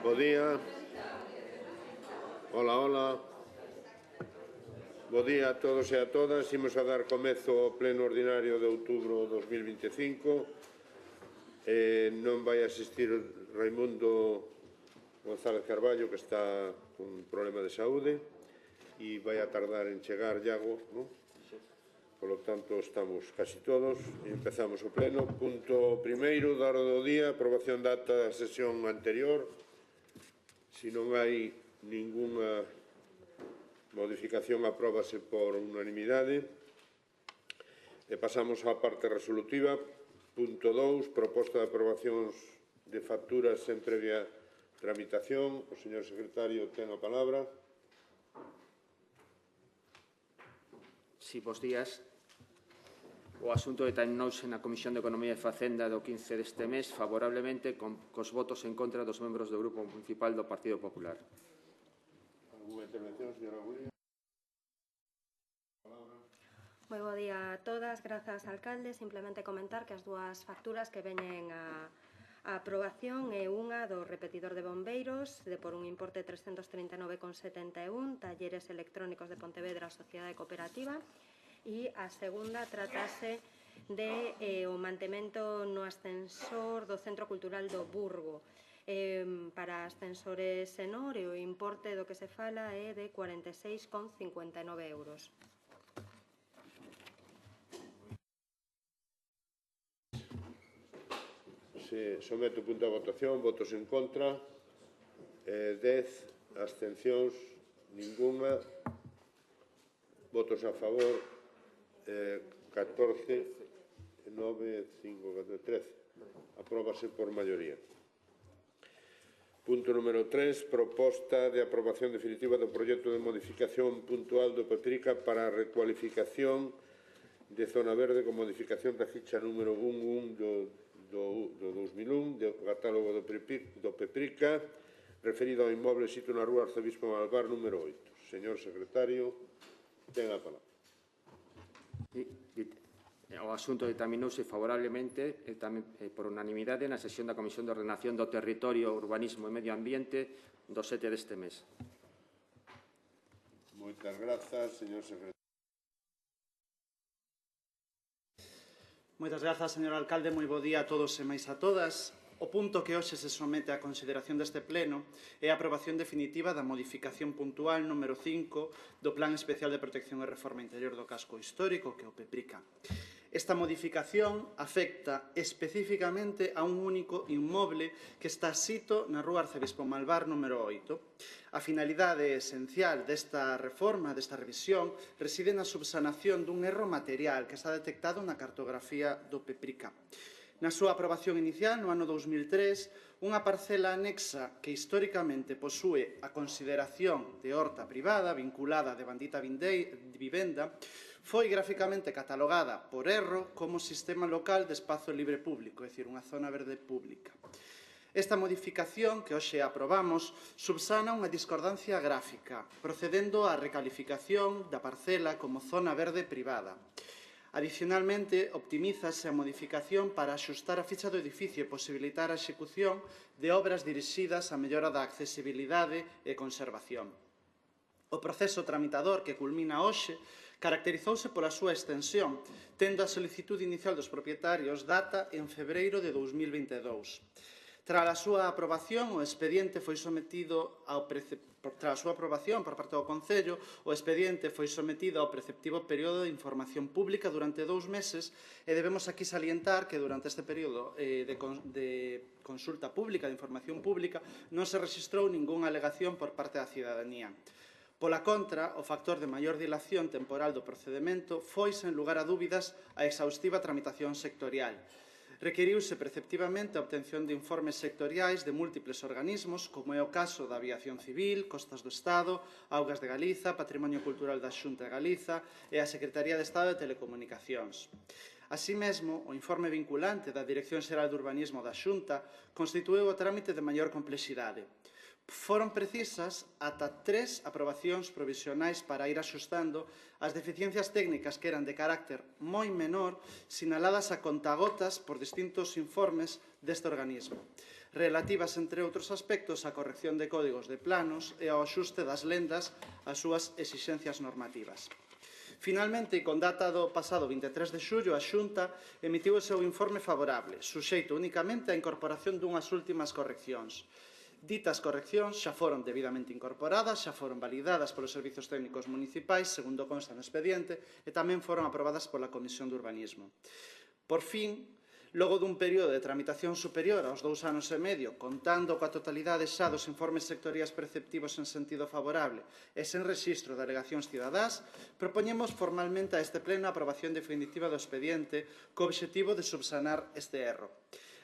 Bo día. Hola, hola. Bo día a todos e a todas. Imos a dar comezo ao pleno ordinario de outubro 2025. Non vai asistir Raimundo González Carballo, que está con un problema de saúde, e vai a tardar en chegar Iago, non? Polo tanto, estamos casi todos e empezamos o pleno. Punto primeiro da orde do día, aprobación da ata da sesión anterior. Se non hai ningunha modificación, apróbase por unanimidade. E pasamos á parte resolutiva. Punto 2, proposta de aprobacións de facturas sen previa tramitación. O señor secretario ten a palabra. Sí, bos días. O asunto determinouse na Comisión de Economía e Facenda do 15 deste mes favorablemente cos votos en contra dos membros do Grupo Municipal do Partido Popular. Alguna intervención, señora Gullia? Moi bo día a todas, grazas, alcalde. Simplemente comentar que as dúas facturas que veñen a aprobación é unha do repetidor de bombeiros de por un importe de 339,71, talleres electrónicos de Pontevedra, Sociedade Cooperativa, e a segunda tratase de o mantemento no ascensor do Centro Cultural do Burgo. Para ascensores Senor, e o importe do que se fala é de 46,59 euros. Se somete o punto a votación, votos en contra, 10, abstencións, ninguna, votos a favor, 14, 9, 5, 14, 13. Apróbase por maioría. Punto número 3, proposta de aprobación definitiva do proxecto de modificación puntual do PEPRICA para a recualificación de zona verde con modificación da ficha número 11 do 2001 do catálogo do PEPRICA referido ao inmoble sito na rúa Arcebispo Malvar número 8. Señor secretario, ten a palabra. O asunto determinouse favorablemente por unanimidade na sesión da Comisión de Ordenación do Territorio, Urbanismo e Medio Ambiente do 7 deste mes. Moitas grazas, señor secretario. Moitas grazas, señor alcalde. Moi bo día a todos e máis a todas. O punto que hoxe se somete á consideración deste pleno é a aprobación definitiva da modificación puntual número 5 do Plan Especial de Protección e Reforma Interior do Casco Histórico, que é o PEPRICA. Esta modificación afecta especificamente a un único inmoble que está sito na rúa Arcebispo Malvar número 8. A finalidade esencial desta reforma, desta revisión, reside na subsanación dun erro material que está detectado na cartografía do PEPRICA. Na súa aprobación inicial, no ano 2003, unha parcela anexa que históricamente posúe a consideración de horta privada vinculada de bandita vivenda foi graficamente catalogada por erro como sistema local de espazo libre público, é dicir, unha zona verde pública. Esta modificación que hoxe aprobamos subsana unha discordancia gráfica, procedendo á recalificación da parcela como zona verde privada. Adicionalmente, optimízase a modificación para axustar a ficha do edificio e posibilitar a execución de obras dirixidas á mellora da accesibilidade e conservación. O proceso tramitador que culmina hoxe caracterizouse pola súa extensión, tendo a solicitude inicial dos propietarios data en febreiro de 2022. Tras a súa aprobación, o expediente foi sometido ao Tras a súa aprobación por parte do Concello, o expediente foi sometido ao preceptivo período de información pública durante 2 meses e debemos aquí salientar que durante este período de consulta pública, de información pública, non se rexistrou ningunha alegación por parte da cidadanía. Pola contra, o factor de maior dilación temporal do procedemento foi, sen lugar a dúbidas, a exhaustiva tramitación sectorial. Requiriuse preceptivamente a obtención de informes sectoriais de múltiples organismos, como é o caso da Aviación Civil, Costas do Estado, Augas de Galiza, Patrimonio Cultural da Xunta de Galiza e a Secretaría de Estado de Telecomunicacións. Así mesmo, o informe vinculante da Dirección Xeral de Urbanismo da Xunta constituíu o trámite de maior complexidade. Foron precisas ata 3 aprobacións provisionais para ir axustando as deficiencias técnicas que eran de carácter moi menor sinaladas a contagotas por distintos informes deste organismo, relativas, entre outros aspectos, á corrección de códigos de planos e ao axuste das lendas ás súas exixencias normativas. Finalmente, con data do pasado 23 de xullo, a Xunta emitiu o seu informe favorable, suxeito únicamente á incorporación dunhas últimas correccións. Ditas correccións xa foron debidamente incorporadas, xa foron validadas polos servizos técnicos municipais, segundo consta no expediente, e tamén foron aprobadas pola Comisión de Urbanismo. Por fin, logo dun período de tramitación superior aos 2 anos e medio, contando coa totalidade xa dos informes sectoriais preceptivos en sentido favorable e sen rexistro de alegacións cidadás, propoñemos formalmente a este pleno a aprobación definitiva do expediente co obxectivo de subsanar este erro.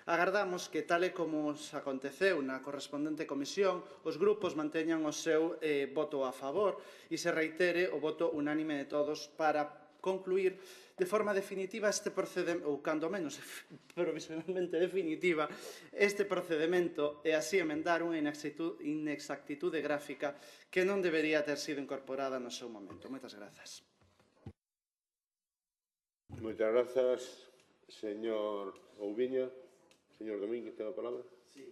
Agardamos que, tal e como se aconteceu na correspondente comisión, os grupos manteñan o seu voto a favor e se reitere o voto unánime de todos para concluir de forma definitiva este procedimento, ou cando menos provisionalmente definitiva, este procedimento e así emendar unha inexactitude gráfica que non debería ter sido incorporada no seu momento. Moitas grazas. Moitas grazas, señor Oubiña. Señor Domínguez, ten a palabra. Sí.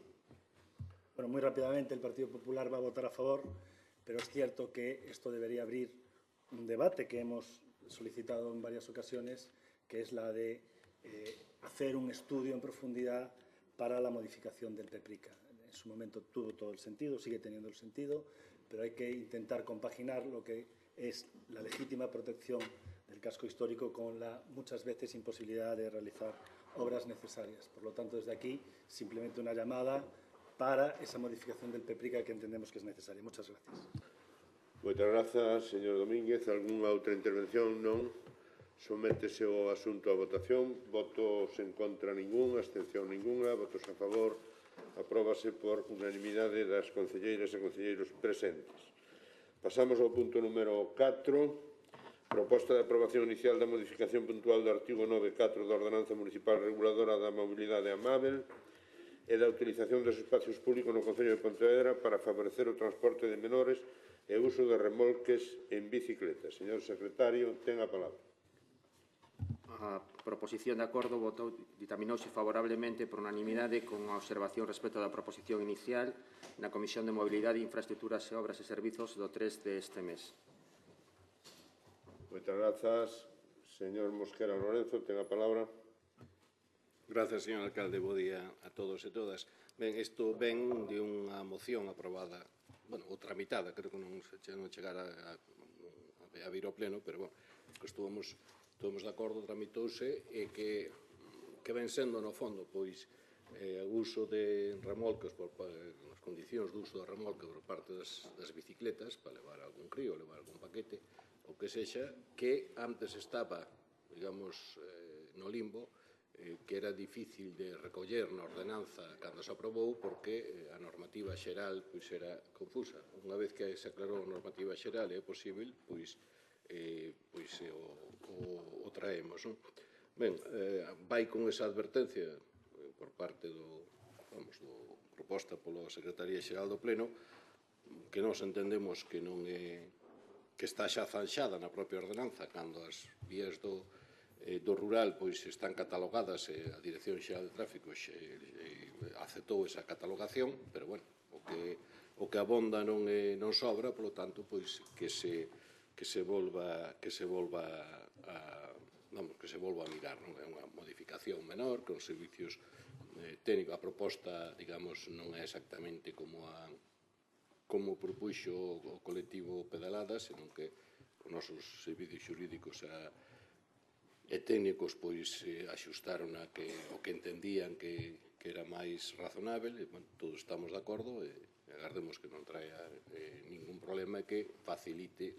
Bueno, muy rápidamente, el Partido Popular va a votar a favor, pero es cierto que esto debería abrir un debate que hemos solicitado en varias ocasiones, que es la de hacer un estudio en profundidad para la modificación del PEPRICA. En su momento tuvo todo el sentido, sigue teniendo el sentido, pero hay que intentar compaginar lo que es la legítima protección del casco histórico con la muchas veces imposibilidad de realizar obras necesarias. Por lo tanto, desde aquí, simplemente una llamada para esa modificación del PEPRICA que entendemos que es necesaria. Muchas gracias. Moitas grazas, señor Domínguez. Algúnha outra intervención? Non. Sométese o asunto a votación. Votos en contra ningún, abstención ninguna. Votos a favor. Apróbase por unanimidade das concelleiras e concelleiros presentes. Pasamos ao punto número 4. Proposta de aprobación inicial da modificación puntual do artigo 9.4 da Ordenanza Municipal Reguladora da Mobilidade Amável e da utilización dos espacios públicos no Concello de Pontevedra para favorecer o transporte de menores e o uso de remolques en bicicleta. Señor secretario, ten a palabra. A proposición de acordo ditaminouse favorablemente por unanimidade con a observación respecto da proposición inicial na Comisión de Mobilidade, Infraestructuras e Obras e Servizos do 3 deste mes. Moitas grazas. Señor Mosquera Lorenzo, ten a palabra. Grazas, señor alcalde. Bo día a todos e todas. Ben, isto ven de unha moción aprobada, bueno, ou tramitada, creo que non chegara a vir ao pleno, pero, bueno, que estuvamos de acordo, tramitouse, e que ven sendo, no fondo, pois, o uso de remolques, as condicións de uso de remolque por parte das bicicletas, para levar algún crío, levar algún paquete, o que sexa, que antes estaba, digamos, no limbo, que era difícil de recoller na ordenanza cando se aprobou, porque a normativa xeral era confusa. Unha vez que se aclarou a normativa xeral e é posible, pois o traemos. Ben, vai con esa advertencia por parte do proposta pola Secretaría Xeral do Pleno, que nós entendemos que non é que está xa zanxada na propia ordenanza, cando as vías do rural están catalogadas e a Dirección Xeral de Tráfico aceptou esa catalogación, pero, bueno, o que abonda non sobra, polo tanto, que se volva a mirar. É unha modificación menor, con servicios técnicos. A proposta, digamos, non é exactamente como propuxo o colectivo Pedalada, senón que os nosos servicios xurídicos e técnicos axustaron o que entendían que era máis razonável, e todos estamos de acordo, e agardemos que non traia ningún problema e que facilite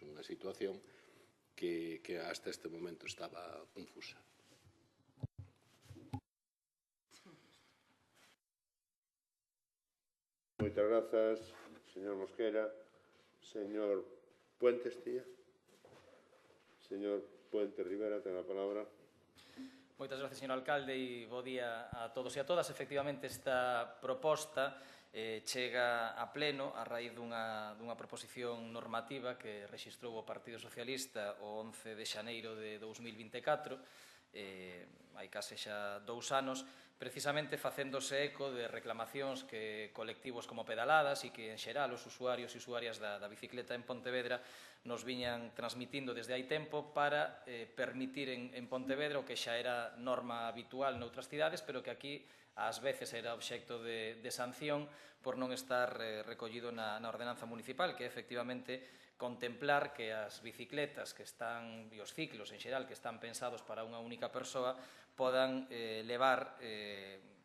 unha situación que hasta este momento estaba confusa. Moitas grazas, señor Mosquera. Señor Puentes, tía. Señor Puente Rivera, ten a palabra. Moitas gracias, señor alcalde, e bo día a todos e a todas. Efectivamente, esta proposta chega a pleno a raíz dunha proposición normativa que rexistrou o Partido Socialista o 11 de xaneiro de 2024, hai case xa 2 anos, precisamente facéndose eco de reclamacións que colectivos como Pedaladas e que, en xeral, os usuarios e usuarias da bicicleta en Pontevedra nos viñan transmitindo desde hai tempo para permitir en Pontevedra o que xa era norma habitual noutras cidades, pero que aquí ás veces era obxecto de sanción por non estar recollido na ordenanza municipal, que efectivamente contemplar que as bicicletas que están, e os ciclos en xeral que están pensados para unha única persoa podan levar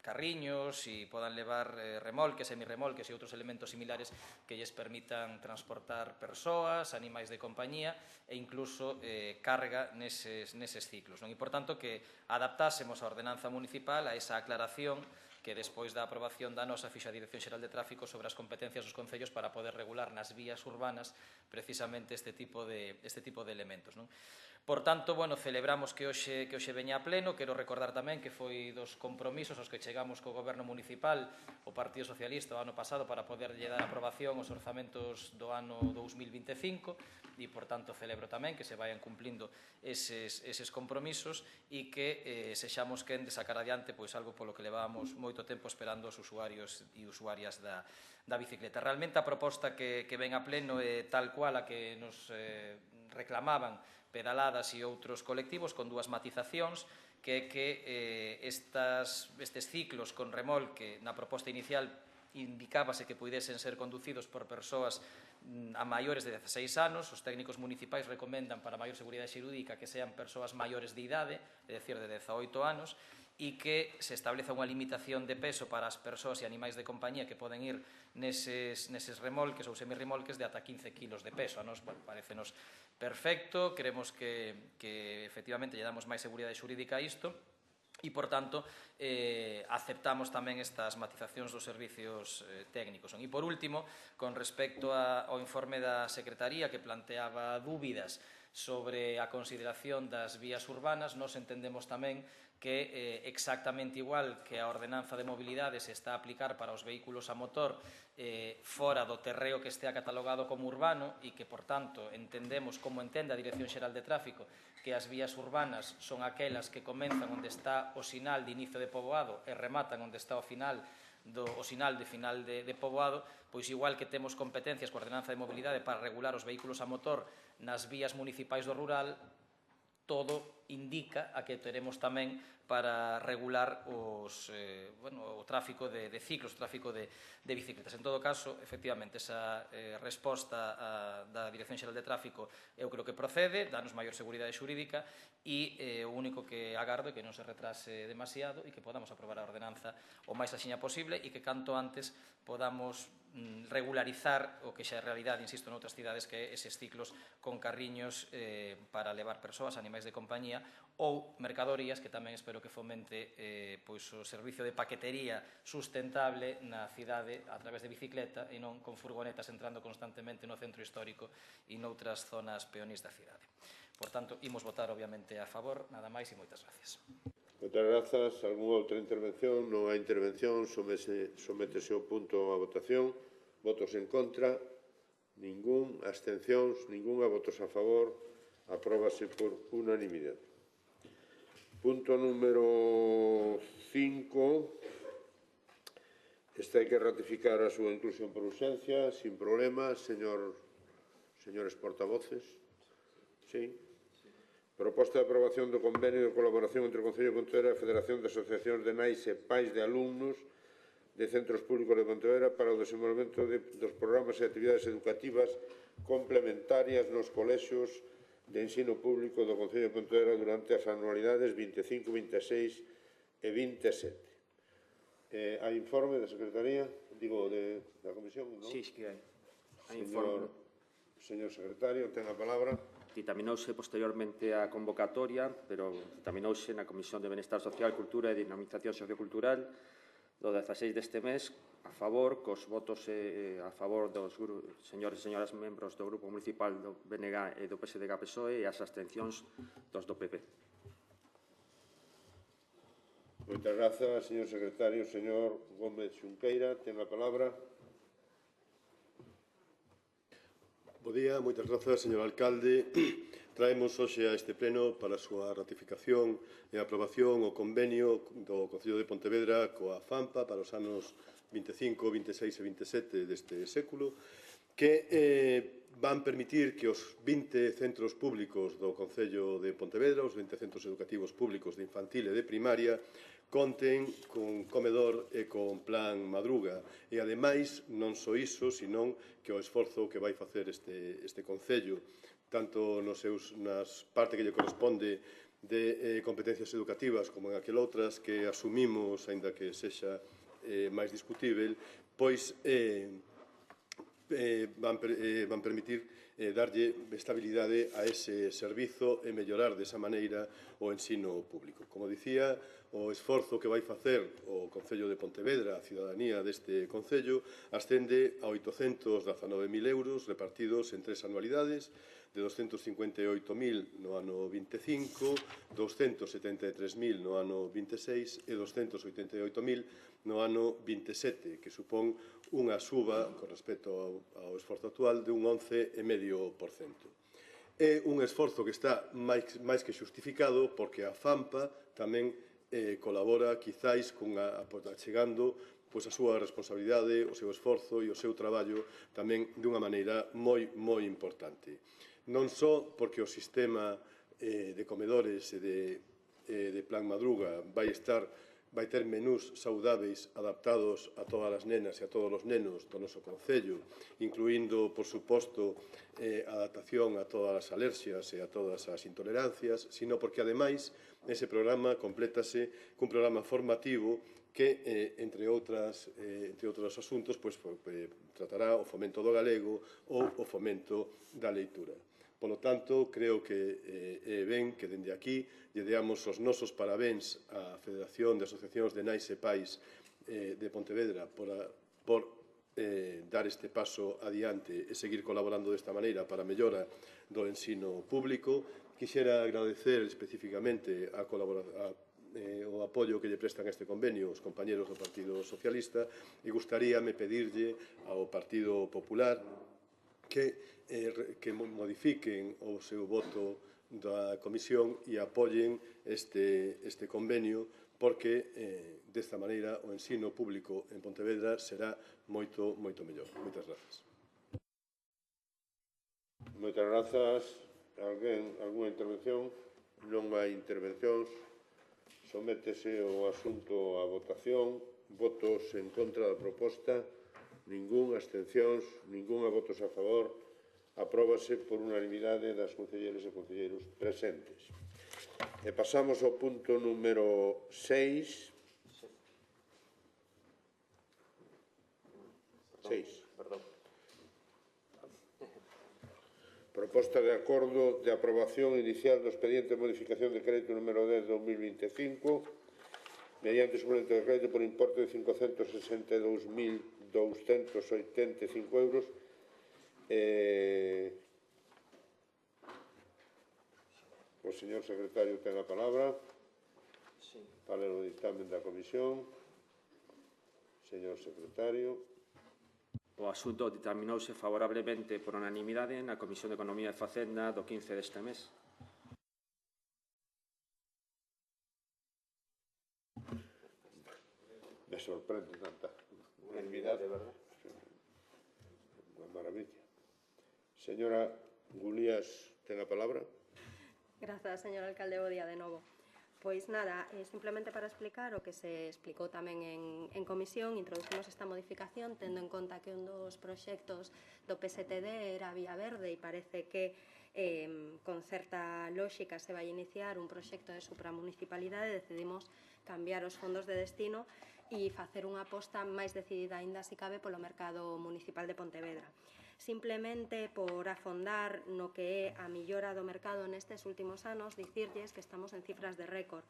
carriños e podan levar remolques, semirremolques e outros elementos similares que lles permitan transportar persoas, animais de compañía e incluso carga neses ciclos. E, por tanto, que adaptásemos a ordenanza municipal a esa aclaración que despois da aprobación da nosa fixa a Dirección Xeral de Tráfico sobre as competencias dos concellos para poder regular nas vías urbanas precisamente este tipo de elementos. Por tanto, celebramos que hoxe veña a pleno. Quero recordar tamén que foi dos compromisos aos que chegamos co Goberno Municipal o Partido Socialista o ano pasado para poderlle dar aprobación aos orzamentos do ano 2025 e, por tanto, celebro tamén que se vayan cumplindo eses compromisos e que sexamos quen de sacar adiante algo polo que levábamos moito tempo esperando os usuarios e usuarias da bicicleta. Realmente a proposta que ven a pleno é tal cual a que nos reclamaban Pedaladas e outros colectivos, con dúas matizacións, que estes ciclos con remolque na proposta inicial indicábase que puidesen ser conducidos por persoas a maiores de 16 anos. Os técnicos municipais recomendan para maior seguridade xurídica que sean persoas maiores de idade, é dicir, de 18 anos, e que se estableza unha limitación de peso para as persoas e animais de compañía que poden ir neses remolques ou semirremolques de ata 15 kilos de peso. A nos parecenos perfecto, creemos que efectivamente lle damos máis seguridade xurídica a isto e, por tanto, aceptamos tamén estas matizacións dos servicios técnicos. E, por último, con respecto ao informe da Secretaría que planteaba dúbidas sobre a consideración das vías urbanas, nos entendemos tamén que exactamente igual que a ordenanza de mobilidade se está a aplicar para os vehículos a motor fora do terreo que estea catalogado como urbano e que, por tanto, entendemos como entende a Dirección Xeral de Tráfico que as vías urbanas son aquelas que comenzan onde está o sinal de inicio de poboado e rematan onde está o sinal de final de poboado, pois igual que temos competencias coa ordenanza de mobilidade para regular os vehículos a motor nas vías municipais do rural, todo indica a que teremos tamén para regular o tráfico de ciclos, o tráfico de bicicletas. En todo caso, efectivamente, esa resposta da Dirección Xeral de Tráfico eu creo que procede, danos maior seguridade xurídica e o único que agardo é que non se retrase demasiado e que podamos aprobar a ordenanza o máis axiña posible e que canto antes podamos regularizar o que xa é realidade, insisto, noutras cidades, que é eses ciclos con carriños para levar persoas, animais de compañía ou mercadorías, que tamén espero que fomente o servicio de paquetería sustentable na cidade a través de bicicleta e non con furgonetas entrando constantemente no centro histórico e noutras zonas peonís da cidade. Por tanto, imos votar, obviamente, a favor. Nada máis e moitas gracias. Moitas grazas. Algúna outra intervención? Non hai intervención. Sométese o punto a votación. Votos en contra? Ningún. Abstencións? Ningunha. Votos a favor? Apróbase por unanimidade. Punto número 5. Esta hai que ratificar a súa inclusión por urxencia, sin problemas. Señores portavoces. Sí. Proposta de aprobación do convenio de colaboración entre o Concello de Pontevedra e a Federación de Asociacións de Nais e Pais de Alumnos de Centros Públicos de Pontevedra para o desenvolvemento dos programas e actividades educativas complementarias nos colexios de ensino público do Concello de Pontevedra durante as anualidades 25, 26 e 27. Hai informe da Secretaría, da Comisión, non? Sí, que hai. Hai informe. Señor secretario, ten a palabra. Ditaminouse posteriormente a convocatoria, pero ditaminouse na Comisión de Benestar Social, Cultura e Dinamización Sociocultural do 16 deste mes a favor, cos votos a favor dos señores e señoras membros do Grupo Municipal do BNG e do PSDG-PSOE e as abstencións dos do PP. Moitas grazas, señor secretario. Señor Gómez Xunqueira, ten a palabra. Bo día, moitas grazas, señor alcalde. Traemos hoxe a este pleno para a súa ratificación e aprobación o convenio do Concello de Pontevedra coa FAMPA para os anos 25, 26 e 27 deste século, que van permitir que os 20 centros públicos do Concello de Pontevedra, os 20 centros educativos públicos de infantil e de primaria, conten con comedor e con plan madruga. E, ademais, non só iso, senón que o esforzo que vai facer este Concello, tanto nas parte que lle corresponde de competencias educativas como en aquel outras que asumimos, aínda que sexa máis discutível, pois van permitir darlle estabilidade a ese servizo e mellorar desa maneira o ensino público. Como dicía, o esforzo que vai facer o Concello de Pontevedra, a cidadanía deste Concello, ascende a 819.000 euros repartidos en 3 anualidades, de 258.000 no ano 25, 273.000 no ano 26 e 288.000 no ano 27, que supón unha suba con respecto ao esforzo actual de un 11,5%. É un esforzo que está máis que xustificado porque a FAMPA tamén colabora quizáis achegando a súa responsabilidade, o seu esforzo e o seu traballo tamén dunha maneira moi importante. Non só porque o sistema de comedores e de plan madruga vai ter menús saudáveis adaptados a todas as nenas e a todos os nenos do noso Concello, incluindo, por suposto, a adaptación a todas as alerxias e a todas as intolerancias, sino porque, ademais, ese programa complétase cun programa formativo que, entre outros asuntos, tratará o fomento do galego ou o fomento da leitura. Polo tanto, creo que é ben que dende aquí lle deamos os nosos parabéns á Federación de Asociacións de Nais e Pais de Pontevedra por dar este paso adiante e seguir colaborando desta maneira para a mellora do ensino público. Quixera agradecer especificamente o apoio que lle prestan a este convenio os compañeros do Partido Socialista e gustaríame pedirlle ao Partido Popular que modifiquen o seu voto da Comisión e apoien este convenio porque desta maneira o ensino público en Pontevedra será moito mellor. Moitas grazas. Moitas grazas. Alguna intervención? Non hai intervencións. Sométese o asunto a votación. Votos en contra da proposta. Ningún. Abstencións. Ningún. Votos a favor. Apróbase por unanimidade das concelleiras e concelleiros presentes. E pasamos ao punto número 6. Proposta de acordo de aprobación inicial do expediente de modificación de crédito número 10 de 2025 mediante suplemento de crédito por importe de 562.285 euros. O señor secretario ten a palabra para o dictamen da comisión. Señor secretario. O asunto determinouse favorablemente por unanimidade na Comisión de Economía e Facenda do 15 deste mes. Me sorprende tanta unanimidade, verdad? Unha maravilla. Señora Gulías, ten a palabra. Grazas, señor alcalde, bo día de novo. Pois nada, simplemente para explicar o que se explicou tamén en comisión, introducimos esta modificación tendo en conta que un dos proxectos do PSTD era Vía Verde e parece que con certa lógica se vai iniciar un proxecto de supramunicipalidade, decidimos cambiar os fondos de destino e facer unha aposta máis decidida aínda se cabe polo mercado municipal de Pontevedra. Simplemente por afondar no que é a millora do mercado nestes últimos anos, dicirlles que estamos en cifras de récord.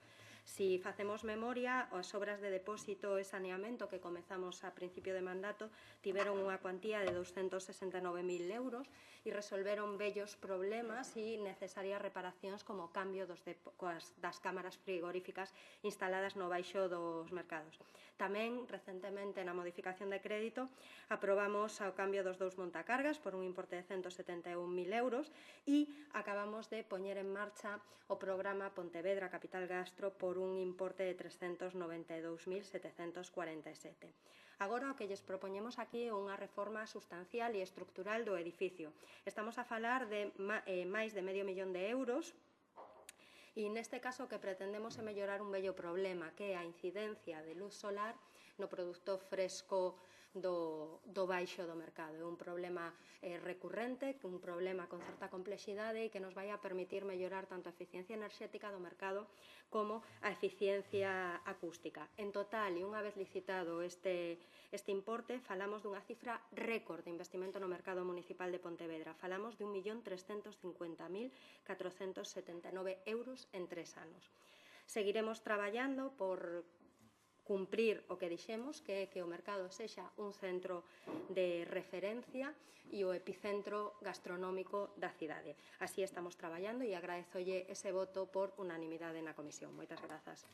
Si facemos memoria, as obras de depósito e saneamento que comezamos a principio de mandato tiveron unha cuantía de 269.000 euros e resolveron vellos problemas e necesarias reparacións como o cambio das cámaras frigoríficas instaladas no baixo dos mercados. Tamén, recentemente, na modificación de crédito, aprobamos o cambio dos 2 montacargas por un importe de 171.000 euros e acabamos de poñer en marcha o programa Pontevedra Capital Gastro por un importe de 392.747. Agora, o que lles propoñemos aquí é unha reforma sustancial e estructural do edificio. Estamos a falar de máis de medio millón de euros. E neste caso o que pretendemos é mellorar un vello problema, que é a incidencia de luz solar no produto fresco do baixo do mercado. É un problema recurrente, un problema con certa complexidade e que nos vai a permitir mellorar tanto a eficiencia enerxética do mercado como a eficiencia acústica. En total, e unha vez licitado este importe, falamos dunha cifra récord de investimento no mercado municipal de Pontevedra. Falamos de 1.350.479 euros en 3 anos. Seguiremos traballando por cumprir o que dixemos, que é que o mercado sexa un centro de referencia e o epicentro gastronómico da cidade. Así estamos traballando e agradezolle ese voto por unanimidade na comisión. Moitas grazas.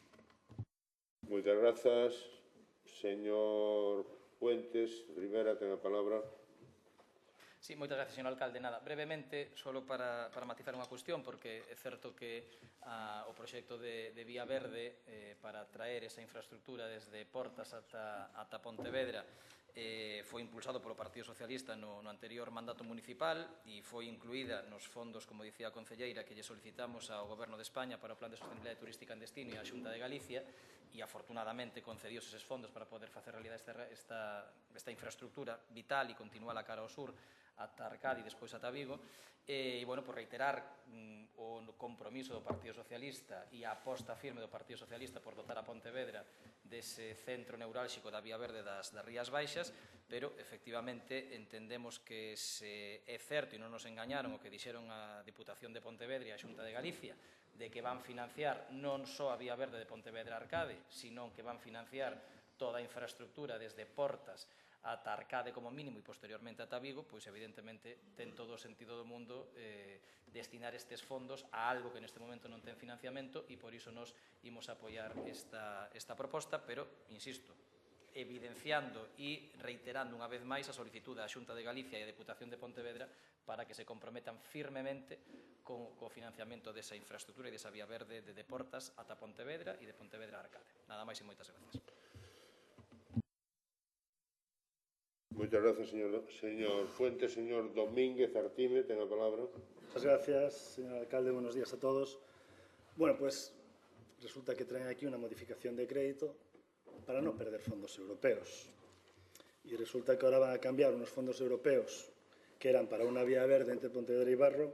Moitas grazas. Señor Puentes, Rivera, ten a palabra. Sí, moitas gracias, señor alcalde. Nada, brevemente, solo para matizar unha cuestión, porque é certo que o proxecto de Vía Verde para traer esa infraestructura desde Portas ata Pontevedra foi impulsado polo Partido Socialista no anterior mandato municipal e foi incluída nos fondos, como dicía a concelleira, que lle solicitamos ao Goberno de España para o Plan de Sostenibilidade Turística en Destino e a Xunta de Galicia, e afortunadamente concedióse eses fondos para poder facer realidade esta infraestructura vital e continuar a cara ao sur ata Arcadi e despois ata Vigo. E, bueno, por reiterar o compromiso do Partido Socialista e a aposta firme do Partido Socialista por dotar a Pontevedra dese centro neurálxico da Vía Verde das Rías Baixas, pero, efectivamente, entendemos que se é certo e non nos engañaron o que dixeron a Diputación de Pontevedra e a Xunta de Galicia, de que van financiar non só a Vía Verde de Pontevedra a Arcade, sino que van financiar toda a infraestructura desde Portas ata Arcade como mínimo e posteriormente ata Vigo, pois evidentemente ten todo o sentido do mundo destinar estes fondos a algo que neste momento non ten financiamento e por iso nos imos apoiar esta proposta, pero, insisto, evidenciando e reiterando unha vez máis a solicitud da Xunta de Galicia e a Deputación de Pontevedra para que se comprometan firmemente co financiamento desa infraestructura e desa Vía Verde de Portas ata Pontevedra e de Pontevedra a Arcade. Nada máis e moitas gracias. Moitas grazas, señor Fuentes. Señor Domínguez Artime, ten a palabra. Muchas gracias, señor alcalde. Buenos días a todos. Bueno, pues resulta que traen aquí una modificación de crédito para no perder fondos europeos. Y resulta que ahora van a cambiar unos fondos europeos que eran para una vía verde entre Pontevedra y Barro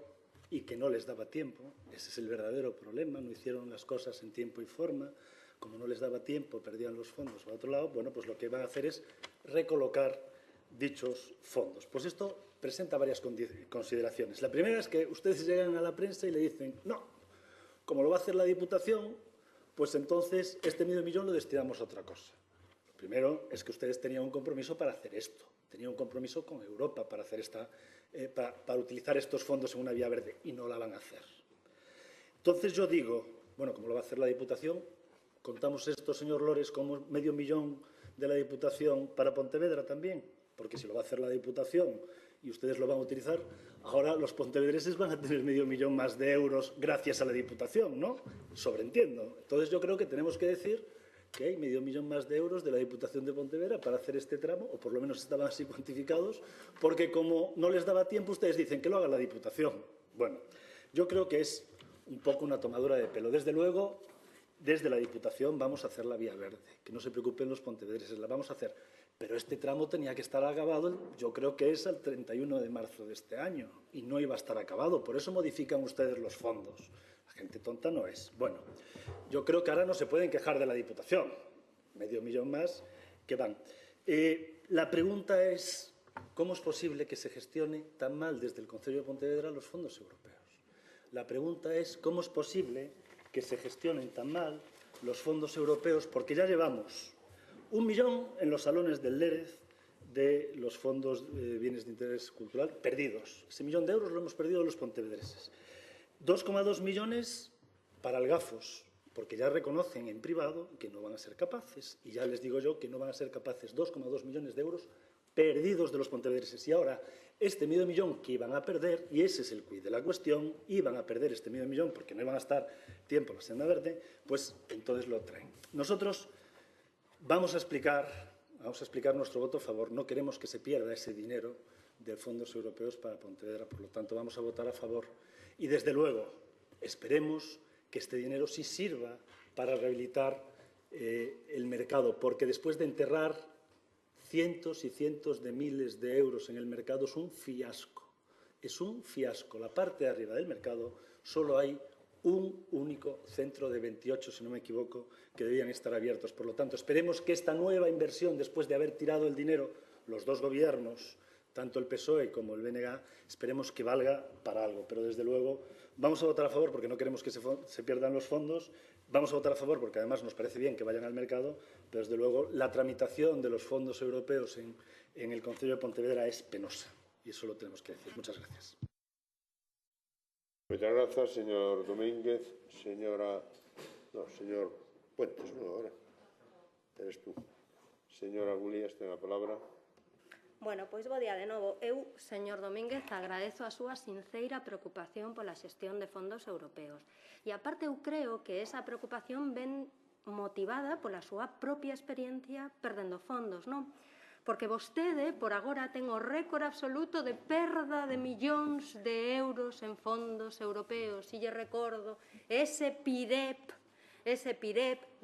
y que no les daba tiempo. Ese es el verdadero problema. No hicieron las cosas en tiempo y forma. Como no les daba tiempo, perdían los fondos para otro lado. Bueno, pues lo que van a hacer es recolocar dichos fondos. Pues esto presenta varias consideraciones. La primera es que ustedes llegan a la prensa y le dicen, no, como lo va a hacer la Diputación, pues entonces este medio millón lo destinamos a otra cosa. Lo primero es que ustedes tenían un compromiso para hacer esto, tenían un compromiso con Europa para hacer para utilizar estos fondos en una vía verde y no la van a hacer. Entonces yo digo, bueno, como lo va a hacer la Diputación, contamos esto, señor Lores, como medio millón de la Diputación para Pontevedra también. Porque si lo va a hacer la Diputación y ustedes lo van a utilizar, ahora los pontevedreses van a tener medio millón más de euros gracias a la Diputación, ¿no? Sobreentiendo. Entonces yo creo que tenemos que decir que hay medio millón más de euros de la Diputación de Pontevedra para hacer este tramo, o por lo menos estaban así cuantificados, porque como no les daba tiempo, ustedes dicen que lo haga la Diputación. Bueno, yo creo que es un poco una tomadura de pelo. Desde luego, desde la Diputación vamos a hacer la vía verde. Que no se preocupen los pontevedreses, la vamos a hacer. Pero este tramo tenía que estar acabado, yo creo que es el 31 de marzo de este año, y no iba a estar acabado. Por eso modifican ustedes los fondos. La gente tonta no es. Bueno, yo creo que ahora no se pueden quejar de la Diputación. Medio millón más que van. La pregunta es, ¿cómo es posible que se gestione tan mal desde el Concello de Pontevedra los fondos europeos? La pregunta es, ¿cómo es posible que se gestionen tan mal los fondos europeos, porque ya llevamos 1 millón en los salones del Lérez de los fondos de bienes de interés cultural perdidos. Ese 1 millón de euros lo hemos perdido los pontevedreses. 2,2 millones para el Gafos, porque ya reconocen en privado que no van a ser capaces. Y ya les digo yo que no van a ser capaces 2,2 millones de euros perdidos de los pontevedreses. Y ahora, este medio millón que iban a perder, y ese es el quid de la cuestión, iban a perder este medio millón porque no iban a estar tiempo en la senda verde, pues entonces lo traen. Nosotros vamos a explicar nuestro voto a favor. No queremos que se pierda ese dinero de fondos europeos para Pontevedra, por lo tanto vamos a votar a favor. Y desde luego esperemos que este dinero sí sirva para rehabilitar el mercado, porque después de enterrar cientos y cientos de miles de euros en el mercado es un fiasco. Es un fiasco. La parte de arriba del mercado solo hay un único centro de 28, si no me equivoco, que debían estar abiertos. Por lo tanto, esperemos que esta nueva inversión, después de haber tirado el dinero los dos gobiernos, tanto el PSOE como el BNG, esperemos que valga para algo. Pero, desde luego, vamos a votar a favor porque no queremos que se pierdan los fondos. Vamos a votar a favor porque, además, nos parece bien que vayan al mercado. Pero, desde luego, la tramitación de los fondos europeos en el Concello de Pontevedra es penosa. Y eso lo tenemos que decir. Muchas gracias. Muchas gracias, señor Domínguez. Señor Puentes, no, ahora. Eres tú. Señora Gulías, ten a palabra. Bueno, pois bo día de novo. Eu, señor Domínguez, agradezo a súa sinceira preocupación pola xestión de fondos europeos. E, aparte, eu creo que esa preocupación ven motivada pola súa propia experiencia perdendo fondos, non? Porque vostede, por agora, ten o récord absoluto de perda de millóns de euros en fondos europeos. E lle recordo ese PIREP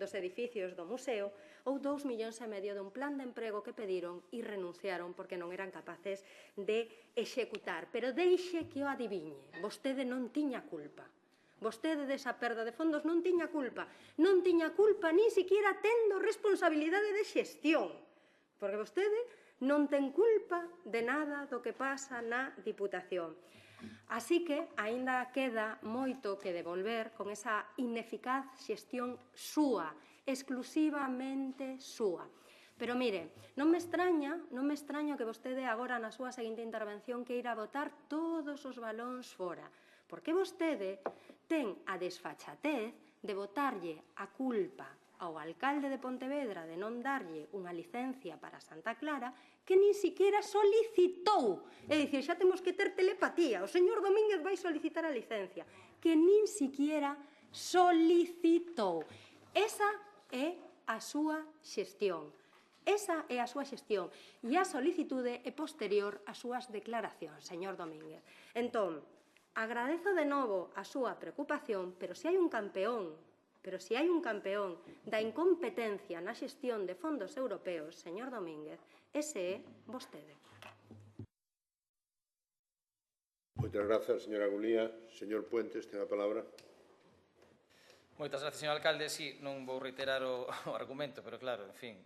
dos edificios do museo, ou 2,5 millóns dun plan de emprego que pediron e renunciaron porque non eran capaces de executar. Pero deixe que o adiviñe, vostede non tiña culpa. Vostede desa perda de fondos non tiña culpa. Non tiña culpa nin siquiera tendo responsabilidade de xestión. Porque vostede non ten culpa de nada do que pasa na Diputación. Así que aínda queda moito que devolver con esa ineficaz xestión súa, exclusivamente súa. Pero, mire, non me extraña que vostede agora na súa seguinte intervención queira botar todos os balóns fora, porque vostede ten a desfachatez de botarlle a culpa ao alcalde de Pontevedra de non darlle unha licencia para Santa Clara que nin siquiera solicitou. É dicir, xa temos que ter telepatía. O señor Domínguez vai solicitar a licencia, que nin siquiera solicitou. Esa é a súa xestión. Esa é a súa xestión. E a solicitude é posterior ás súas declaracións, señor Domínguez. Entón, agradezo de novo a súa preocupación, pero se hai un campeón da incompetencia na xestión de fondos europeos, señor Domínguez, ese é vostede. Moitas grazas, señora Gulía. Señor Puentes, ten a palabra. Moitas gracias, señor alcalde. Sí, non vou reiterar o argumento, pero claro, en fin,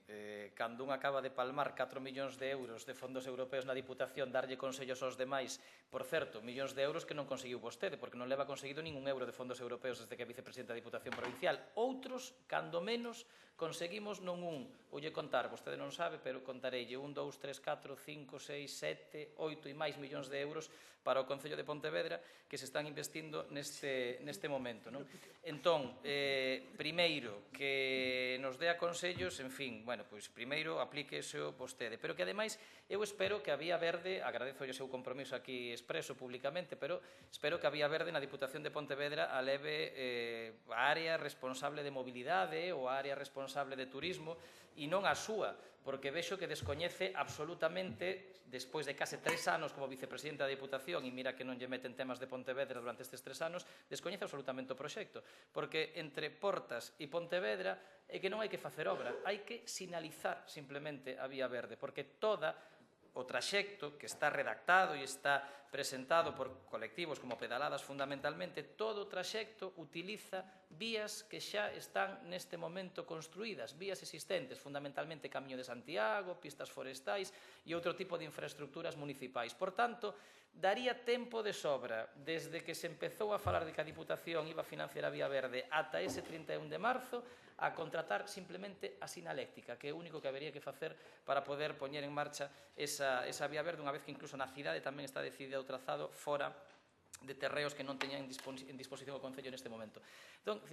cando un acaba de palmar 4 millóns de euros de fondos europeos na Diputación, darlle consellos aos demais, por certo, millóns de euros que non conseguiu vostede, porque non leva conseguido ningún euro de fondos europeos desde que é vicepresidente da Diputación Provincial. Outros, cando menos, conseguimos non un, oulle contar, vostede non sabe, pero contareille 1, 2, 3, 4, 5, 6, 7, 8 e máis millóns de euros para o Concello de Pontevedra que se están investindo neste momento. Entón, primeiro, que nos dé aconsellos, en fin, bueno, pois primeiro aplíqueseo vostede, pero que ademais eu espero que a Vía Verde, agradezo o seu compromiso aquí expreso públicamente, pero espero que a Vía Verde na Diputación de Pontevedra aleve a área responsable de mobilidade ou a área responsable de turismo e non a súa, porque vexo que descoñece absolutamente, despois de case 3 anos como vicepresidente da Diputación, e mira que non lle meten temas de Pontevedra durante estes 3 anos, descoñece absolutamente o proxecto, porque entre Portas e Pontevedra é que non hai que facer obra, hai que sinalizar simplemente a Vía Verde, porque toda o traxecto que está redactado e está presentado por colectivos como Pedaladas fundamentalmente, todo o traxecto utiliza vías que xa están neste momento construídas, vías existentes, fundamentalmente Camiño de Santiago, pistas forestais e outro tipo de infraestructuras municipais. Por tanto, daría tempo de sobra desde que se empezou a falar de que a Diputación iba a financiar a Vía Verde ata ese 31 de marzo a contratar simplemente a sinaléctica, que é o único que habería que facer para poder poñer en marcha esa Vía Verde, unha vez que incluso na cidade tamén está decidido o trazado fora de terreos que non teñan en disposición o Concello neste momento. Entón,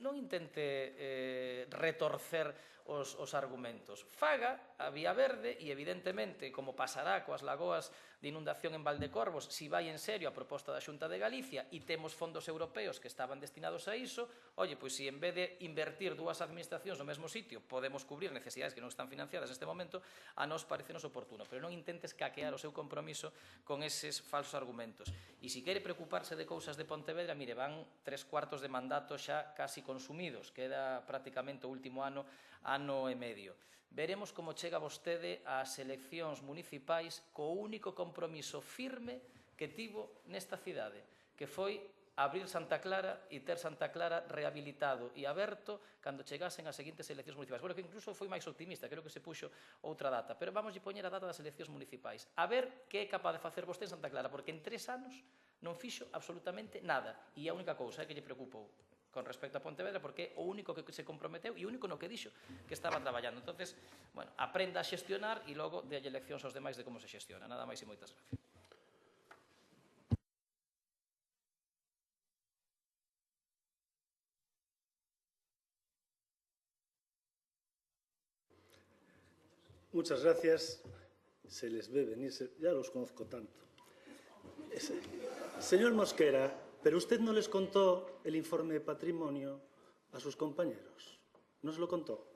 non intente retorcer os argumentos. Faga a Vía Verde e, evidentemente, como pasará coas lagoas de inundación en Valdecorvos, si vai en serio a proposta da Xunta de Galicia e temos fondos europeos que estaban destinados a iso, pois se en vez de invertir dúas administracións no mesmo sitio podemos cubrir necesidades que non están financiadas neste momento, a nós parecenos oportuno, pero non intentes caquear o seu compromiso con eses falsos argumentos. E se quere preocuparse de cousas de Pontevedra, mire, van 3/4 de mandato xa casi consumidos, queda prácticamente o último ano e medio. Veremos como chega vostede ás eleccións municipais co único compromiso firme que tivo nesta cidade, que foi abrir Santa Clara e ter Santa Clara rehabilitado e aberto cando chegasen as seguintes eleccións municipais. Bueno, que incluso foi máis optimista, creo que se puxo outra data, pero vamos a poñer a data das eleccións municipais. A ver que é capaz de facer vostede en Santa Clara, porque en 3 anos non fixo absolutamente nada, e é a única cousa que lle preocupou con respecto a Pontevedra, porque é o único que se comprometeu e o único no que dixo que estaba traballando. Entonces, bueno, aprenda a xestionar e logo de eleccións aos demais de como se xestiona. Nada máis e moitas gracias. Muchas gracias. Se les ve venir, ya los conozco tanto. Señor Mosquera, pero usted no les contó el informe de patrimonio a sus compañeros. ¿No se lo contó?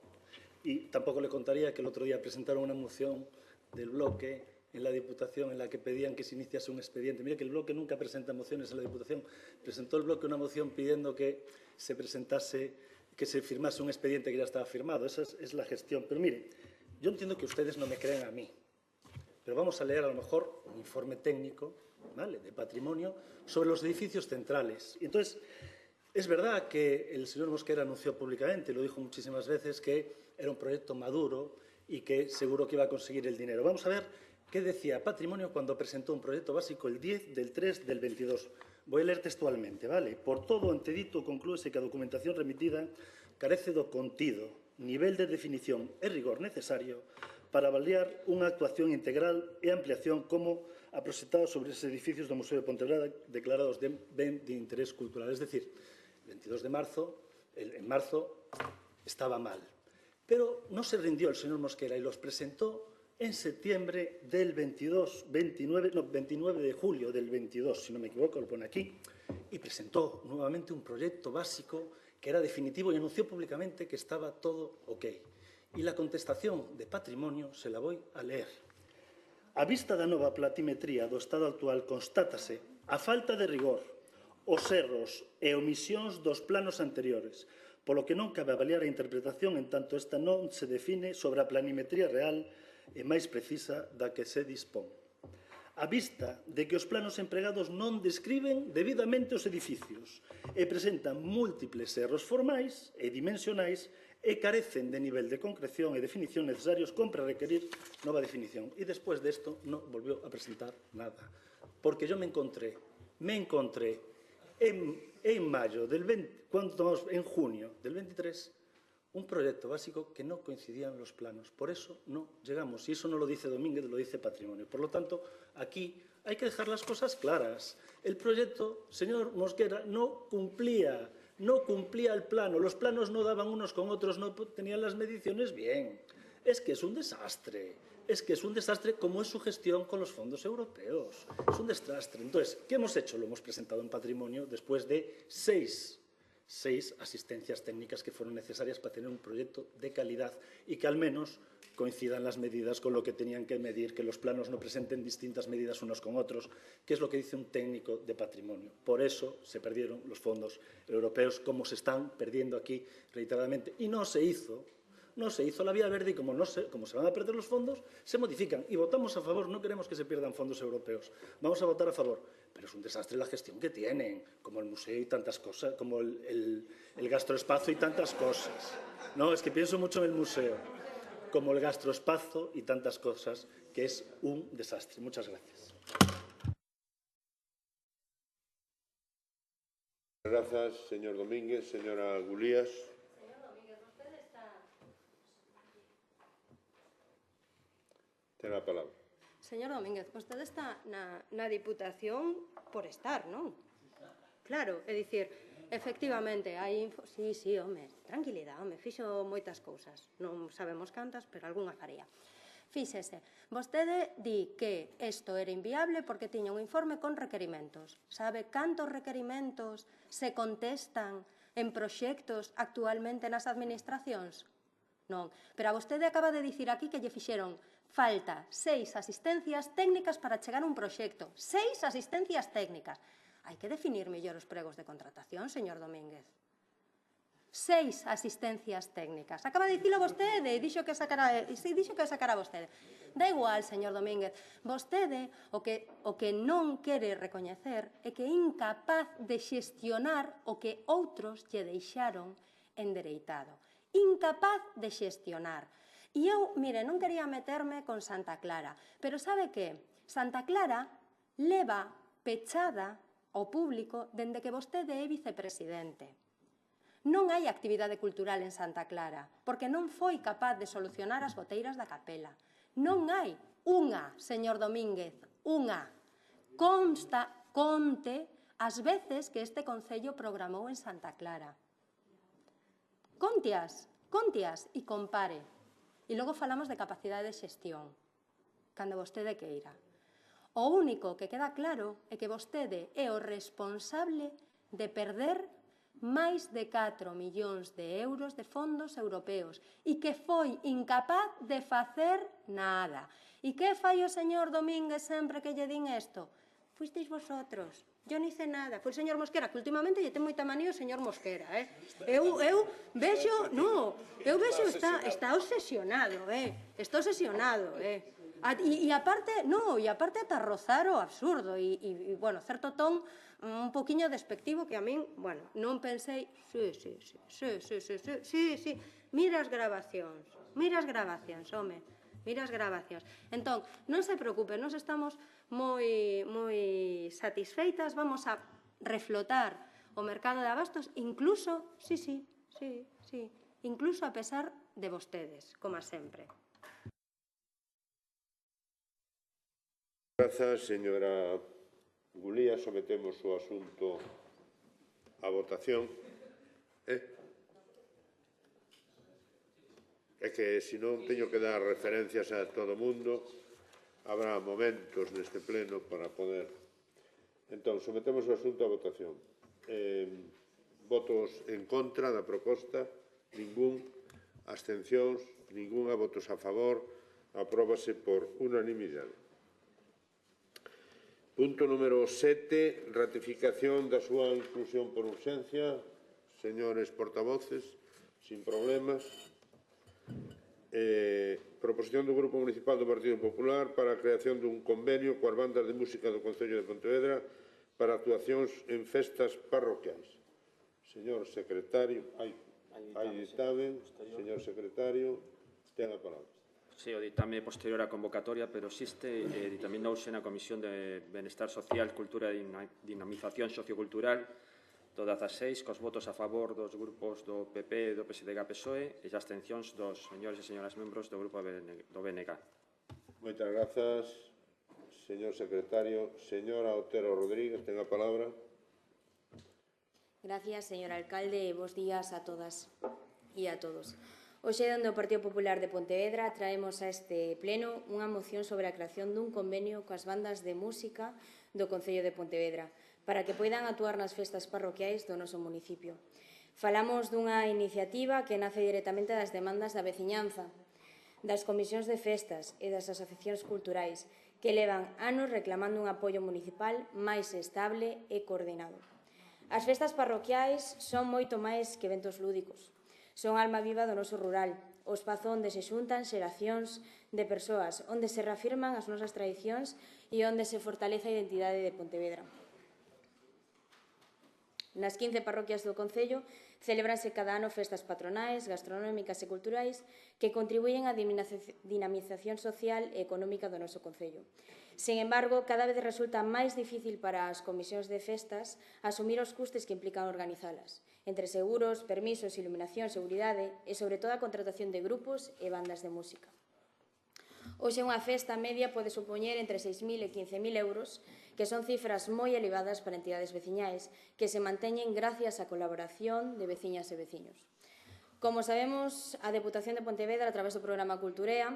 Y tampoco le contaría que el otro día presentaron una moción del bloque en la Diputación en la que pedían que se iniciase un expediente. Mire que el bloque nunca presenta mociones en la Diputación. Presentó el bloque una moción pidiendo que se presentase, que se firmase un expediente que ya estaba firmado. Esa es la gestión. Pero mire, yo entiendo que ustedes no me crean a mí, pero vamos a leer a lo mejor un informe técnico, ¿vale?, de patrimonio sobre los edificios centrales. Y entonces, es verdad que el señor Mosquera anunció públicamente, lo dijo muchísimas veces, que era un proyecto maduro y que seguro que iba a conseguir el dinero. Vamos a ver qué decía Patrimonio cuando presentó un proyecto básico el 10 del 3 del 22. Voy a leer textualmente, ¿vale? Por todo ante dito conclúese que a documentación remitida carece do contido, nivel de definición e rigor necesario para avaliar unha actuación integral e ampliación como a proxectada sobre os edificios do Museo de Pontevedra declarados de ben de interés cultural. Es decir, el 22 de marzo, en marzo, estaba mal. Pero no se rindió el señor Mosquera y los presentó en septiembre del 29 de julio del 22, si no me equivoco, lo pone aquí, y presentó nuevamente un proyecto básico que era definitivo y anunció públicamente que estaba todo ok. Y la contestación de Patrimonio se la voy a leer. A vista da nova platimetría do estado actual constátase a falta de rigor, os erros e omisións dos planos anteriores, polo que non cabe avaliar a interpretación en tanto esta non se define sobre a planimetría real e máis precisa da que se dispón. A vista de que os planos empregados non describen debidamente os edificios e presentan múltiples erros formais e dimensionais e carecen de nivel de concreción e definición necesarios, compre requerir nova definición. Y después de esto no volvió a presentar nada. Porque yo me encontré en mayo del 20, en junio del 23, un proyecto básico que no coincidían los planos. Por eso no llegamos. Y eso no lo dice Domínguez, lo dice Patrimonio. Por lo tanto, aquí hay que dejar las cosas claras. El proyecto, señor Mosquera, no cumplía el plano. Los planos no daban unos con otros, no tenían las mediciones bien. Es que es un desastre. Es que es un desastre como es su gestión con los fondos europeos. Es un desastre. Entonces, ¿qué hemos hecho? Lo hemos presentado en Patrimonio después de seis asistencias técnicas que fueron necesarias para tener un proyecto de calidad y que al menos coincidan las medidas con lo que tenían que medir, que los planos no presenten distintas medidas unos con otros, que es lo que dice un técnico de Patrimonio. Por eso se perdieron los fondos europeos, como se están perdiendo aquí reiteradamente. Y no se hizo la Vía Verde y como se van a perder los fondos, se modifican. Y votamos a favor, no queremos que se pierdan fondos europeos. Vamos a votar a favor. Pero es un desastre la gestión que tienen, como el museo y tantas cosas, como el gastroespacio y tantas cosas. No, es que pienso mucho en el museo. Como el gastroespacio y tantas cosas, que es un desastre. Muchas gracias. Grazas, señor Domínguez. Señora Gulías. Señor Domínguez, vostede está... Ten a palabra. Señor Domínguez, vostede está na Diputación por estar, non? Claro, é dicir, efectivamente, hai... Sí, home, tranquilidade, home, fixo moitas cousas. Non sabemos cantas, pero algunha faría. Fíxese, vostede di que isto era inviable porque tiña un informe con requerimentos. Sabe cantos requerimentos se contestan en proxectos actualmente nas administracións? Non, pero a vostede acaba de dicir aquí que lle fixeron falta 6 asistencias técnicas para chegar a un proxecto. 6 asistencias técnicas. Hai que definir mellor os pregos de contratación, señor Domínguez. 6 asistencias técnicas. Acaba de dicilo vostede e dixo que sacara vostede. Da igual, señor Domínguez. Vostede o que non quere recoñecer é que é incapaz de xestionar o que outros lle deixaron endereitado. Incapaz de xestionar. E eu, mire, non quería meterme con Santa Clara, pero sabe que Santa Clara leva pechada ao público dende que vostede é vicepresidente. Non hai actividade cultural en Santa Clara, porque non foi capaz de solucionar as goteiras da capela. Non hai unha, señor Domínguez, unha. Conte as veces que este Concello programou en Santa Clara. Conteas e compare. E logo falamos de capacidade de xestión, cando vostede queira. O único que queda claro é que vostede é o responsable de perder máis de 4 millóns de euros de fondos europeos e que foi incapaz de facer nada. E que fai o señor Domínguez sempre que lle din isto? Fuisteis vosotros. Yo non hice nada. Foi o señor Mosquera, que últimamente lle ten moita manía o señor Mosquera, Eu vexo, está obsesionado, Está obsesionado, E aparte ata rozar o absurdo e, bueno, certo ton un poquinho despectivo que a min, bueno, non pensei, sí, mira as grabacións, home, mira as grabacións. Entón, non se preocupe, nós estamos moi satisfeitas, vamos a reflotar o mercado de abastos, incluso, incluso a pesar de vostedes, como sempre. Grazas, señora Gulía. Sometemos o asunto a votación. É que, se non, teño que dar referencias a todo o mundo. Habrá momentos neste pleno para poder... Entón, sometemos o asunto a votación. Votos en contra da proposta, ningún. Abstencións, ningunha. Votos a favor, apróbase por unanimidade. Punto número 7, ratificación da súa inclusión por urxencia. Señores portavoces, sin problemas. Proposición do Grupo Municipal do Partido Popular para a creación dun convenio coas bandas de música do Concello de Pontevedra para actuacións en festas parroquiais. Señor secretario, hai ditame. Señor secretario, ten a palabra. Sí, o ditame posterior á convocatoria, pero existe ditaminou na Comisión de Benestar Social, Cultura e Dinamización Sociocultural do 16, cos votos a favor dos grupos do PP, do PSDG-PSOE e as abstencións dos señores e señoras membros do grupo do BNG. Moitas grazas, señor secretario. Señora Otero Rodríguez, ten a palabra. Gracias, señor alcalde, e bos días a todas e a todos. Hoxe, dende o Partido Popular de Pontevedra, traemos a este pleno unha moción sobre a creación dun convenio coas bandas de música do Concello de Pontevedra para que poidan actuar nas festas parroquiais do noso municipio. Falamos dunha iniciativa que nace directamente das demandas da veciñanza, das comisións de festas e das asociacións culturais que levan anos reclamando un apoio municipal máis estable e coordinado. As festas parroquiais son moito máis que eventos lúdicos. Son a alma viva do noso rural, o espazo onde se xuntan xeracións de persoas, onde se reafirman as nosas tradicións e onde se fortalece a identidade de Pontevedra. Nas 15 parroquias do Concello Celebranse cada ano festas patronais, gastronómicas e culturais que contribuyen á dinamización social e económica do noso concello. Sen embargo, cada vez resulta máis difícil para as comisións de festas asumir os custes que implican organizalas, entre seguros, permisos, iluminación, seguridade e, sobre todo, a contratación de grupos e bandas de música. Hoxe unha festa media pode supoñer entre 6.000 e 15.000 euros, que son cifras moi elevadas para entidades veciñais que se manteñen gracias á colaboración de veciñas e veciños. Como sabemos, a Deputación de Pontevedra, a través do programa Culturea,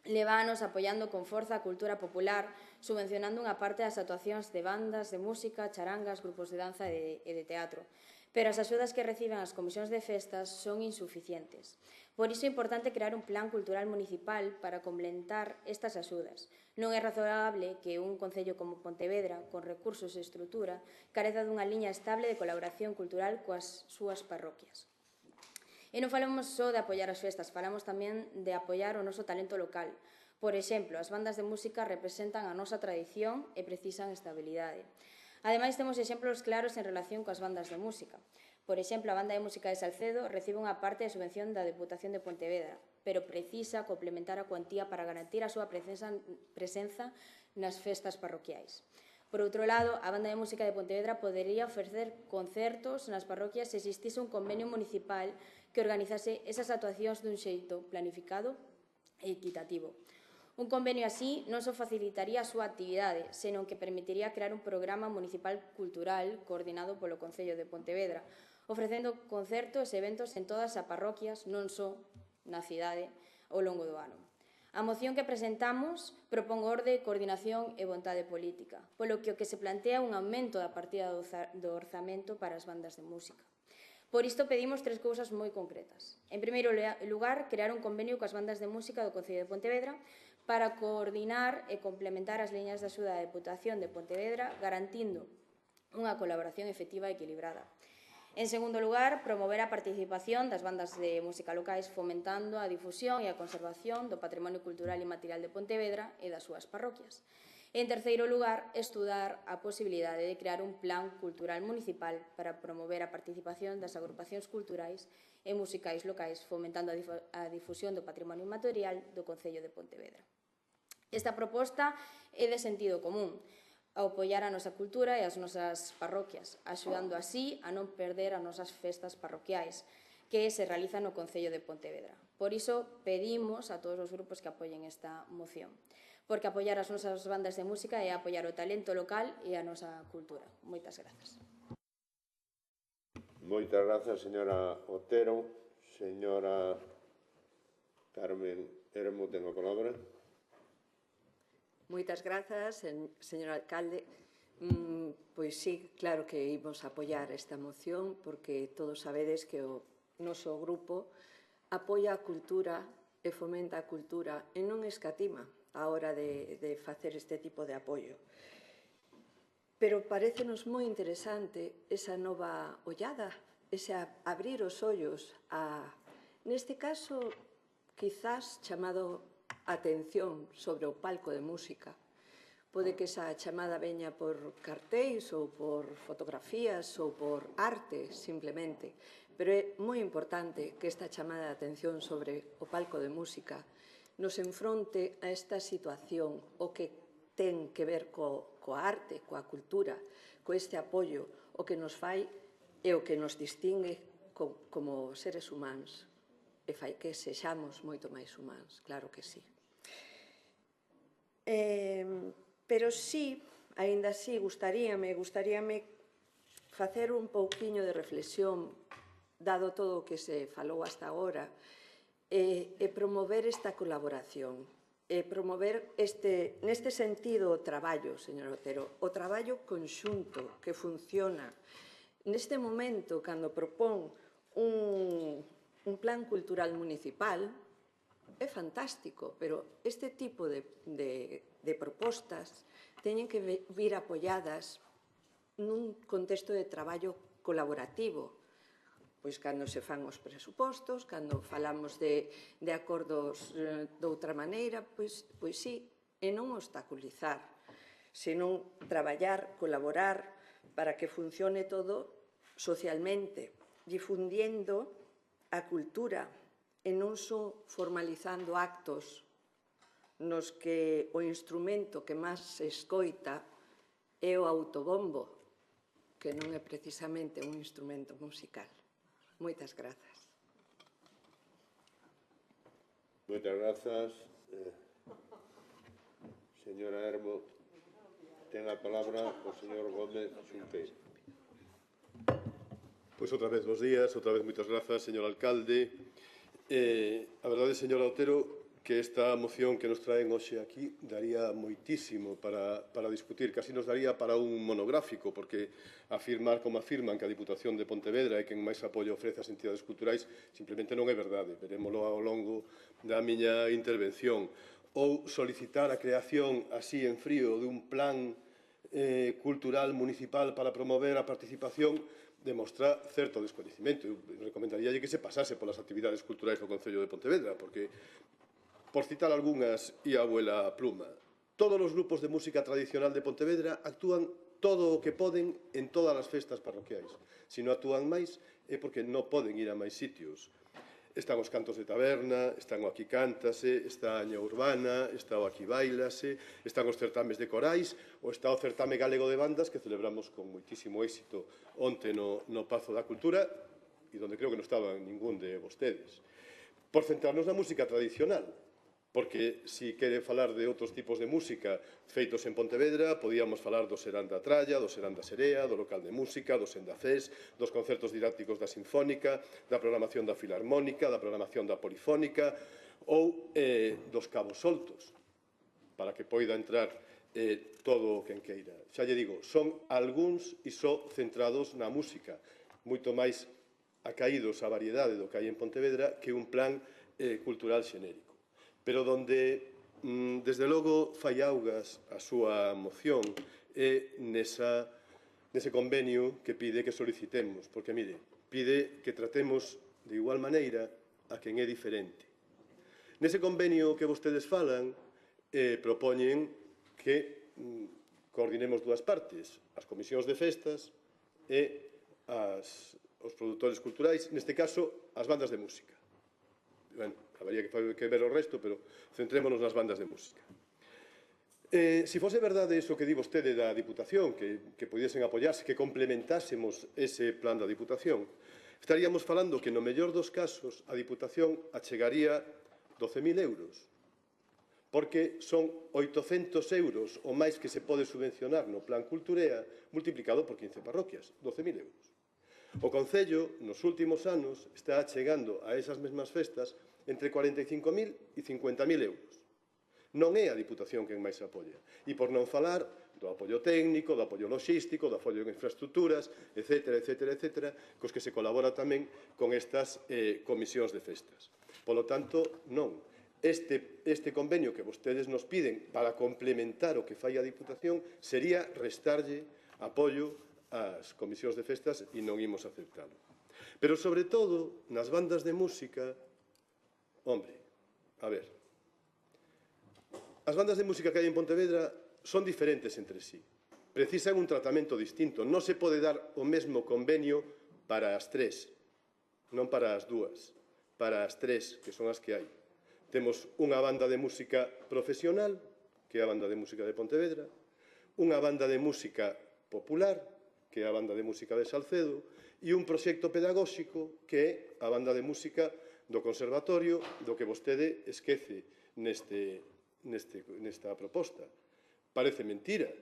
leva anos apoiando con forza a cultura popular, subvencionando unha parte das actuacións de bandas de música, charangas, grupos de danza e de teatro. Pero as axudas que reciben as comisións de festas son insuficientes. Por iso é importante crear un plan cultural municipal para complementar estas axudas. Non é razoable que un concello como Pontevedra, con recursos e estrutura, careza dunha liña estable de colaboración cultural coas súas parroquias. E non falamos só de apoiar as festas, falamos tamén de apoiar o noso talento local. Por exemplo, as bandas de música representan a nosa tradición e precisan estabilidade. Ademais, temos exemplos claros en relación coas bandas de música. Por exemplo, a Banda de Música de Salcedo recibe unha parte de subvención da Deputación de Pontevedra, pero precisa complementar a cuantía para garantir a súa presenza nas festas parroquiais. Por outro lado, a Banda de Música de Pontevedra podería ofrecer concertos nas parroquias se existise un convenio municipal que organizase esas actuacións dun xeito planificado e equitativo. Un convenio así non só facilitaría a súa actividade, senón que permitiría crear un programa municipal cultural coordinado polo Concello de Pontevedra, ofrecendo concertos e eventos en todas as parroquias, non só na cidade, ao longo do ano. A moción que presentamos propón orde, coordinación e vontade política, polo que o que se plantea é un aumento da partida do orzamento para as bandas de música. Por isto pedimos tres cousas moi concretas. En primeiro lugar, crear un convenio coas bandas de música do Concello de Pontevedra para coordinar e complementar as liñas de axuda da Deputación de Pontevedra, garantindo unha colaboración efectiva e equilibrada. En segundo lugar, promover a participación das bandas de música locais fomentando a difusión e a conservación do patrimonio cultural e material de Pontevedra e das súas parroquias. En terceiro lugar, estudar a posibilidade de crear un plan cultural municipal para promover a participación das agrupacións culturais e musicais locais, fomentando a difusión do patrimonio material do Concello de Pontevedra. Esta proposta é de sentido común, a apoiar a nosa cultura e as nosas parroquias, axudando así a non perder as nosas festas parroquiais que se realizan no Concello de Pontevedra. Por iso pedimos a todos os grupos que apoien esta moción, porque apoiar as nosas bandas de música é apoiar o talento local e a nosa cultura. Moitas grazas. Moitas grazas, señora Otero. Señora Carmen Ermo, ten a palabra. Moitas grazas, señor alcalde. Pois sí, claro que imos apoiar esta moción porque todos sabedes que o noso grupo apoia a cultura e fomenta a cultura e non escatima a hora de facer este tipo de apoio. Pero parécenos moi interesante esa nova ollada, ese abrir os ollos a, neste caso, quizás chamado atención sobre o palco de música. Pode que esa chamada veña por cartéis ou por fotografías ou por arte, simplemente, pero é moi importante que esta chamada de atención sobre o palco de música nos enfronte a esta situación, o que ten que ver coa arte, coa cultura, co este apoio, o que nos fai e o que nos distingue como seres humanos e fai que sexamos moito máis humanos, claro que sí. Pero sí, aínda así, gustaríame facer un pouquiño de reflexión, dado todo o que se falou hasta agora, e promover esta colaboración, e promover neste sentido o traballo, señor Otero, o traballo conxunto que funciona. Neste momento, cando propón un plan cultural municipal, é fantástico, pero este tipo de propostas teñen que vir apoiadas nun contexto de traballo colaborativo. Pois cando se fan os presupostos, cando falamos de acordos de outra maneira, pois sí, e non obstaculizar, senón traballar, colaborar para que funcione todo socialmente, difundiendo a cultura e non só formalizando actos nos que o instrumento que máis se escoita é o autobombo, que non é precisamente un instrumento musical. Moitas grazas. Moitas grazas. Señora Hermo, ten a palabra o señor Gómez Xunqueira. Pois outra vez, bos días, outra vez moitas grazas, señor alcalde. A verdade, señor Otero, que esta moción que nos traen hoxe aquí daría moitísimo para discutir, casi nos daría para un monográfico, porque afirmar como afirman que a Diputación de Pontevedra é quen máis apoio ofrece ás entidades culturais simplemente non é verdade, verémolo ao longo da miña intervención. Ou solicitar a creación así en frío dun plan cultural municipal para promover a participación demostra certo descoñecemento. Eu recomendaríalle que se pasase polas actividades culturais do Concello de Pontevedra, porque, por citar algunhas, e a abuela pluma, todos os grupos de música tradicional de Pontevedra actúan todo o que poden en todas as festas parroquiais. Se non actúan máis é porque non poden ir a máis sitios. Están os cantos de taberna, están o aquí cántase, está a Aña Urbana, está o aquí bailase, están os certames de corais, ou está o certame galego de bandas que celebramos con moitísimo éxito onte no Pazo da Cultura, e onde creo que non estaba ningún de vostedes. Por centrarnos na música tradicional, porque se quere falar de outros tipos de música feitos en Pontevedra, podíamos falar do Serán da Tralla, do Serán da Serea, do local de música, do Sendacés, dos concertos didácticos da Sinfónica, da programación da Filarmónica, da programación da Polifónica ou dos cabos soltos, para que poida entrar todo o quen queira. Xa lle digo, son algúns e só centrados na música, moito máis acaídos a variedade do que hai en Pontevedra que un plan cultural xenérico. Pero donde, desde logo, fai augas a súa moción é nese convenio que pide que solicitemos, porque, mire, pide que tratemos de igual maneira a quen é diferente. Nese convenio que vostedes falan, propoñen que coordinemos dúas partes, as comisións de festas e os produtores culturais, neste caso, as bandas de música. Bueno, habería que ver o resto, pero centrémonos nas bandas de música. Se fose verdade iso que di vostede da Diputación, que pudiesen apoiarse, que complementásemos ese plan da Diputación, estaríamos falando que no mellor dos casos a Diputación achegaría 12.000 euros, porque son 800 euros o máis que se pode subvencionar no plan Culturea multiplicado por 15 parroquias, 12.000 euros. O Concello, nos últimos anos, está achegando a esas mesmas festas entre 45.000 e 50.000 euros. Non é a Diputación quen máis apoia. E por non falar do apoio técnico, do apoio logístico, do apoio en infraestructuras, etcétera, etcétera, etcétera, cos que se colabora tamén con estas comisións de festas. Polo tanto, non. Este convenio que vostedes nos piden para complementar o que fai a Diputación sería restarlle apoio ás comisións de festas e non imos aceptalo. Pero, sobre todo, nas bandas de música, hombre, a ver, as bandas de música que hai en Pontevedra son diferentes entre sí. Precisan un tratamento distinto. Non se pode dar o mesmo convenio para as tres, non para as dúas, para as tres, que son as que hai. Temos unha banda de música profesional, que é a banda de música de Pontevedra, unha banda de música popular, que é a banda de música de Salcedo, e un proxecto pedagóxico que é a banda de música do Conservatorio, do que vostede esquece nesta proposta. Parece mentira,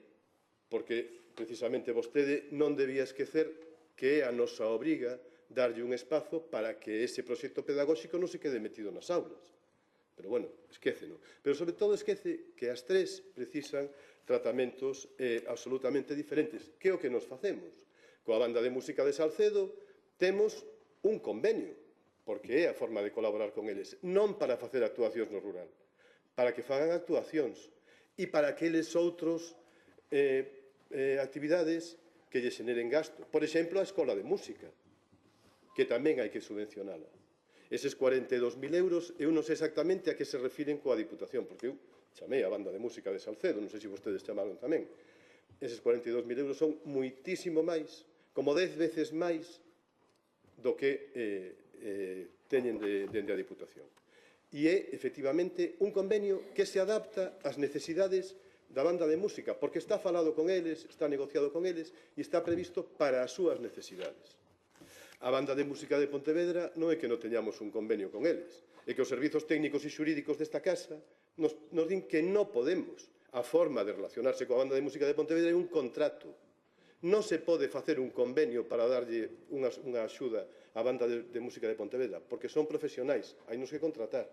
porque precisamente vostede non debía esquecer que é a nosa obriga darlle un espazo para que ese proxecto pedagóxico non se quede metido nas aulas. Pero, bueno, esquéceno. Pero, sobre todo, esquece que as tres precisan tratamentos absolutamente diferentes. Que é o que nos facemos? Coa banda de música de Salcedo temos un convenio, porque é a forma de colaborar con eles, non para facer actuacións no rural, para que fagan actuacións e para que eles outros actividades que lle xeneren gasto. Por exemplo, a Escola de Música, que tamén hai que subvencionala. Eses 42.000 euros, eu non sei exactamente a que se refiren coa Diputación, porque eu chamei a banda de música de Salcedo, non sei se vostedes chamaron tamén. Eses 42.000 euros son muitísimo máis, como 10 veces máis do que teñen dende a Diputación. E é, efectivamente, un convenio que se adapta ás necesidades da banda de música, porque está falado con eles, está negociado con eles e está previsto para as súas necesidades. A banda de música de Pontevedra non é que non teñamos un convenio con eles, é que os servizos técnicos e xurídicos desta casa nos din que non podemos. A forma de relacionarse coa banda de música de Pontevedra é un contrato. Non se pode facer un convenio para darlle unha axuda á banda de música de Pontevedra, porque son profesionais, hai nos que contratar.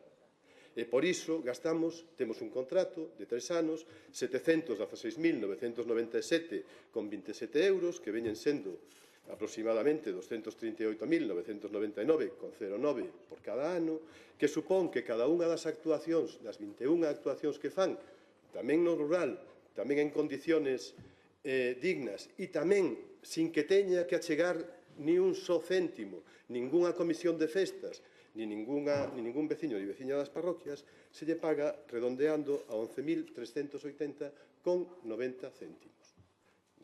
E por iso gastamos, temos un contrato de 3 anos, 716.997,27 euros, que veñen sendo aproximadamente 238.999,09 por cada ano, que supón que cada unha das actuacións, das 21 actuacións que fan, tamén no rural, tamén en condiciones dignas e tamén sin que teña que achegar ni un só céntimo, ningunha comisión de festas, ni ningún veciño ni veciña das parroquias, se lle paga redondeando a 11.380,90 céntimos.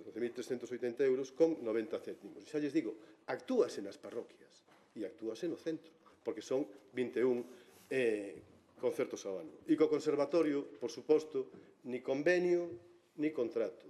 11.380 euros con 90 céntimos. E xa lles digo, actúase nas parroquias e actúase no centro, porque son 21 concertos ao ano. E co conservatorio, por suposto, ni convenio ni contrato.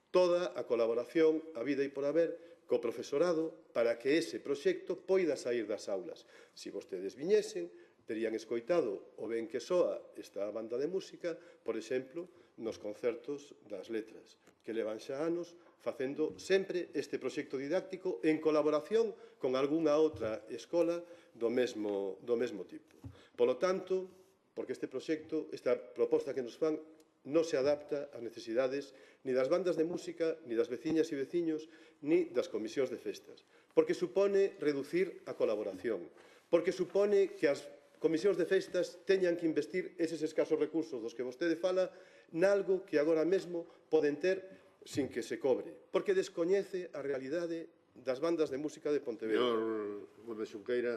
Toda a colaboración, a vida e por haber, co profesorado para que ese proxecto poida sair das aulas. Se vostedes viñesen, terían escoitado o ben que soa esta banda de música, por exemplo, nos concertos das letras, que levan xa anos facendo sempre este proxecto didáctico en colaboración con algunha outra escola do mesmo tipo. Polo tanto, porque este proxecto, esta proposta que nos fan, non se adapta ás necesidades ni das bandas de música, ni das veciñas e veciños, ni das comisións de festas. Porque supone reducir a colaboración. Porque supone que as comisións de festas teñan que investir eses escasos recursos dos que vostede fala nalgo que agora mesmo poden ter sin que se cobre. Porque descoñece a realidade das bandas de música de Pontevedra. Señor Gómez Xunqueira,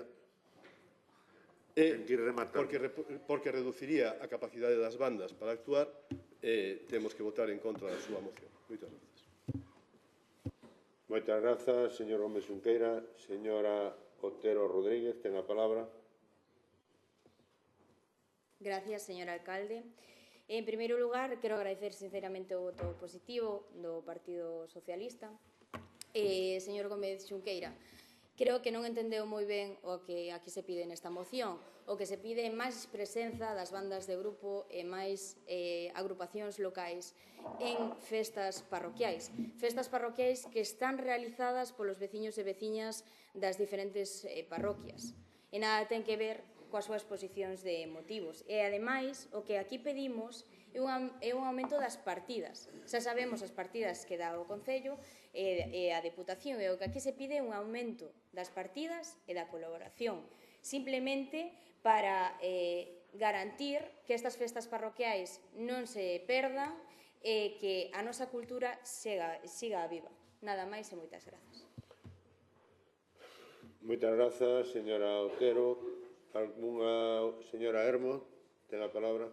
ten que ir rematando. Porque reduciría a capacidade das bandas para actuar, temos que votar en contra da súa moción. Moitas grazas. Moitas grazas, señor Gómez Xunqueira. Señora Otero Rodríguez, ten a palabra. Gracias, señor alcalde. En primeiro lugar, quero agradecer sinceramente o voto positivo do Partido Socialista. Señor Gómez Xunqueira, creo que non entendeu moi ben o que aquí se pide nesta moción. O que se pide é máis presenza das bandas de grupo e máis agrupacións locais en festas parroquiais. Festas parroquiais que están realizadas polos veciños e veciñas das diferentes parroquias. E nada ten que ver coas súas exposicións de motivos. E, ademais, o que aquí pedimos é un aumento das partidas. Xa sabemos as partidas que dá o Concello e a Deputación, e o que aquí se pide é un aumento das partidas e da colaboración, simplemente para garantir que estas festas parroquiais non se perdan e que a nosa cultura siga viva. Nada máis e moitas grazas. Moitas grazas, señora Otero. Alguna señora Hermo, ten a palabra.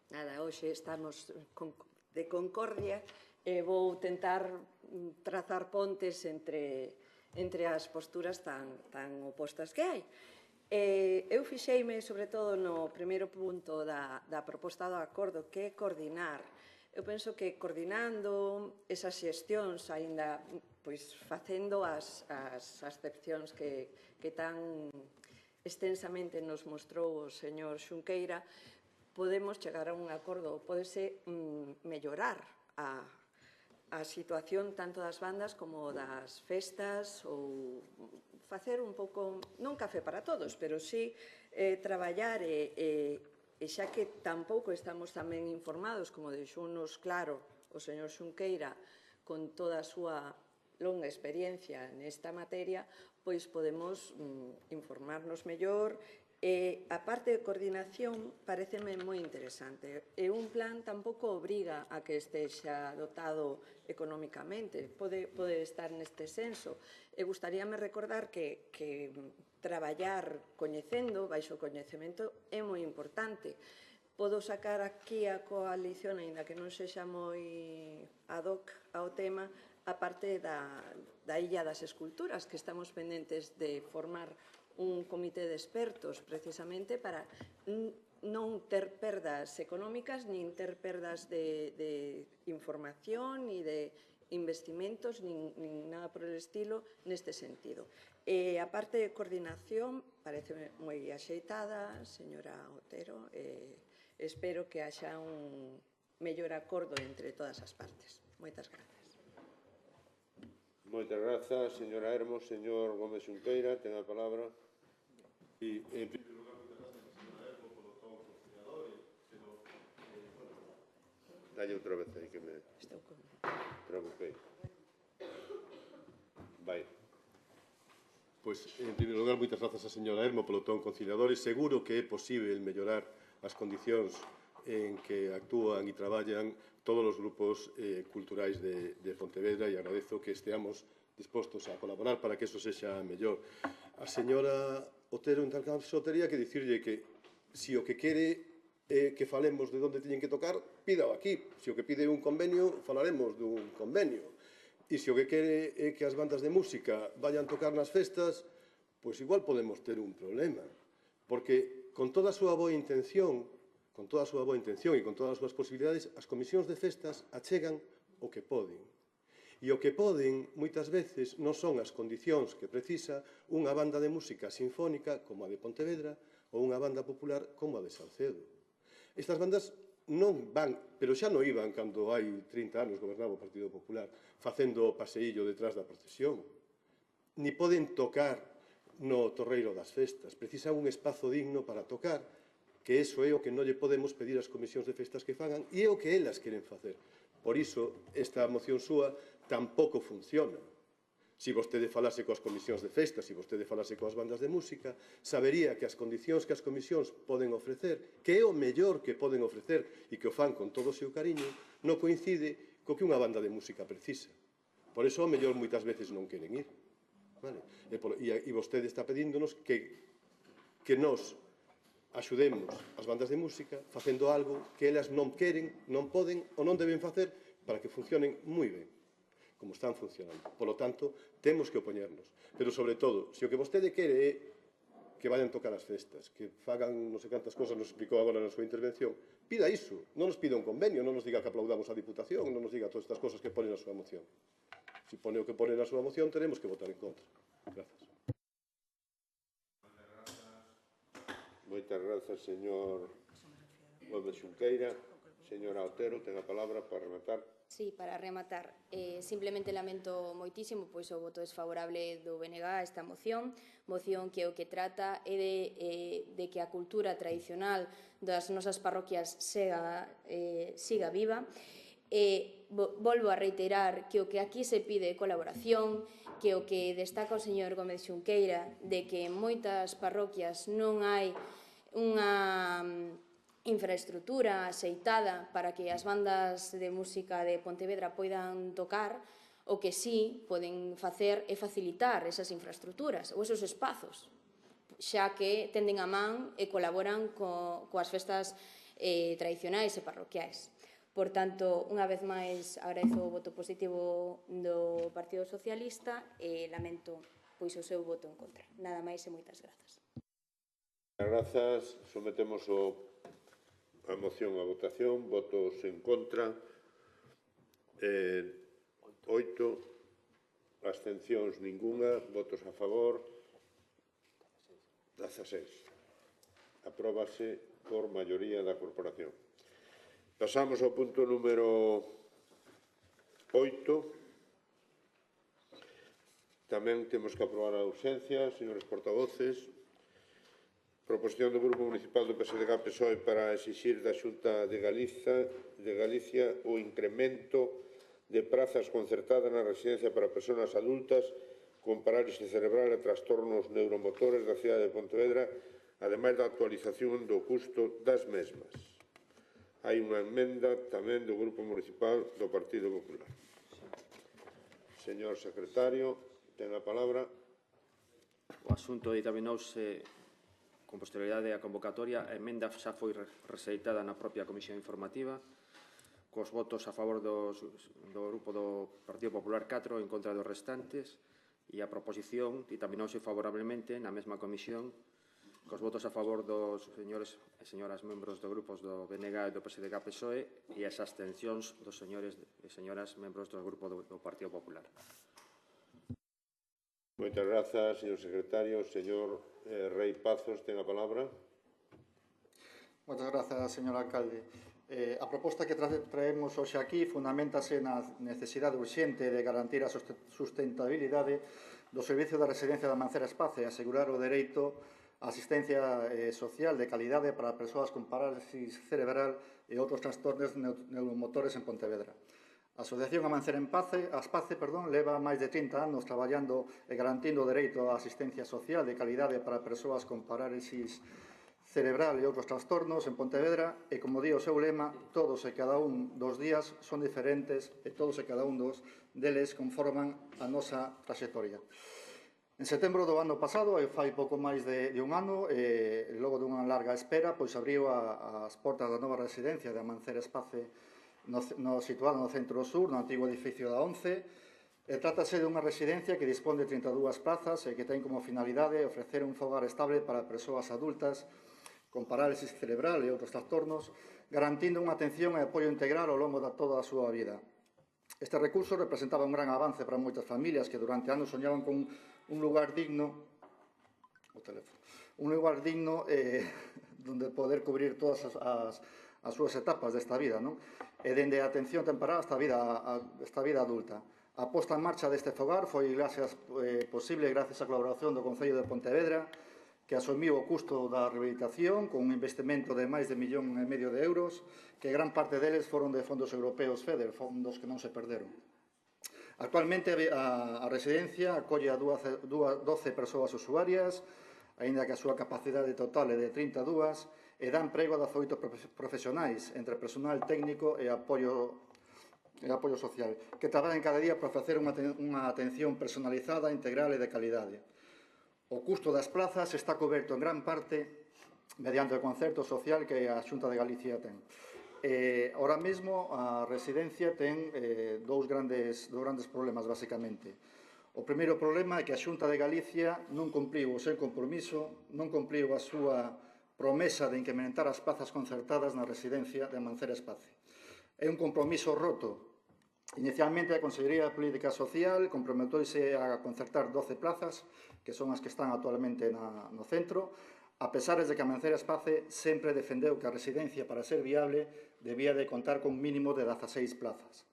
Nada, hoxe estamos de concordia e vou tentar trazar pontes entre as posturas tan opostas que hai. Eu fixeime, sobre todo, no primeiro punto da proposta do acordo, que é coordinar. Eu penso que coordinando esas xestións, aínda facendo as acepcións que tan extensamente nos mostrou o señor Xunqueira, podemos chegar a un acordo, podese mellorar a situación tanto das bandas como das festas, ou facer un pouco, non café para todos, pero sí traballar e xa que tampouco estamos tamén informados, como deixounos claro o señor Xunqueira, con toda a súa longa experiencia nesta materia, pois podemos informarnos mellor. E a parte de coordinación pareceme moi interesante. E un plan tampouco obriga a que estexa dotado económicamente, pode estar neste senso. E gustaríame recordar que traballar coñecendo, baixo coñecemento, é moi importante. Podo sacar aquí a coalición, aínda que non sexa moi ad hoc ao tema, a parte da Illa das Esculturas, que estamos pendentes de formar un comité de expertos precisamente para non ter perdas económicas, nin ter perdas de información, ni de investimentos, nin nada por el estilo neste sentido. A parte de coordinación parece moi axeitada, señora Otero, espero que haxa un mellor acordo entre todas as partes. Moitas grazas. Moitas grazas, señora Hermos. Señor Gómez Xunqueira, ten a palabra. Y, en primer lugar, muchas gracias, señora Hermo, por los todos conciliadores, pero, Dalle outra vez aí que me preocupei. Vai. Pois, en primeiro lugar, moitas grazas a señora Hermo polo ton conciliador e seguro que é posible mellorar as condicións en que actúan e traballan todos os grupos culturais de Pontevedra e agradezo que esteamos dispostos a colaborar para que eso sexa mellor. A señora Otero, en tal caso, tería que dicirlle que se o que quere é que falemos de onde teñen que tocar, pídao aquí. Se o que pide un convenio, falaremos dun convenio. E se o que quere é que as bandas de música vayan tocar nas festas, pois igual podemos ter un problema. Porque con toda a súa boa intención, e con todas as súas posibilidades, as comisións de festas achegan o que poden. E o que poden, moitas veces, non son as condicións que precisa unha banda de música sinfónica como a de Pontevedra ou unha banda popular como a de Salcedo. Estas bandas non van, pero xa non iban cando hai 30 anos gobernaba o Partido Popular, facendo o paseillo detrás da procesión. Ni poden tocar no torreiro das festas. Precisan un espazo digno para tocar, que iso é o que non lle podemos pedir ás comisións de festas que fagan e é o que elas queren facer. Por iso, esta moción súa tampouco funciona. Se vostede falase coas comisións de festas, se vostede falase coas bandas de música, sabería que as condicións que as comisións poden ofrecer, que é o mellor que poden ofrecer e que o fan con todo o seu cariño, non coincide co que unha banda de música precisa. Por iso, o mellor, moitas veces non queren ir. E vostede está pedíndonos que nos axudemos as bandas de música facendo algo que elas non queren, non poden ou non deben facer para que funcionen moi ben, como están funcionando. Por lo tanto, temos que opoñernos. Pero, sobre todo, se o que vostede quere é que vayan tocar as festas, que fagan non sei cantas cosas, nos explicou agora na súa intervención, pida iso, non nos pida un convenio, non nos diga que aplaudamos a Diputación, non nos diga todas estas cosas que pone na súa moción. Se pone o que pone na súa moción, teremos que votar en contra. Grazas. Moitas grazas, señor Gómez Xunqueira. Señora Otero, ten a palabra para rematar. Sí, para rematar. Simplemente lamento moitísimo pois o voto desfavorable do BNG a esta moción que o que trata é de que a cultura tradicional das nosas parroquias siga viva. Volvo a reiterar que o que aquí se pide é colaboración, que o que destaca o señor Gómez Xunqueira de que en moitas parroquias non hai unha infraestructura axeitada para que as bandas de música de Pontevedra poidan tocar, o que sí poden facer é facilitar esas infraestructuras ou esos espazos, xa que tenden a man e colaboran coas festas tradicionais e parroquiais. Por tanto, unha vez máis, agradezo o voto positivo do Partido Socialista e lamento pois o seu voto en contra. Nada máis e moitas grazas. Grazas. Sometemos a moción a votación. Votos en contra. 8. Abstencións ningunha. Votos a favor. 16. Apróbase por maioría da corporación. Pasamos ao punto número 8. Tamén temos que aprobar a urxencia, señores portavoces. Proposición do Grupo Municipal do PSDG-PSOE para exixir da Xunta de Galicia o incremento de prazas concertadas na residencia para persoas adultas con parálisis cerebral e trastornos neuromotores da cidade de Pontevedra, ademais da actualización do custo das mesmas. Hai unha emenda tamén do Grupo Municipal do Partido Popular. Señor secretario, ten a palabra. O asunto determinouse con posterioridade á convocatoria. A emenda xa foi rexeitada na propia Comisión Informativa, cos votos a favor do Grupo do Partido Popular 4 en contra dos restantes, e a proposición ditaminouse favorablemente na mesma comisión cos votos a favor dos señores e señoras membros dos grupos do BNG e do PSDG-PSOE e as abstencións dos señores e señoras membros do Grupo do Partido Popular. Moitas grazas, señor secretario. Señor Rei Pazos, ten a palabra. Moitas grazas, señor alcalde. A proposta que traemos hoxe aquí fundamentase na necesidade urxente de garantir a sustentabilidade do servicio de residencia da Mancera Espace e asegurar o dereito a asistencia social de calidade para persoas con parálisis cerebral e outros trastornos neuromotores en Pontevedra. A Asociación Amancera Espace leva máis de 30 anos traballando e garantindo o dereito á asistencia social de calidade para persoas con parálisis cerebral e outros trastornos en Pontevedra e, como di o seu lema, todos e cada un dos días son diferentes e todos e cada un deles conforman a nosa trayectoria. En setembro do ano pasado, fai pouco máis de un ano, logo dunha larga espera, pois abriu as portas da nova residencia de Amancera Espace situada no centro sur, no antigo edificio da ONCE. Trátase de unha residencia que dispón de 32 plazas e que ten como finalidade ofrecer un fogar estable para persoas adultas con parálisis cerebral e outros trastornos, garantindo unha atención e apoio integral ao longo de toda a súa vida. Este recurso representaba un gran avance para moitas familias que durante anos soñaban con un lugar digno onde poder cubrir todas as súas etapas desta vida, e dende a atención temperada esta vida adulta. A posta en marcha deste fogar foi posible gracias á colaboración do Concello de Pontevedra, que asumiu o custo da rehabilitación con un investimento de máis de 1,5 millón de euros, que gran parte deles foron de fondos europeos FEDER, fondos que non se perderon. Actualmente a residencia acolle a 12 persoas usuarias, aínda que a súa capacidade total é de 32, e dá emprego a 18 profesionais, entre personal técnico e apoio social, que traballan cada día para ofrecer unha atención personalizada, integral e de calidade. O custo das plazas está coberto en gran parte mediante o concerto social que a Xunta de Galicia ten. Ahora mesmo a residencia ten dous grandes problemas, basicamente. O primeiro problema é que a Xunta de Galicia non cumpriu o seu compromiso, non cumpriu a súa promesa de incrementar as plazas concertadas na residencia de Amancera Espace. É un compromiso roto. Inicialmente a Consellería de Política Social comprometouse a concertar 12 plazas, que son as que están actualmente no centro, a pesar de que Amancera Espace sempre defendeu que a residencia, para ser viable, debía de contar con un mínimo de 16 plazas.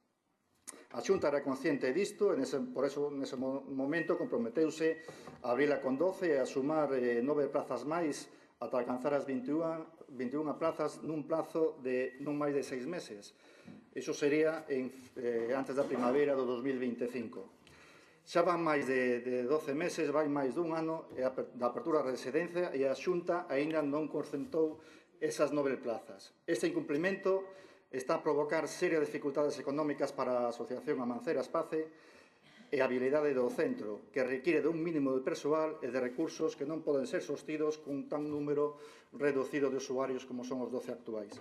A Xunta era consciente disto, por eso, nese momento, comprometeuse a abrila con 12 e a sumar 9 plazas máis ata alcanzar as 21 plazas nun plazo de non máis de 6 meses. Iso sería antes da primavera do 2025. Xa van máis de 12 meses, vai máis dun ano da apertura da residencia e a Xunta aínda non concentrou esas 9 plazas. Este incumprimento está a provocar serias dificultades económicas para a Asociación Amancera Espace e a habilidade do centro, que require dun mínimo de persoal e de recursos que non poden ser sostidos cun tan número reducido de usuarios como son os 12 actuais.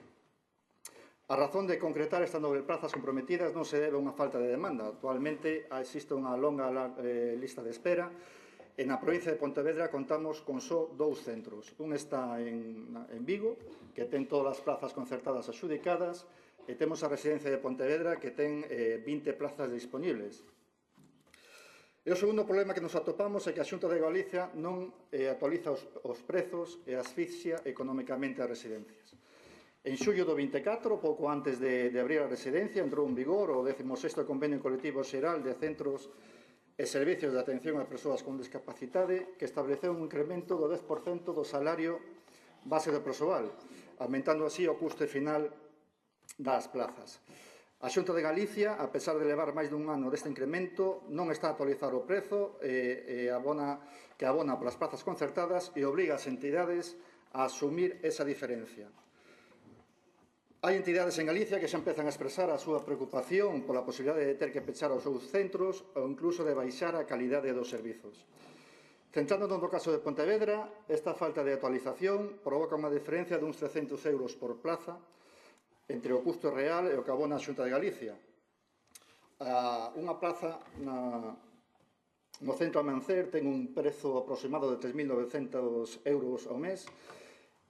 A razón de concretar estas 9 plazas comprometidas non se debe a unha falta de demanda. Actualmente existe unha longa lista de espera e na provincia de Pontevedra contamos con só 2 centros. Un está en Vigo, que ten todas as plazas concertadas adxudicadas, e temos a residencia de Pontevedra, que ten 20 plazas disponibles. E o segundo problema que nos atopamos é que a Xunta de Galicia non actualiza os prezos e asfixia económicamente as residencias. En xullo do 24, pouco antes de abrir a residencia, entrou en vigor o 16º Convenio Colectivo Xeral de Centros e Servicios de Atención a Persoas con Discapacidade, que estableceu un incremento do 10% do salario base do persoal, aumentando así o custe final das plazas. A Xunta de Galicia, a pesar de levar máis dun ano deste incremento, non está a actualizar o prezo que abona polas plazas concertadas e obriga as entidades a asumir esa diferencia. Hai entidades en Galicia que xa empezan a expresar a súa preocupación pola posibilidade de ter que pechar os seus centros ou incluso de baixar a calidade dos servizos. Centrándonos no caso de Pontevedra, esta falta de actualización provoca unha diferencia de uns 300 euros por plaza entre o custo real e o que abona a Xunta de Galicia. Unha plaza no centro Amancer ten un prezo aproximado de 3.900 euros ao mes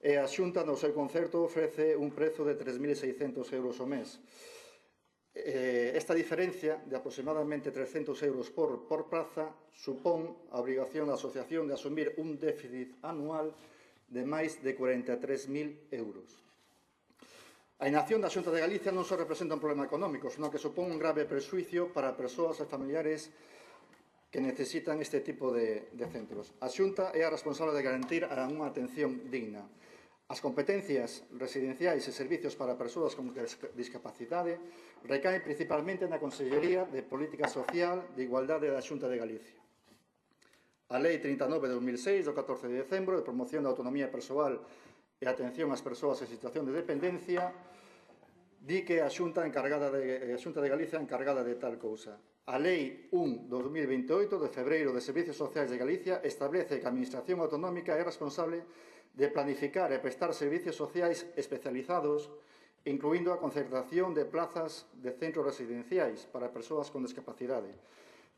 e a Xunta no seu concerto ofrece un prezo de 3.600 euros ao mes. Esta diferencia de aproximadamente 300 euros por praza supón a obrigación da asociación de asumir un déficit anual de máis de 43.000 euros. A inacción da Xunta de Galicia non só representa un problema económico, senón que supón un grave perxuicio para persoas e familiares que necesitan este tipo de centros. A Xunta é a responsable de garantir unha atención digna. As competencias residenciais e servicios para persoas con discapacidade recaen principalmente na Consellería de Política Social de Igualdade da Xunta de Galicia. A Lei 39 de 2006, do 14 de decembro, de promoción da autonomía persoal e atención ás persoas en situación de dependencia, di que a Xunta de Galicia é encargada de tal cousa. A Lei 1/2028, de febreiro, de Servicios Sociais de Galicia, establece que a Administración Autonómica é responsable de planificar e prestar servicios sociais especializados, incluindo a concertación de plazas de centros residenciais para persoas con discapacidade.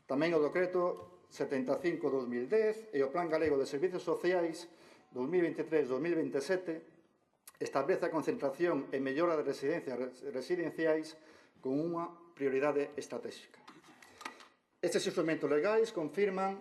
Tamén o Decreto 75/2010 e o Plan Galego de Servicios Sociais 2023-2027 establece a concentración e mellora de residencias residenciais con unha prioridade estratégica. Estes instrumentos legais confirman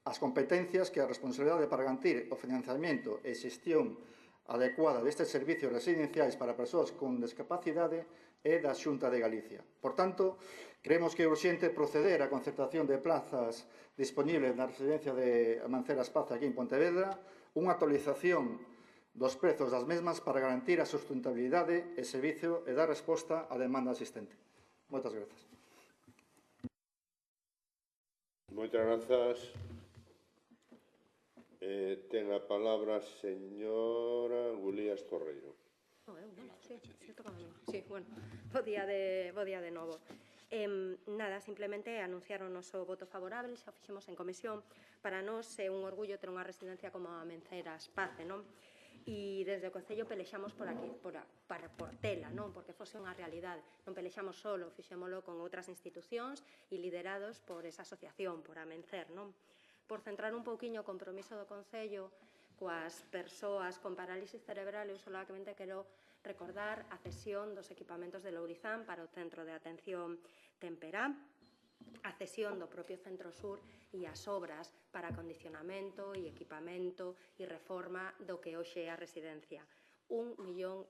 as competencias que a responsabilidade para garantir o financiamento e xestión adecuada destes servicios residenciais para persoas con discapacidade é da Xunta de Galicia. Por tanto, creemos que é urxente proceder á concertación de plazas disponibles na residencia de Amancer Espaza aquí en Pontevedra, unha actualización dos prezos das mesmas para garantir a sustentabilidade e servicio e dar resposta á demanda existente. Moitas grazas. Moitas grazas. Ten a palabra a señora Gulías Torreiro. Sí, bueno, bo día de novo. Nada, simplemente anunciar o noso voto favorable, xa o fixemos en comisión. Para nós é un orgullo ter unha residencia como a Amancer Espaza, non? E desde o Concello pelexamos por aquí, por tela, non? Porque fose unha realidade. Non pelexamos solo, fixémolo con outras institucións e liderados por esa asociación, por Amancer, non? Por centrar un pouquiño o compromiso do Concello coas persoas con parálisis cerebral, eu solamente quero recordar a cesión dos equipamentos de Lourizán para o Centro de Atención Temperá, a cesión do propio Centro Sur e as obras para acondicionamento e equipamento e reforma do que hoxe é a residencia. 1,5 millón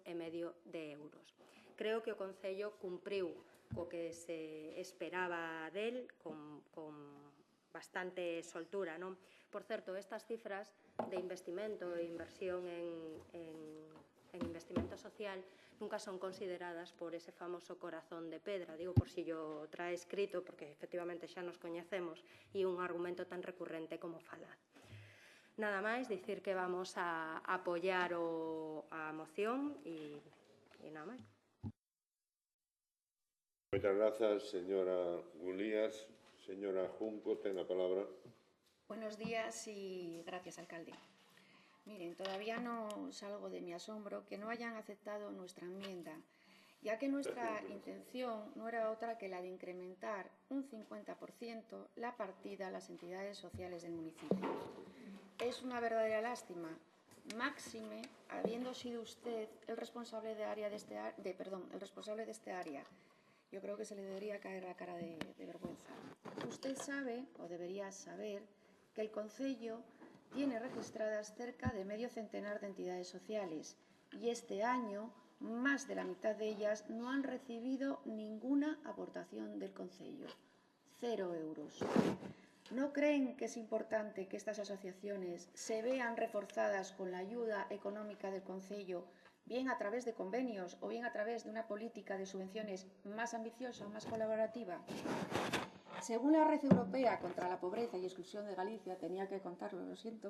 de euros. Creo que o Concello cumpriu co que se esperaba del con bastante soltura, non? Por certo, estas cifras de investimento e inversión en investimento social nunca son consideradas por ese famoso corazón de pedra. Digo por si yo trae escrito, porque efectivamente xa nos coñecemos e un argumento tan recurrente como falaz. Nada máis, dicir que vamos a apoiar a moción e nada máis. Moitas grazas, señora Gulías. Señora Junco, ten a palabra. Buenos días y gracias, alcalde. Miren, todavía no salgo de mi asombro que no hayan aceptado nuestra enmienda, ya que nuestra intención no era otra que la de incrementar un 50% la partida a las entidades sociales del municipio. Es una verdadera lástima, máxime habiendo sido usted el responsable de este área. Yo creo que se le debería caer la cara de vergüenza. Usted sabe, o debería saber, que el Concello tiene registradas cerca de medio centenar de entidades sociales y este año más de la mitad de ellas no han recibido ninguna aportación del Concello. 0 euros. ¿No creen que es importante que estas asociaciones se vean reforzadas con la ayuda económica del Concello, bien a través de convenios o bien a través de una política de subvenciones más ambiciosa, más colaborativa? Según la Red Europea contra la Pobreza y Exclusión de Galicia, tenía que contarlo, lo siento,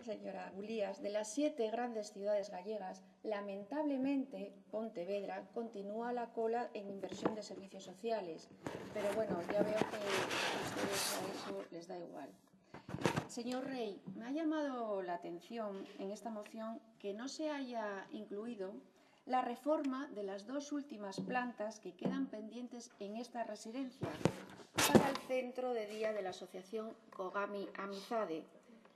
señora Gulías, de las 7 grandes ciudades gallegas, lamentablemente Pontevedra continúa a la cola en inversión de servicios sociales. Pero bueno, ya veo que a ustedes a eso les da igual. Señor Rey, me ha llamado la atención en esta moción que no se haya incluido la reforma de las 2 últimas plantas que quedan pendientes en esta residencia para el centro de día de la asociación Kogami Amizade.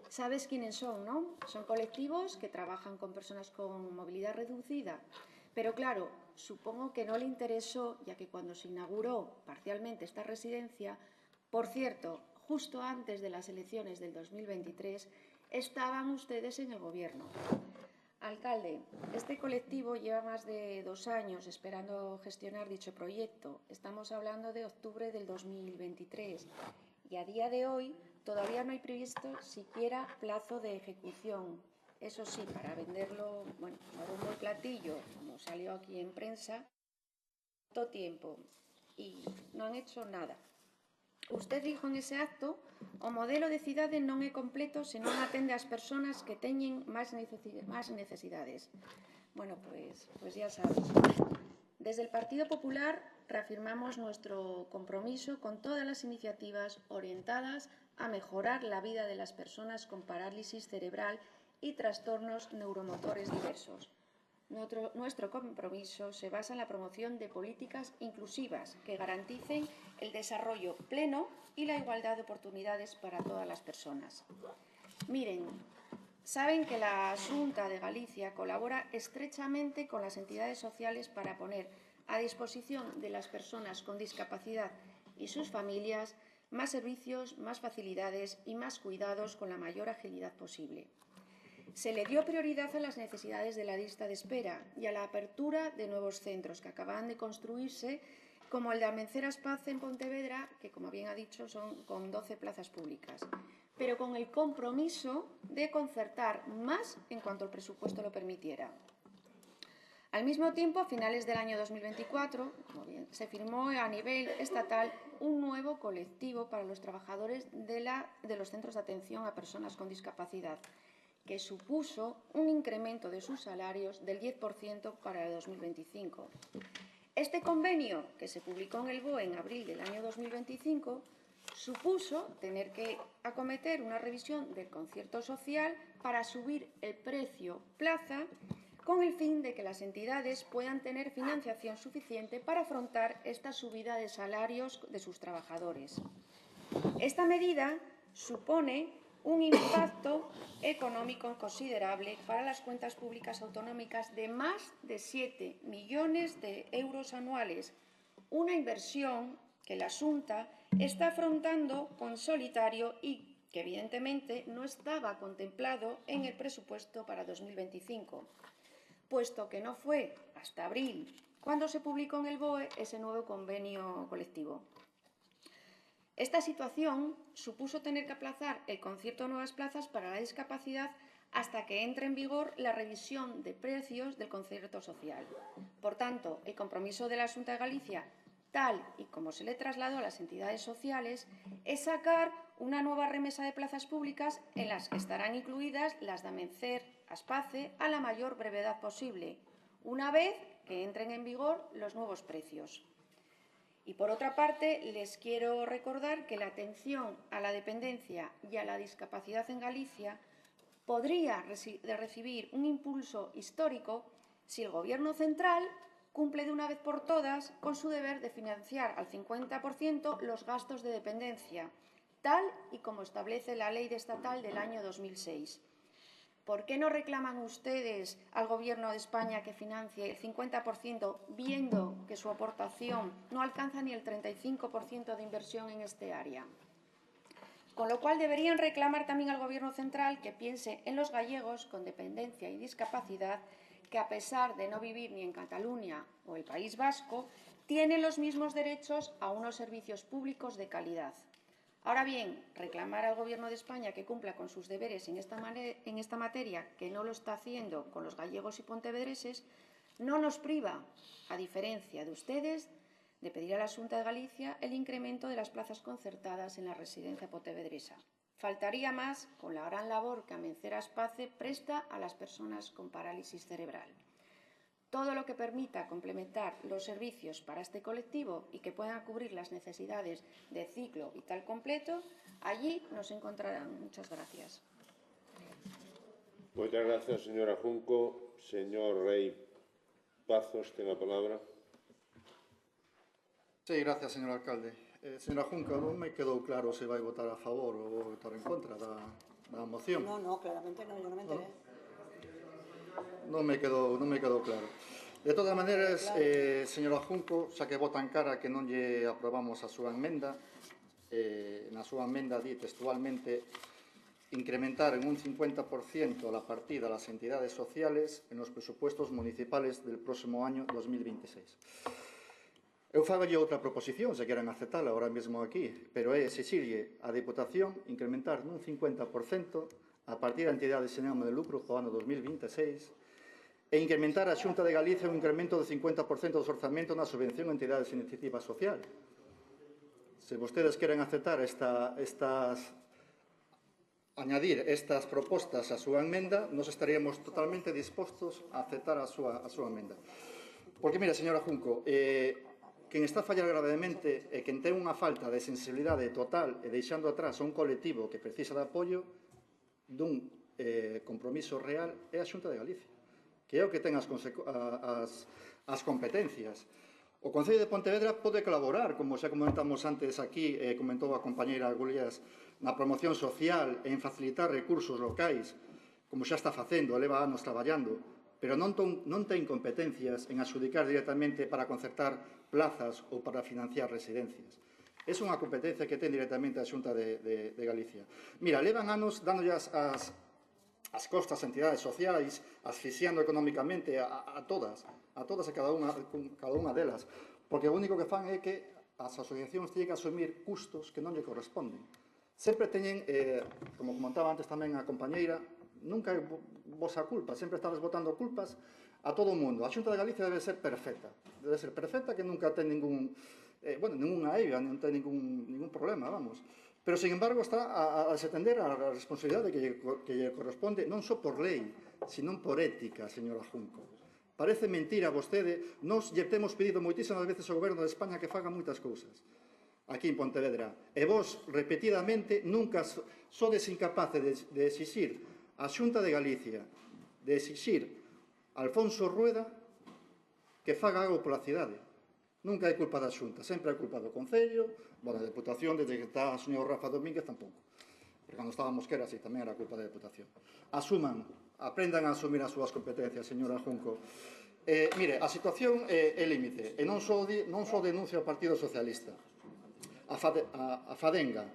¿Sabes quiénes son, no? Son colectivos que trabajan con personas con movilidad reducida. Pero claro, supongo que no le interesó, ya que cuando se inauguró parcialmente esta residencia, por cierto, justo antes de las elecciones del 2023, estaban ustedes en el Gobierno. Alcalde, este colectivo lleva más de 2 años esperando gestionar dicho proyecto. Estamos hablando de octubre del 2023 y a día de hoy todavía no hay previsto siquiera plazo de ejecución. Eso sí, para venderlo, bueno, a bombo y platillo, como salió aquí en prensa, todo tiempo y no han hecho nada. Usted dijo en ese acto: o modelo de cidade non é completo se non atende ás persoas que teñen máis necesidades. Bueno, pues ya sabes. Desde el Partido Popular reafirmamos nuestro compromiso con todas las iniciativas orientadas a mejorar la vida de las personas con parálisis cerebral y trastornos neuromotores diversos. Nuestro compromiso se basa en la promoción de políticas inclusivas que garanticen el desarrollo pleno y la igualdad de oportunidades para todas las personas. Miren, saben que la Xunta de Galicia colabora estrechamente con las entidades sociales para poner a disposición de las personas con discapacidad y sus familias más servicios, más facilidades y más cuidados con la mayor agilidad posible. Se le dio prioridad a las necesidades de la lista de espera y a la apertura de nuevos centros que acaban de construirse, como el de Almenceras Paz en Pontevedra, que, como bien ha dicho, son con 12 plazas públicas, pero con el compromiso de concertar más en cuanto el presupuesto lo permitiera. Al mismo tiempo, a finales del año 2024, como bien, se firmó a nivel estatal un nuevo colectivo para los trabajadores de los centros de atención a personas con discapacidad, que supuso un incremento de sus salarios del 10% para el 2025. Este convenio, que se publicó en el BOE en abril del año 2025, supuso tener que acometer una revisión del concierto social para subir el precio plaza, con el fin de que las entidades puedan tener financiación suficiente para afrontar esta subida de salarios de sus trabajadores. Esta medida supone un impacto económico considerable para las cuentas públicas autonómicas de más de 7 millones de euros anuales, una inversión que la Xunta está afrontando con solitario y que evidentemente no estaba contemplado en el presupuesto para 2025, puesto que no fue hasta abril cuando se publicó en el BOE ese nuevo convenio colectivo. Esta situación supuso tener que aplazar el concierto de nuevas plazas para la discapacidad hasta que entre en vigor la revisión de precios del concierto social. Por tanto, el compromiso de la Xunta de Galicia, tal y como se le trasladó a las entidades sociales, es sacar una nueva remesa de plazas públicas en las que estarán incluidas las de Amencer, Aspace, a la mayor brevedad posible, una vez que entren en vigor los nuevos precios. Y por otra parte, les quiero recordar que la atención a la dependencia y a la discapacidad en Galicia podría recibir un impulso histórico si el Gobierno central cumple de una vez por todas con su deber de financiar al 50% los gastos de dependencia, tal y como establece la Ley Estatal del año 2006. ¿Por qué no reclaman ustedes al Gobierno de España que financie el 50%, viendo que su aportación no alcanza ni el 35% de inversión en este área? Con lo cual deberían reclamar también al Gobierno central que piense en los gallegos con dependencia y discapacidad, que a pesar de no vivir ni en Cataluña o el País Vasco, tienen los mismos derechos a unos servicios públicos de calidad. Ahora bien, reclamar al Gobierno de España que cumpla con sus deberes en esta materia, que no lo está haciendo con los gallegos y pontevedreses, no nos priva, a diferencia de ustedes, de pedir a la Xunta de Galicia el incremento de las plazas concertadas en la residencia pontevedresa. Faltaría más con la gran labor que Amenceras Pace presta a las personas con parálisis cerebral. Todo lo que permita complementar los servicios para este colectivo y que puedan cubrir las necesidades de ciclo vital completo, allí nos encontrarán. Muchas gracias. Muchas gracias, señora Junco. Señor Rey. Pazos, ten a palabra. Sí, gracias, señor alcalde. Señora Junca, non me quedou claro se vai votar a favor ou votar en contra da moción. No, claramente no, yo no me enteré. Non me quedou claro. De todas maneiras, señora Junco, xa que vota en cara que non lle aprobamos a súa emenda, na súa emenda di textualmente incrementar en un 50% la partida a las entidades sociales en los presupuestos municipales del próximo año 2026. Eu fagolle outra proposición, se queren aceptala ahora mesmo aquí, pero é exixirlle a Diputación incrementar nun 50% a partida de entidades sen ánimo de lucro para o ano 2026 e incrementar a Xunta de Galicia un incremento do 50% dos orzamentos na subvención a entidades de iniciativa social. Se vostedes queren aceptar añadir estas propostas á súa emenda, nos estaríamos totalmente dispostos a aceptar a súa emenda. Porque, mira, señora Junco, quen está a fallar gravemente e quen ten unha falta de sensibilidade total e deixando atrás a un colectivo que precisa de apoio dun compromiso real é a Xunta de Galicia, que é o que ten as competencias. O Concello de Pontevedra pode colaborar, como xa comentamos antes aquí, comentou a compañeira Gulías, na promoción social e en facilitar recursos locais, como xa está facendo, leva anos traballando, pero non ten competencias en adxudicar directamente para concertar plazas ou para financiar residencias. É unha competencia que ten directamente a Xunta de Galicia. Mira, levan anos dándolle as costas a entidades sociais, asfixiando económicamente a todas e cada unha delas, porque o único que fan é que as asociacións teñen que asumir custos que non lle corresponden. Sempre teñen, como comentaba antes tamén a compañeira, nunca é vosa culpa, sempre estades botando culpas a todo o mundo. A Xunta de Galicia debe ser perfecta, que nunca ten ninguna eiva, non ten ningún problema, vamos. Pero, sin embargo, está a desatender a responsabilidade que lle corresponde non só por lei, sino por ética, señora Junco. Parece mentira vostede, nos lle temos pedido moitísimas veces ao Goberno de España que faga moitas cousas aquí en Pontevedra. E vos, repetidamente, nunca sodes incapaces de exixir a Xunta de Galicia, de exixir a Alfonso Rueda que faga algo pola cidade. Nunca é culpa da Xunta, sempre é culpa do Concello, da Deputación, desde que está o señor Rafa Domínguez tampouco. Pero cando estaba Mosquera, sí, tamén era culpa da Deputación. Asuman, aprendan a asumir as súas competencias, señora Junco. Mire, a situación é límite, e non só denuncia o Partido Socialista. A Fadenga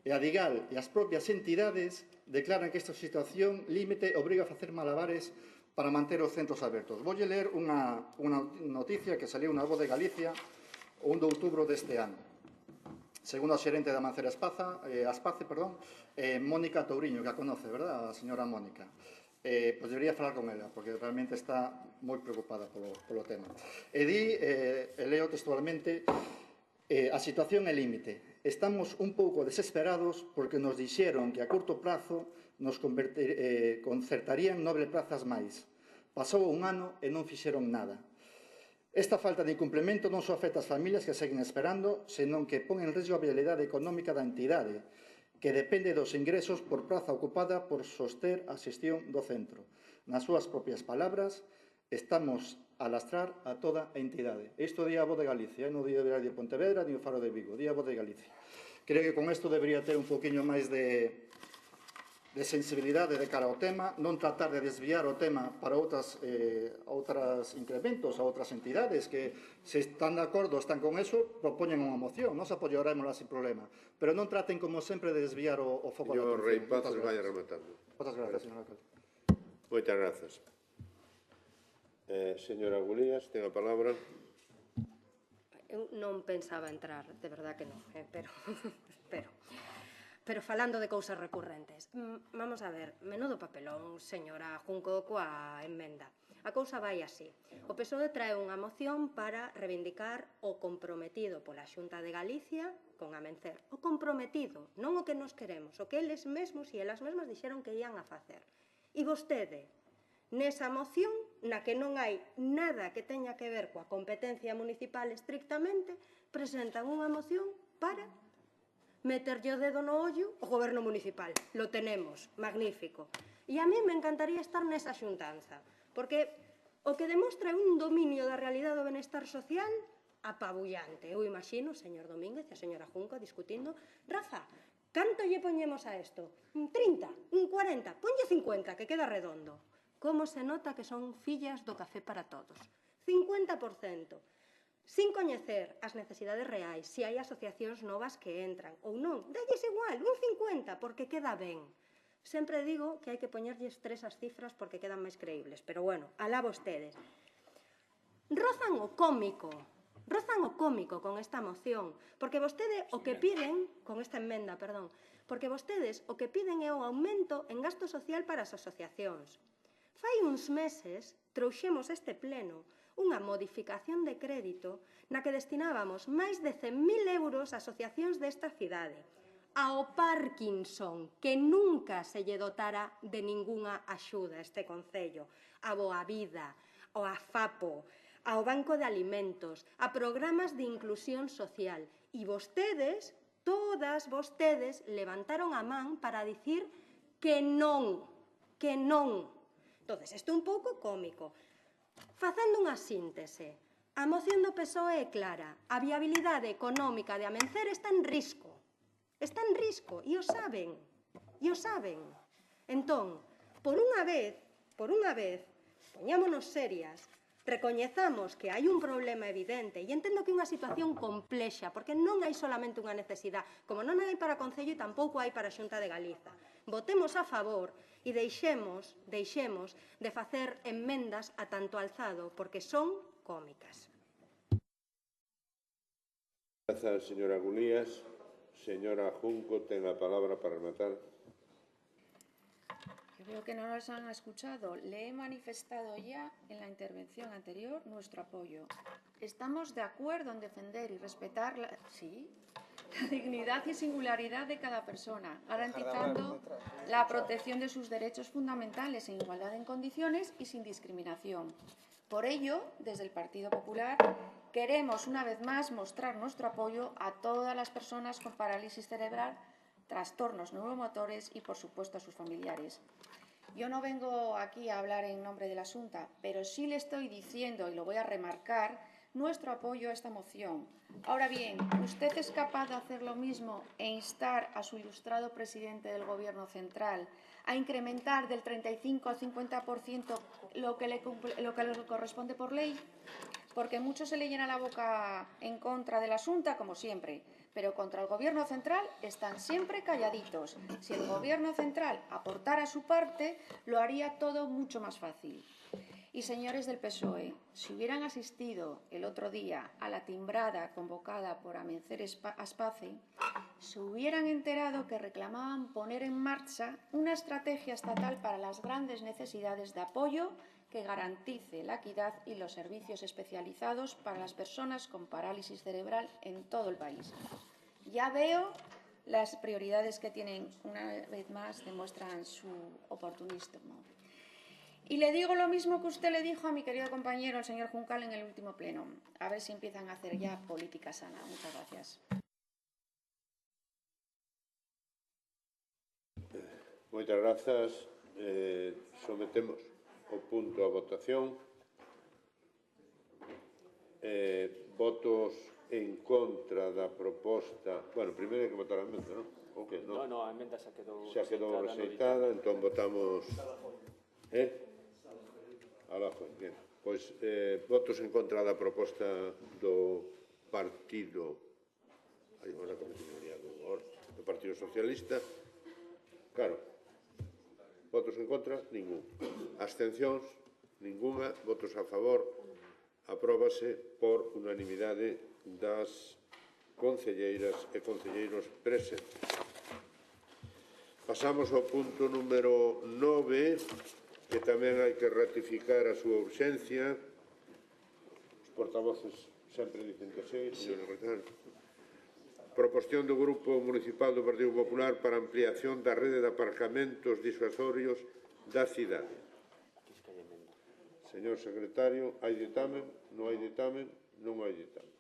e a Digal e as propias entidades declaran que esta situación límite obriga a facer malabares para manter os centros abertos. Voulle ler unha noticia que saliu na Voz de Galicia o 1 de outubro deste ano. Segundo a xerente da Mancera Aspace, Mónica Touriño, que a conoce, verdad, a señora Mónica. Pois debería falar con ela, porque realmente está moi preocupada polo tema. E leo textualmente, a situación é límite. Estamos un pouco desesperados porque nos dixeron que a curto prazo nos concertarían 9 plazas máis. Pasou un ano e non fixeron nada. Esta falta de incumplemento non só afecta as familias que seguen esperando, senón que pon en risco a viabilidade económica da entidade, que depende dos ingresos por praza ocupada por soster a xestión do centro. Nas súas propias palabras, estamos a lastrar a toda a entidade. Isto di a Voz de Galicia, non di o Diario de Pontevedra, ni o Faro de Vigo, di a Voz de Galicia. Creo que con isto debería ter un poquinho máis de sensibilidade de cara ao tema, non tratar de desviar o tema para outros incrementos, a outras entidades que, se están de acordo, están con eso, propoñen unha moción, nos apoiaremos sin problema. Pero non traten, como sempre, de desviar o foco da atención. Señor Rei Pazos, vai rematando. Moitas gracias, señor alcalde. Moitas grazas. Señora Gulías, ten a palabra. Eu non pensaba entrar, de verdad que non, pero falando de cousas recurrentes. Vamos a ver, menudo papelón, señora Junco, coa emenda. A cousa vai así. O PSOE trae unha moción para reivindicar o comprometido pola Xunta de Galicia con Amencer. O comprometido, non o que nos queremos, o que eles mesmos e elas mesmas dixeron que ian a facer. E vostede, nesa moción, na que non hai nada que teña que ver coa competencia municipal estrictamente, presentan unha moción para meterlle o dedo no ollo o goberno municipal. Lo tenemos, magnífico. E a mí me encantaría estar nesa xuntanza, porque o que demostra é un dominio benestar social apabullante. Eu imagino o señor Domínguez e a señora Junco discutindo: Rafa, canto lle poñemos a isto? Un 30, un 40, ponlle 50, que queda redondo. Como se nota que son fillas do café para todos. 50%. Sin coñecer as necesidades reais, se hai asociacións novas que entran ou non, dalles igual, un 50, porque queda ben. Sempre digo que hai que poñerlles 3 as cifras porque quedan máis creíbles, pero bueno, alá vostedes. Rozan o cómico con esta moción, porque vostede o que piden, con esta enmenda, perdón, porque vostedes o que piden é o aumento en gasto social para as asociacións. Fai uns meses trouxemos este pleno unha modificación de crédito na que destinábamos máis de 100.000 euros a asociacións desta cidade, ao Parkinson, que nunca se lle dotara de ningunha axuda a este concello, a Boavida, ao AFAPO, ao Banco de Alimentos, a programas de inclusión social. E vostedes, todas vostedes, levantaron a man para dicir que non, que non. Entonces, isto é un pouco cómico. Facendo unha síntese, a moción do PSOE é clara. A viabilidade económica de Amencer está en risco. Está en risco, e o saben. E o saben. Entón, por unha vez, poñámonos serias, recoñezamos que hai un problema evidente, e entendo que é unha situación complexa, porque non hai solamente unha necesidade, como non hai para o Concello e tampouco hai para a Xunta de Galiza. Votemos a favor e deixemos de facer enmendas a tanto alzado, porque son cómicas. Grazas, señora Gulías. Señora Junco, ten a palabra para rematar. Creo que no nos han escuchado. Le he manifestado ya en la intervención anterior nuestro apoyo. Estamos de acuerdo en defender y respetar la dignidad y singularidad de cada persona, garantizando la protección de sus derechos fundamentales en igualdad en condiciones y sin discriminación. Por ello, desde el Partido Popular, queremos una vez más mostrar nuestro apoyo a todas las personas con parálisis cerebral, trastornos neuromotores y, por supuesto, a sus familiares. Yo no vengo aquí a hablar en nombre de la Xunta, pero sí le estoy diciendo, y lo voy a remarcar, nuestro apoyo a esta moción. Ahora bien, ¿usted es capaz de hacer lo mismo e instar a su ilustrado presidente del Gobierno central a incrementar del 35 al 50% lo que le corresponde por ley? Porque muchos se le llena la boca en contra de la Xunta, como siempre, pero contra el Gobierno central están siempre calladitos. Si el Gobierno central aportara su parte, lo haría todo mucho más fácil. Y señores del PSOE, si hubieran asistido el otro día a la timbrada convocada por Amencer Aspace, se hubieran enterado que reclamaban poner en marcha una estrategia estatal para las grandes necesidades de apoyo que garantice la equidad y los servicios especializados para las personas con parálisis cerebral en todo el país. Ya veo las prioridades que tienen, una vez más, demuestran su oportunismo. Y le digo lo mismo que usted le dijo a mi querido compañero, el señor Juncal, en el último pleno. A ver si empiezan a hacer ya política sana. Muchas gracias. Moitas grazas. Sometemos o punto a votación. Votos en contra da proposta. Bueno, primeiro hai que votar a emenda, non? O que, non? No, a emenda xa quedou rexeitada, entón votamos... Alá foi, bien. Pois, votos en contra da proposta do Partido... do Partido Socialista. Claro. Votos en contra, ningún. Abstencións, ninguna. Votos a favor, apróbase por unanimidade das concelleiras e concelleiros presentes. Pasamos ao punto número 9, que tamén hai que ratificar a súa urxencia. Os portavoces sempre dicen que sí, señor secretario. Proposición do Grupo Municipal do Partido Popular para a ampliación da rede de aparcamentos disuasorios da cidade. Señor secretario, hai ditamen? Non hai ditamen? Non hai ditamen.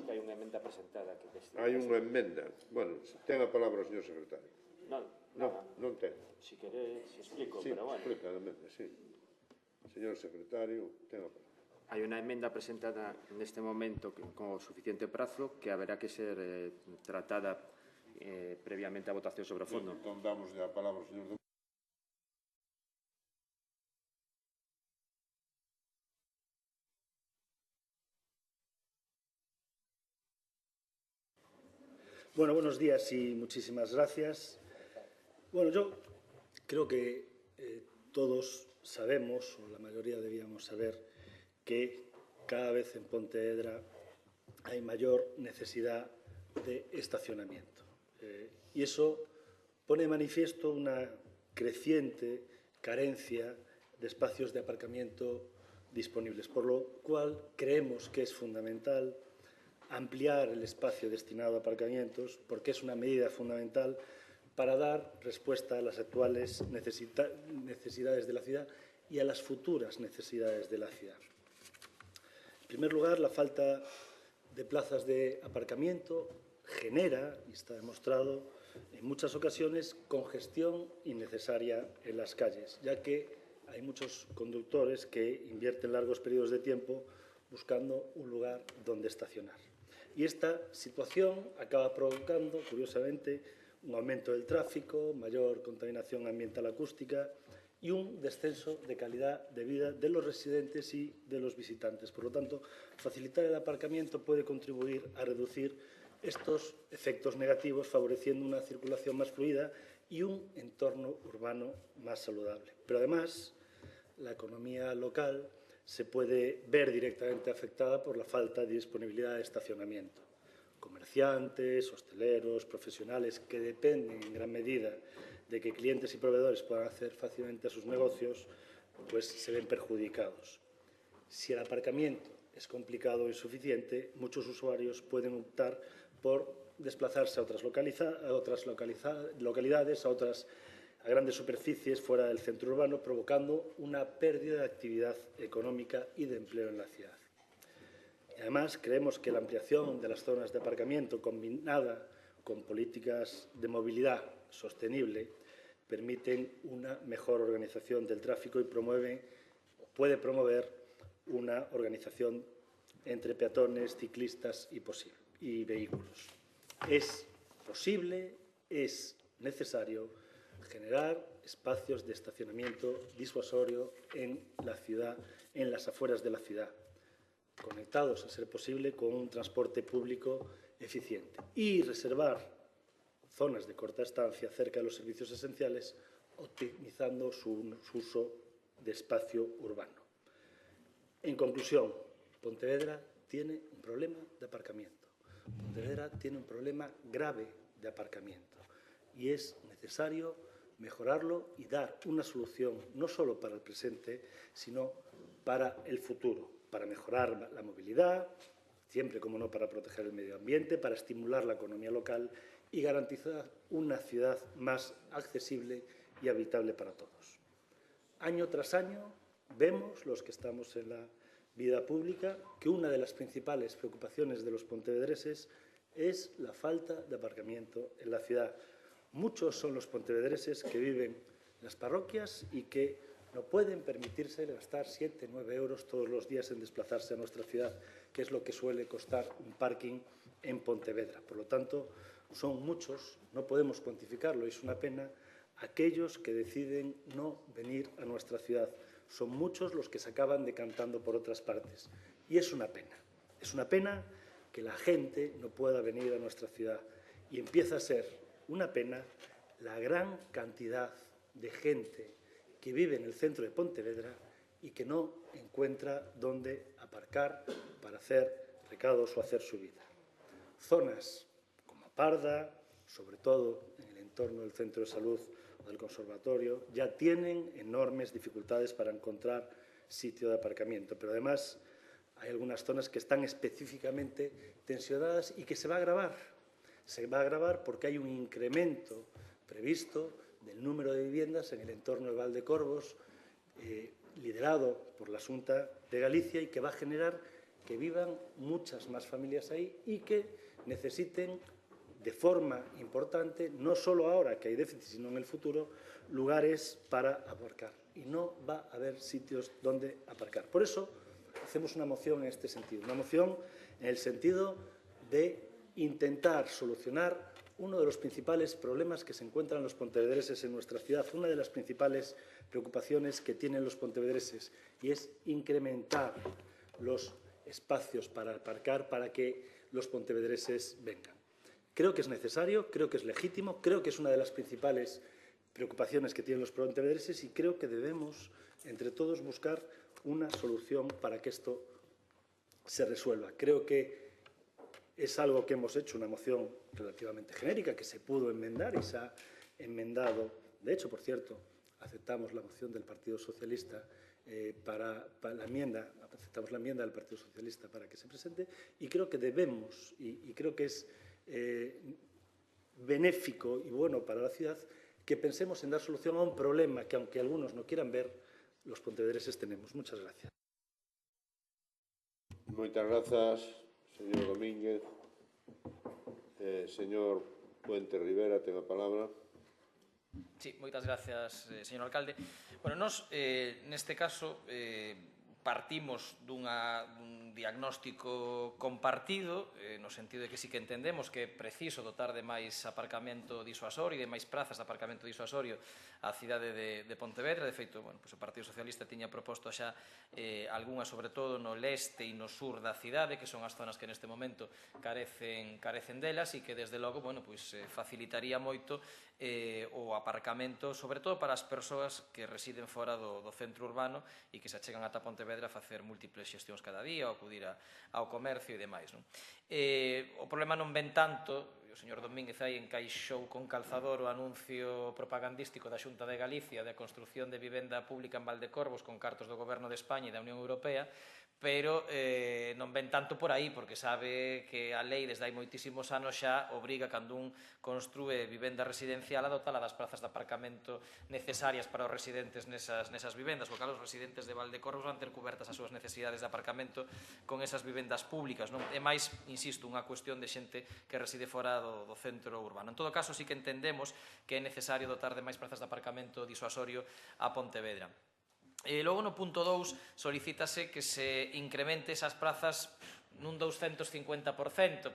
Hai unha emenda presentada. Hai unha emenda. Bueno, ten a palabra o señor secretario. Non ten. Si queres, explico, pero bueno. Sí, explica a emenda, sí. Señor secretario, ten a palabra. Hay una enmienda presentada en este momento con suficiente plazo que habrá que ser tratada previamente a votación sobre o fondo. Entón, damos a palabra ao señor. Bueno, buenos días y muchísimas gracias. Bueno, yo creo que todos sabemos, o la mayoría debíamos saber, que cada vez en Pontevedra hay mayor necesidad de estacionamiento. Y eso pone de manifiesto una creciente carencia de espacios de aparcamiento disponibles, por lo cual creemos que es fundamental ampliar el espacio destinado a aparcamientos, porque es una medida fundamental para dar respuesta a las actuales necesidades de la ciudad y a las futuras necesidades de la ciudad. En primer lugar, la falta de plazas de aparcamiento genera, y está demostrado en muchas ocasiones, congestión innecesaria en las calles, ya que hay muchos conductores que invierten largos periodos de tiempo buscando un lugar donde estacionar. Y esta situación acaba provocando, curiosamente, un aumento del tráfico, mayor contaminación ambiental acústica y un descenso de calidad de vida de los residentes y de los visitantes. Por lo tanto, facilitar el aparcamiento puede contribuir a reducir estos efectos negativos, favoreciendo una circulación más fluida y un entorno urbano más saludable. Pero además, la economía local se puede ver directamente afectada por la falta de disponibilidad de estacionamiento. Comerciantes, hosteleros, profesionales que dependen en gran medida de que clientes y proveedores puedan hacer fácilmente sus negocios, pues se ven perjudicados. Si el aparcamiento es complicado o insuficiente, muchos usuarios pueden optar por desplazarse a otras localidades, a grandes superficies fuera del centro urbano, provocando una pérdida de actividad económica y de empleo en la ciudad. Y además, creemos que la ampliación de las zonas de aparcamiento combinada con políticas de movilidad sostenible permiten una mejor organización del tráfico y puede promover una organización entre peatones, ciclistas y vehículos. Es posible, es necesario generar espacios de estacionamiento disuasorio en la ciudad, en las afueras de la ciudad, conectados, a ser posible, con un transporte público eficiente y reservar zonas de corta estancia cerca de los servicios esenciales, optimizando su uso de espacio urbano. En conclusión, Pontevedra tiene un problema de aparcamiento. Pontevedra tiene un problema grave de aparcamiento y es necesario mejorarlo y dar una solución no solo para el presente, sino para el futuro, para mejorar la movilidad, siempre, como no, para proteger el medio ambiente, para estimular la economía local y garantizar una ciudad más accesible y habitable para todos. Año tras año vemos, los que estamos en la vida pública, que una de las principales preocupaciones de los pontevedreses es la falta de aparcamiento en la ciudad. Muchos son los pontevedreses que viven en las parroquias y que no pueden permitirse gastar 7 o 9 euros todos los días en desplazarse a nuestra ciudad, que es lo que suele costar un parking en Pontevedra. Por lo tanto, son muchos, no podemos cuantificarlo, y es una pena, aquellos que deciden no venir a nuestra ciudad. Son muchos los que se acaban decantando por otras partes. Y es una pena. Es una pena que la gente no pueda venir a nuestra ciudad. Y empieza a ser una pena la gran cantidad de gente que vive en el centro de Pontevedra y que no encuentra dónde aparcar para hacer recados o hacer su vida. Zonas como Parda, sobre todo en el entorno del centro de salud o del conservatorio, ya tienen enormes dificultades para encontrar sitio de aparcamiento, pero además hay algunas zonas que están específicamente tensionadas y que se va a agravar. Se va a agravar porque hay un incremento previsto del número de viviendas en el entorno de Valdecorvos, liderado por la Xunta de Galicia, y que va a generar que vivan muchas más familias ahí y que necesiten de forma importante, no solo ahora que hay déficit, sino en el futuro, lugares para aparcar. y no va a haber sitios donde aparcar. Por eso hacemos una moción en este sentido, una moción en el sentido de intentar solucionar uno de los principales problemas que se encuentran los pontevedreses en nuestra ciudad, una de las principales preocupaciones que tienen los pontevedreses, y es incrementar los espacios para aparcar para que los pontevedreses vengan. Creo que es necesario, creo que es legítimo, creo que es una de las principales preocupaciones que tienen los pontevedreses y creo que debemos, entre todos, buscar una solución para que esto se resuelva. Creo que es algo que hemos hecho, una moción relativamente genérica, que se pudo enmendar y se ha enmendado. De hecho, por cierto, aceptamos la moción del Partido Socialista para la enmienda, aceptamos la enmienda del Partido Socialista para que se presente, y creo que debemos, y creo que es benéfico y bueno para la ciudad, que pensemos en dar solución a un problema que, aunque algunos no quieran ver, los pontevedreses tenemos. Muchas gracias. Moitas grazas, señor Domínguez. Señor Puente Rivera, ten a palabra. Sí, moitas gracias, señor alcalde. Bueno, nós, neste caso, partimos dun diagnóstico compartido, no sentido de que sí que entendemos que é preciso dotar de máis aparcamento disuasorio e de máis prazas de aparcamento disuasorio á cidade de Pontevedra. De feito, bueno, pues o Partido Socialista tiña proposto xa algunhas, sobre todo no leste e no sur da cidade, que son as zonas que neste momento carecen delas, e que desde logo, bueno, pues, facilitaría moito o aparcamento, sobre todo para as persoas que residen fora do centro urbano e que se achegan ata Pontevedra a facer múltiples xestións cada día, ou acudir ao comercio e demais. O problema non ven tanto, o señor Domínguez aí encaixou con calzador o anuncio propagandístico da Xunta de Galicia da construción de vivenda pública en Valdecorvos con cartos do Goberno de España e da Unión Europea, pero non ven tanto por aí, porque sabe que a lei desde hai moitísimos anos xa obriga, cando un construe vivenda residencial, a dotala das prazas de aparcamento necesarias para os residentes nesas vivendas, porque os residentes de Valdecorvos van ter cubertas as súas necesidades de aparcamento con esas vivendas públicas. É máis, insisto, unha cuestión de xente que reside fora do centro urbano. En todo caso, sí que entendemos que é necesario dotar de máis prazas de aparcamento disuasorio a Pontevedra. E logo no punto 2 solicítase que se incremente esas prazas nun 250%,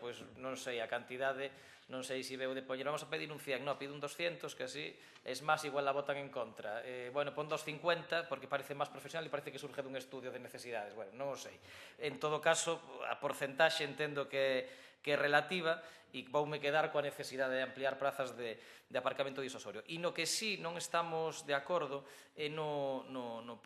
pois non sei a cantidade, non sei se veu de poñer, vamos a pedir un 100, non, pido un 200, que así es máis, igual la votan en contra. Bueno, pon 250, porque parece máis profesional e parece que surge dun estudio de necesidades, bueno, non o sei. En todo caso, a porcentaxe entendo que é relativa, e voume quedar coa necesidade de ampliar prazas de aparcamento disuasorio. E no que sí non estamos de acordo é no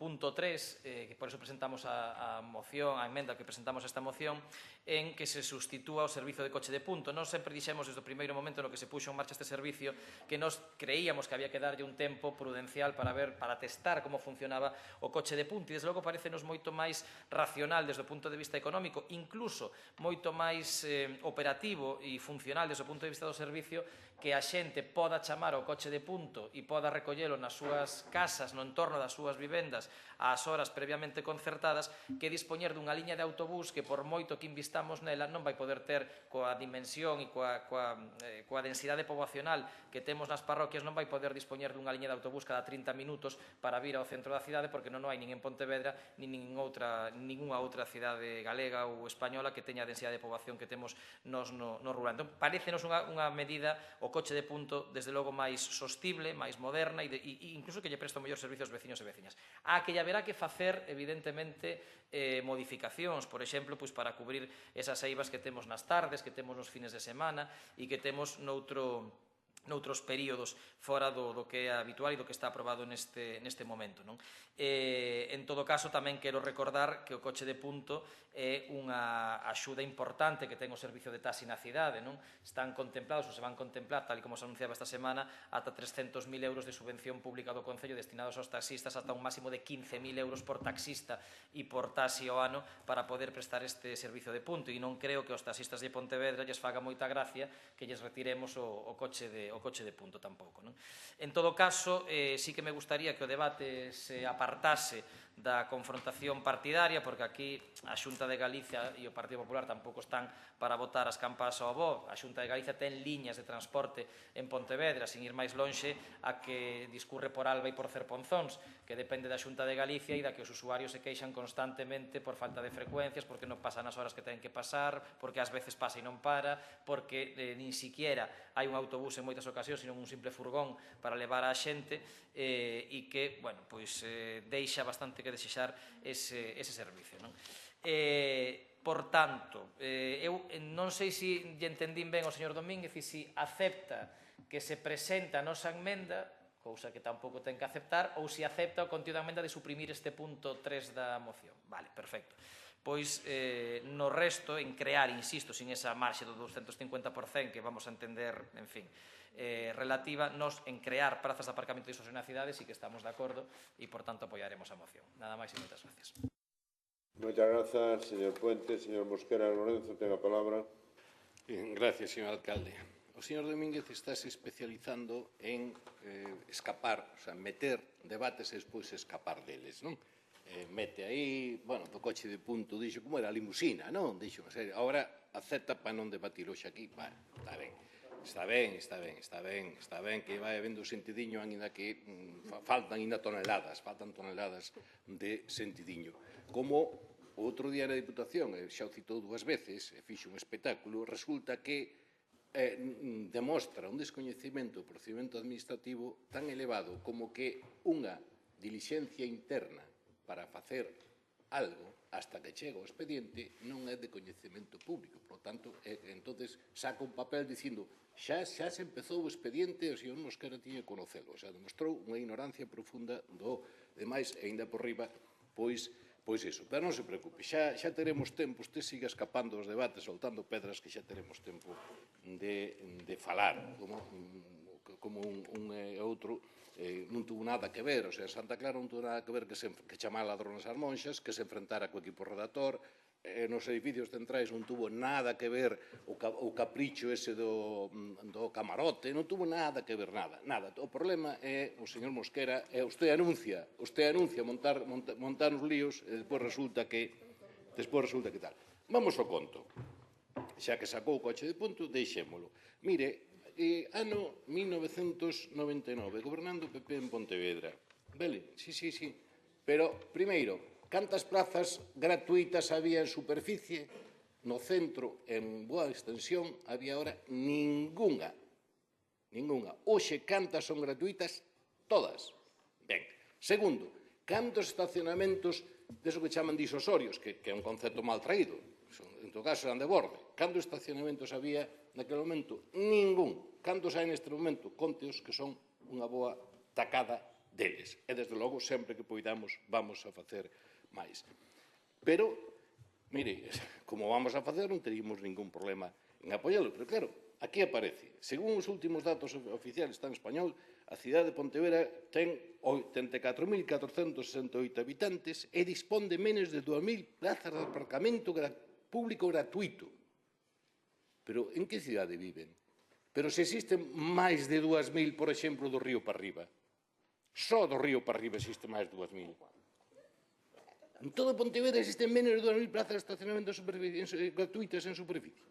punto 3, que por eso presentamos a moción, a emenda que presentamos esta moción, en que se sustitúa o servizo de coche de punto. Nós sempre dixemos desde o primeiro momento no que se puxo en marcha este servicio que nós creíamos que había que darlle un tempo prudencial para testar como funcionaba o coche de punto, e desde logo parecenos moito máis racional desde o punto de vista económico, incluso moito máis operativo e funcional desde o punto de vista do servicio, que a xente poda chamar ao coche de punto e poda recollelo nas súas casas, no entorno das súas vivendas, ás horas previamente concertadas, que dispoñer dunha liña de autobús que, por moito que invistamos nela, non vai poder ter coa dimensión e coa densidade poboacional que temos nas parroquias, non vai poder dispoñer dunha liña de autobús cada 30 minutos para vir ao centro da cidade, porque non hai nin en Pontevedra nin ningunha outra cidade galega ou española que teña a densidade de poboación que temos nos no rural. Entón, parécenos unha medida, o coche de punto, desde logo máis sostible, máis moderna e incluso que lle presta o mellor servicio aos veciños e veciñas. A que lle haberá que facer, evidentemente, modificacións, por exemplo, para cubrir esas eivas que temos nas tardes, que temos nos fines de semana e que temos noutros períodos fora do que é habitual e do que está aprobado neste momento. En todo caso, tamén quero recordar que o coche de punto é unha axuda importante que ten o servicio de taxi na cidade. Están contemplados, ou se van contemplar, tal e como se anunciaba esta semana, ata 300.000 euros de subvención pública do Concello destinados aos taxistas, ata un máximo de 15.000 euros por taxista e por taxi ao ano para poder prestar este servicio de punto. E non creo que aos taxistas de Pontevedra lles faga moita gracia que lles retiremos o coche de punto tampouco. En todo caso, sí que me gustaría que o debate se apartase da confrontación partidaria, porque aquí a Xunta de Galicia e o Partido Popular tampouco están para votar as campás ao bo. A Xunta de Galicia ten liñas de transporte en Pontevedra, sin ir máis lonxe a que discurre por Alba e por Cerponzóns, que depende da Xunta de Galicia e da que os usuarios se queixan constantemente por falta de frecuencias, porque non pasan as horas que ten que pasar, porque ás veces pasa e non para, porque nin siquiera hai un autobús en moitas ocasións, sino un simple furgón para levar a xente, e que, bueno, pois deixa bastante que desexar ese servicio, non? Por tanto, eu non sei se lle entendín ben ao señor Domínguez e se acepta que se presenta a nosa enmenda, cousa que tampouco ten que aceptar, ou se acepta o contido da enmenda de suprimir este punto 3 da moción. Vale, perfecto. Pois no resto, en crear, insisto, sin esa marxe do 250% que vamos a entender, en fin, relativa, nos en crear prazas de aparcamento de isos na cidade sí que estamos de acordo e, por tanto, apoiaremos a moción. Nada máis e moitas gracias. Moitas grazas, señor Puente. Señor Mosquera Lorenzo, ten a palabra. Bien, gracias, señor alcalde. O señor Domínguez está se especializando en escapar, o sea, meter debates e despois escapar deles, non? Mete aí, bueno, do coche de punto, dixo, como era a limusina, non? Dixo, agora acepta para non debatir hoxe aquí. Vale, está ben, que vai habendo sentidiño, ainda que faltan toneladas de sentidiño. Como o outro día na Diputación, xa o citou dúas veces, e fixo un espectáculo, resulta que demostra un descoñecemento do procedimento administrativo tan elevado como que unha dilixencia interna para facer algo hasta que chega o expediente non é de coñecemento público. Por tanto, entonces saca un papel dicindo xa se empezou o expediente e o señor Mosquera tiña que conocelo. O sea, demostrou unha ignorancia profunda do demais e ainda por riba, pois iso. Pero non se preocupe, xa teremos tempo, usted siga escapando dos debates, soltando pedras, que xa teremos tempo de falar, como un e outro non tuvo nada que ver. O sea, Santa Clara non tuvo nada que ver que chamar ladronas ás monxas, que se enfrentara co equipo redactor, nos edificios centrais non tuvo nada que ver o capricho ese do camarote, non tuvo nada que ver, nada. O problema é o señor Mosquera, usted anuncia montar os líos e despois resulta que tal. Vamos ao conto. Xa que sacou o coche de punto, deixémolo. Mire, ano 1999, gobernando o PP en Pontevedra. Vale, sí. Pero, primeiro, cantas plazas gratuitas había en superficie? No centro, en boa extensión, había ahora ninguna. Hoxe, cantas son gratuitas? Todas. Ben. Segundo, cantos estacionamentos deso que chaman disosorios, que é un concepto mal traído, en todo caso eran de borde. Cantos estacionamentos había naquele momento? Ningún. Cantos hai neste momento? Conteos que son unha boa tacada deles. E, desde logo, sempre que poidamos, vamos a facer máis. Pero, mire, como vamos a facer, non teríamos ningún problema en apoialo. Pero, claro, aquí aparece, según os últimos datos oficiales tan español, a cidade de Pontevedra ten 84.468 habitantes e dispón de menos de 2.000 plazas de aparcamento público gratuito. Pero en que cidade viven? Pero se existen máis de 2.000, por exemplo, do río para arriba. Só do río para arriba existen máis de 2.000. En todo Pontevedra existen menos de 2.000 plazas de estacionamento gratuitas en superficie.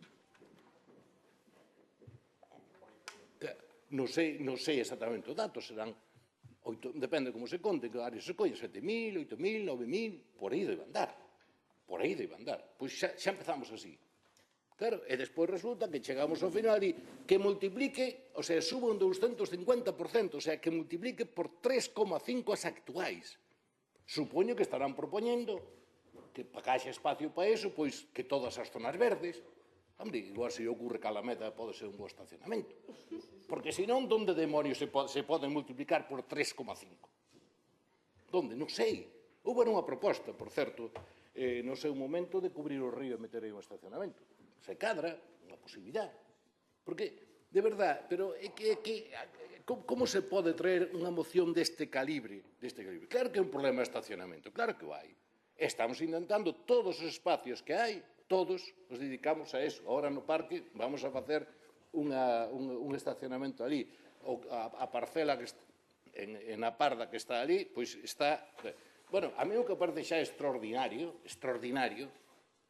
Non sei exactamente os datos, serán, depende como se conte, que áreas se colle, 7.000, 8.000, 9.000, por aí debe andar. Pois xa empezamos así. Claro, e despois resulta que chegamos ao final e que multiplique, o sea, suba un 250%, o sea, que multiplique por 3,5 as actuais. Supoño que estarán propoñendo que para que haxa espacio para eso, pois que todas as zonas verdes, hombre, igual se ocurre que a Alameda pode ser un bo estacionamento. Porque senón, onde demonios se poden multiplicar por 3,5? Onde? Non sei. Houve unha proposta, por certo, no seu momento, de cubrir o río e meter aí un estacionamento. Se cadra, unha posibilidade. Porque, de verdad, pero como se pode traer unha moción deste calibre? Claro que é un problema de estacionamento, claro que o hai. Estamos intentando todos os espacios que hai, todos os dedicamos a eso. Ahora no parque vamos a facer un estacionamento ali. A parcela que en a parda que está ali, pois está... Bueno, a mí o que parece xa extraordinario,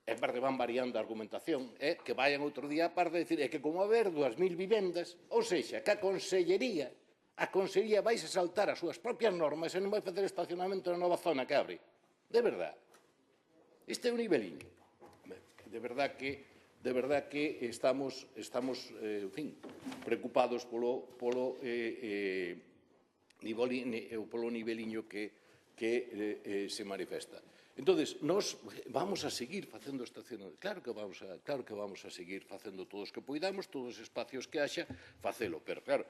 é parte van variando a argumentación, é que vayan outro día a parte de decir é que como haber 2.000 vivendas, ou seja, que a Consellería vais a saltar as súas propias normas e non vai facer estacionamento na nova zona que abre. De verdad. Este é un niveliño. De verdad que estamos en fin, preocupados polo niveliño que se manifesta. Entonces, nós vamos a seguir facendo estacionamento. Claro que vamos a seguir facendo todos os que poidamos, todos os espacios que haxa, facelo. Pero, claro,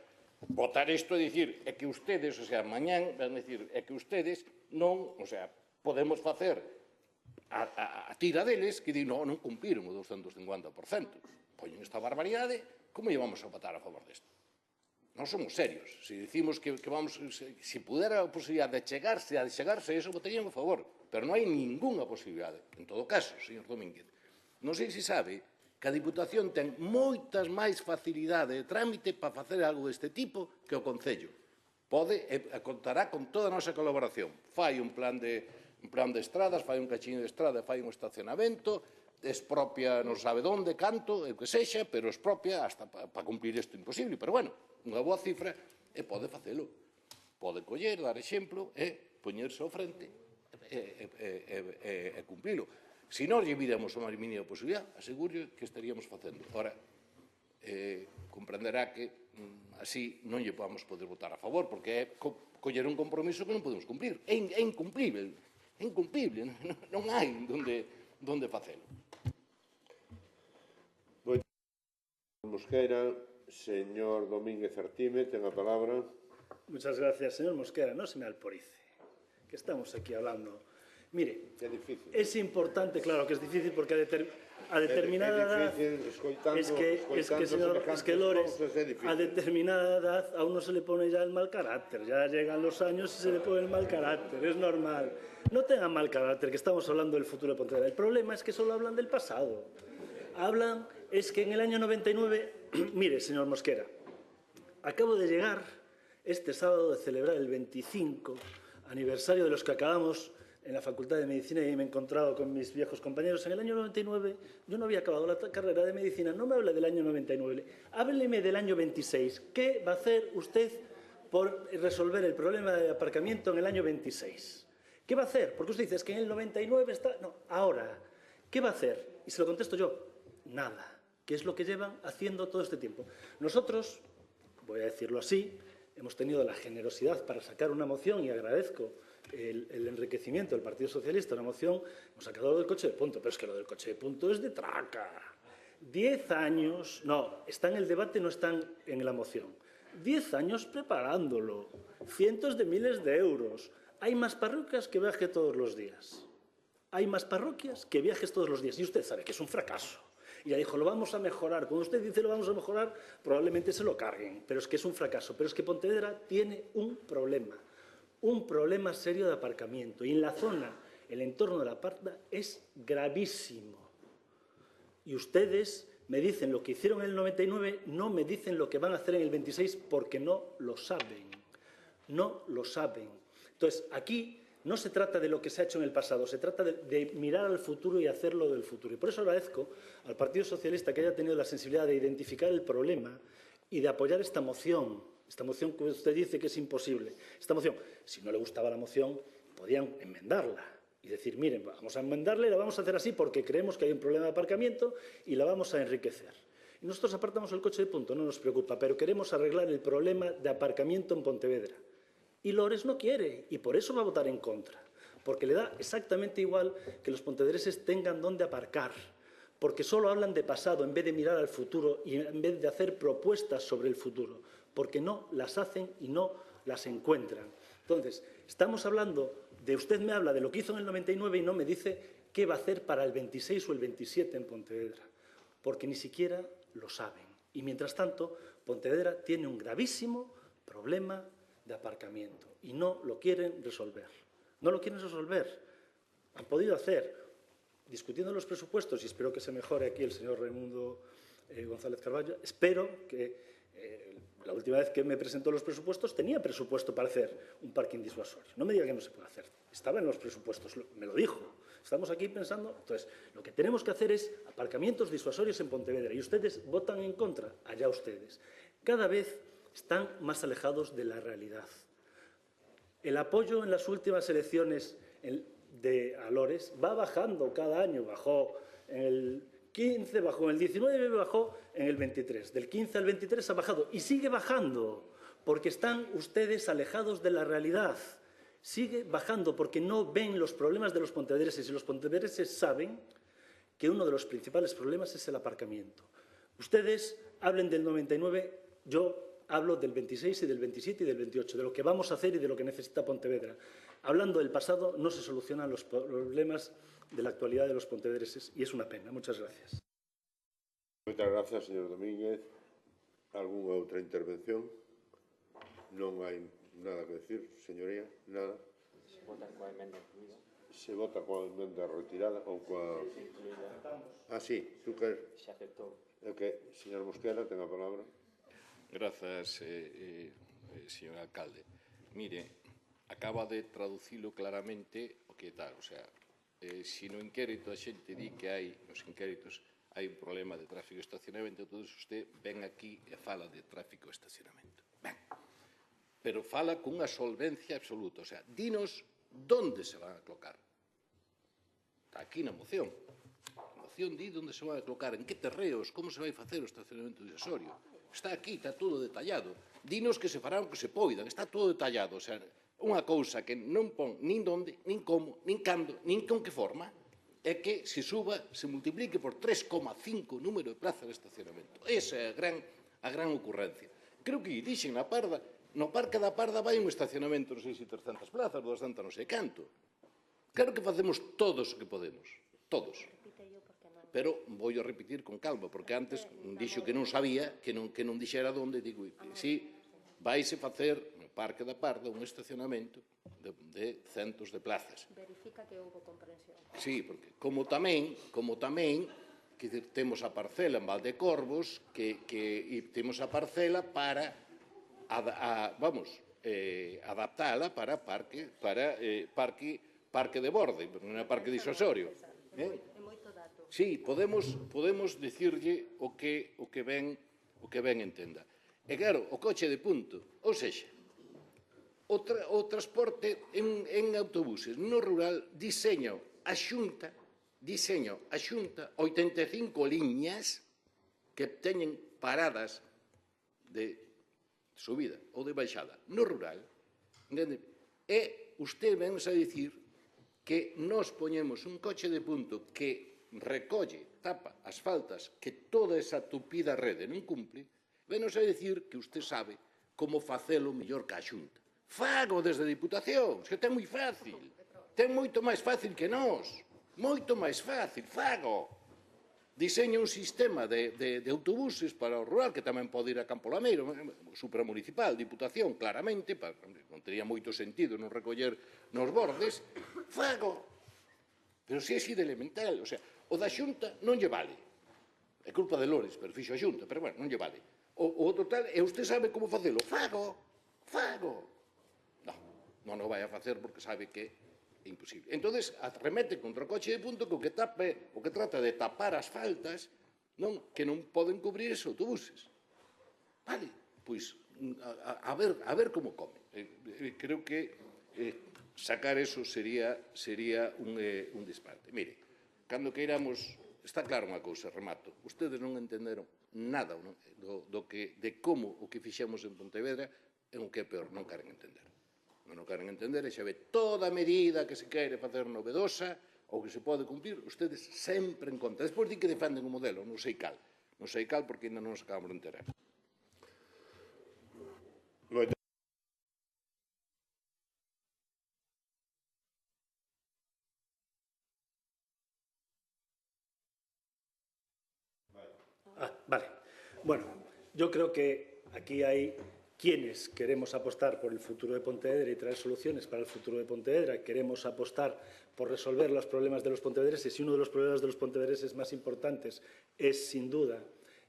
votar isto e dicir é que ustedes, o sea, mañán, van a dicir, é que ustedes non, o sea, podemos facer a tira deles que di, non cumpriron o 250%. Poñen esta barbaridade, como íbamos a votar a favor desto? Non somos serios. Se dicimos que vamos, se pudera a posibilidade de chegarse a eso, votaríamos a favor. Pero non hai ninguna posibilidade. En todo caso, señor Domínguez, non sei se sabe que a Diputación ten moitas máis facilidade de trámite para facer algo deste tipo que o Concello. Pode e contará con toda a nosa colaboración. Fai un plan de estradas, fai un cachiño de estrada, fai un estacionamento, expropia non sabe onde, canto, o que sexa, pero expropia hasta para cumplir isto imposible. Pero, bueno, unha boa cifra e pode facelo. Pode coller, dar exemplo e poñerse ao frente e cumplilo. Se nós lle videmos a máis mínima posibilidad, aseguro que estaríamos facendo. Ora, comprenderá que así non lle podamos poder votar a favor, porque é coller un compromiso que non podemos cumplir. É incumplible, non hai donde facelo. Mosquera, señor Domínguez Artime, ten a palabra. Muchas gracias, señor Mosquera. No se me alporice, que estamos aquí hablando. Mire, es importante, claro que es difícil, porque a determinada edad, es que Lores, a determinada edad a uno se le pone ya el mal carácter, ya llegan los años y se le pone el mal carácter, es normal. No tengan mal carácter, que estamos hablando del futuro de Pontevedra. El problema es que solo hablan del pasado. Es que en el año 99, mire, señor Mosquera, acabo de llegar este sábado de celebrar el 25 aniversario de los que acabamos en la Facultad de Medicina y me he encontrado con mis viejos compañeros. En el año 99 yo no había acabado la carrera de Medicina. No me hable del año 99, hábleme del año 26. ¿Qué va a hacer usted por resolver el problema de aparcamiento en el año 26? ¿Qué va a hacer? Porque usted dice que en el 99 está... No, ahora. ¿Qué va a hacer? Y se lo contesto yo. Nada. ¿Qué es lo que llevan haciendo todo este tiempo? Nosotros, voy a decirlo así, hemos tenido la generosidad para sacar una moción y agradezco el enriquecimiento del Partido Socialista, una moción, hemos sacado lo del coche de punto, pero es que lo del coche de punto es de traca. 10 años, no, está en el debate, no están en la moción. 10 años preparándolo, cientos de miles de euros. Hay más parroquias que viajes todos los días. Hay más parroquias que viajes todos los días. Y usted sabe que es un fracaso. Y ya dijo, lo vamos a mejorar. Cuando usted dice lo vamos a mejorar, probablemente se lo carguen. Pero es que es un fracaso. Pero es que Pontevedra tiene un problema serio de aparcamiento. Y en la zona, el entorno de la Parda, es gravísimo. Y ustedes me dicen lo que hicieron en el 99, no me dicen lo que van a hacer en el 26 porque no lo saben. No lo saben. Entonces, aquí no se trata de lo que se ha hecho en el pasado, se trata de mirar al futuro y hacerlo del futuro. Y por eso agradezco al Partido Socialista que haya tenido la sensibilidad de identificar el problema y de apoyar esta moción que usted dice que es imposible. Esta moción, si no le gustaba la moción, podían enmendarla y decir, miren, vamos a enmendarla y la vamos a hacer así porque creemos que hay un problema de aparcamiento y la vamos a enriquecer. Y nosotros apartamos el coche de punto, no nos preocupa, pero queremos arreglar el problema de aparcamiento en Pontevedra. Y Lores no quiere, y por eso va a votar en contra, porque le da exactamente igual que los pontevedreses tengan dónde aparcar, porque solo hablan de pasado en vez de mirar al futuro y en vez de hacer propuestas sobre el futuro, porque no las hacen y no las encuentran. Entonces, estamos hablando de, usted me habla de lo que hizo en el 99 y no me dice qué va a hacer para el 26 o el 27 en Pontevedra, porque ni siquiera lo saben. Y mientras tanto, Pontevedra tiene un gravísimo problema de aparcamiento y no lo quieren resolver. No lo quieren resolver. Han podido hacer, discutiendo los presupuestos, y espero que se mejore aquí el señor Raimundo González Carballo, espero que la última vez que me presentó los presupuestos tenía presupuesto para hacer un parking disuasorio. No me diga que no se puede hacer. Estaba en los presupuestos, me lo dijo. Estamos aquí pensando... Entonces, lo que tenemos que hacer es aparcamientos disuasorios en Pontevedra. Y ustedes votan en contra, allá ustedes. Cada vez están más alejados de la realidad. El apoyo en las últimas elecciones de Alores va bajando cada año. Bajó en el 15, bajó en el 19, bajó en el 23. Del 15 al 23 ha bajado y sigue bajando porque están ustedes alejados de la realidad. Sigue bajando porque no ven los problemas de los pontevedreses y los pontevedreses saben que uno de los principales problemas es el aparcamiento. Ustedes hablen del 99, yo hablo del 26 y del 27 y del 28, de lo que vamos a hacer y de lo que necesita Pontevedra. Hablando del pasado no se solucionan los problemas de la actualidad de los pontevedreses y es una pena. Muchas gracias. Moitas grazas, señor Domínguez. Algúnha outra intervención? Non hai nada que decir, señoría, nada. Se vota coa emenda incluída. Se vota coa emenda retirada ou coa... Ah, sí, tú queres... Se aceptou. É que, señor Mosquera, ten a palabra. Grazas, señor alcalde. Mire, acaba de traducilo claramente o que tal, o sea, se no inquérito a xente di que hai, nos inquéritos, hai un problema de tráfico e estacionamento, entonces usted ven aquí e fala de tráfico e estacionamento. Ben, pero fala cunha solvencia absoluta, o sea, dinos onde se van a colocar. Está aquí na moción. A moción di onde se van a colocar, en que terreos, como se vai facer o estacionamento disuasorio. Está aquí, está todo detallado. Dinos que se farán o que se poidan, está todo detallado. O sea, unha cousa que non pon nin onde, nin como, nin cando, nin con que forma, é que se suba, se multiplique por 3,5 o número de plazas de estacionamento. Esa é a gran ocurrencia. Creo que dixen na Parda, no Parque da Parda vai un estacionamento, non sei se 300 plazas, 200 non sei canto. Claro que facemos todos o que podemos, todos. Pero vou a repetir con calma, porque antes dixo que non sabía, que non dixera onde, digo, si vaise facer no Parque da Parda un estacionamento de centos de plazas. Verifica que houve comprensión. Sí, porque como tamén que temos a parcela en Valdecorvos, que temos a parcela para adaptala para parque de borde, non é parque disuasorio. É moito dato. Sí, podemos dicirlle o que ben entenda. E claro, o coche de punto, ou sexa, o transporte en autobuses no rural diseña a Xunta 85 liñas que teñen paradas de subida ou de baixada no rural, entende? E usted ven a dicir que nos poñemos un coche de punto que recolle, tapa as faltas que toda esa tupida rede non cumple, venos a dicir que usted sabe como facelo mellor que a Xunta. Fago desde a Diputación, que ten moi fácil, ten moito máis fácil que nós, moito máis fácil, fago. Diseña un sistema de autobuses para o rural, que tamén pode ir a Campo Lameiro, supramunicipal, Diputación, claramente, non tería moito sentido non recoller nos bordes, fago. Pero se é así de elemental, o sea, o da Xunta non lle vale. É culpa de Lores, pero fixo a Xunta, pero bueno, non lle vale. O total, e usted sabe como facelo, fago. Non o vai a facer porque sabe que é imposible. Entonces, arremete contra o coche de punto que o que trata de tapar as faltas que non poden cubrir esos autobuses. Vale, pois, a ver como come. Creo que sacar eso sería un disparate. Mire, cando queiramos, está claro unha cousa, remato, ustedes non entenderon nada de como o que fixemos en Pontevedra é o que é peor, non queren entender. Non queren entender e xa ve toda medida que se quere facer novedosa ou que se pode cumplir, ustedes sempre en contra. Despois di que defenden o modelo, non sei cal porque ainda non nos acabamos de enterar. Vale. Bueno, yo creo que aquí hay quienes queremos apostar por el futuro de Pontevedra y traer soluciones para el futuro de Pontevedra, queremos apostar por resolver los problemas de los pontevedreses y uno de los problemas de los pontevedreses más importantes es, sin duda,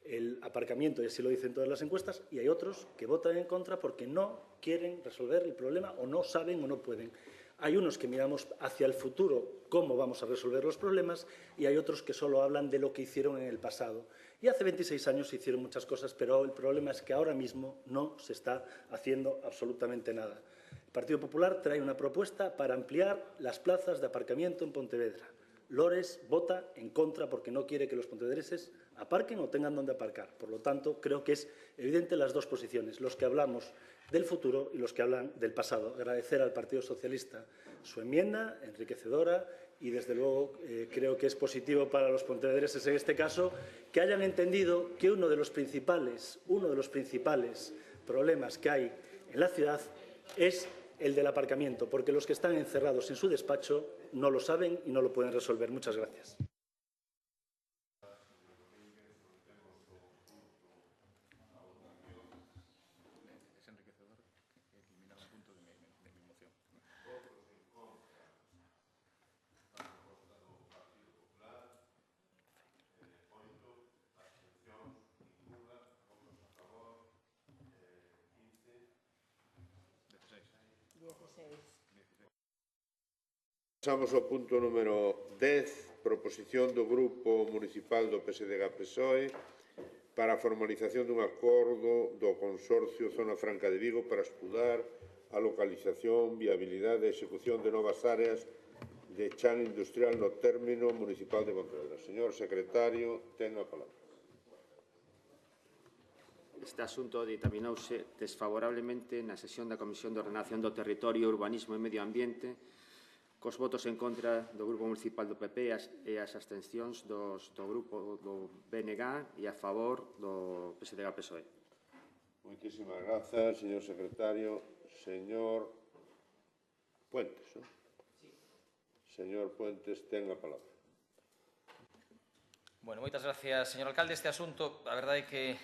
el aparcamiento, y así lo dicen todas las encuestas, y hay otros que votan en contra porque no quieren resolver el problema o no saben o no pueden. Hay unos que miramos hacia el futuro cómo vamos a resolver los problemas y hay otros que solo hablan de lo que hicieron en el pasado. Y hace 26 años se hicieron muchas cosas, pero el problema es que ahora mismo no se está haciendo absolutamente nada. El Partido Popular trae una propuesta para ampliar las plazas de aparcamiento en Pontevedra. Lores vota en contra porque no quiere que los pontevedreses aparquen o tengan donde aparcar. Por lo tanto, creo que es evidente las dos posiciones, los que hablamos del futuro y los que hablan del pasado. Agradecer al Partido Socialista su enmienda, enriquecedora, y desde luego creo que es positivo para los pontevedreses en este caso que hayan entendido que uno de los principales problemas que hay en la ciudad es el del aparcamiento, porque los que están encerrados en su despacho no lo saben y no lo pueden resolver. Muchas gracias. Pasamos ao punto número 10, proposición do Grupo Municipal do PSDG-PSOE para a formalización dun acordo do Consorcio Zona Franca de Vigo para estudar a localización, viabilidade e execución de novas áreas de chan industrial no término municipal de Pontevedra. Señor secretario, ten a palabra. Este asunto determinouse desfavorablemente na sesión da Comisión de Ordenación do Territorio, Urbanismo e Medio Ambiente, cos votos en contra do Grupo Municipal do PP e as abstencións do Grupo do BNG e a favor do PSDG-PSOE. Moitísimas grazas, señor secretario. Señor Puentes, ¿no? Sí. Señor Puentes, ten a palabra. Bueno, moitas gracias, señor alcalde. Este asunto, a verdade é que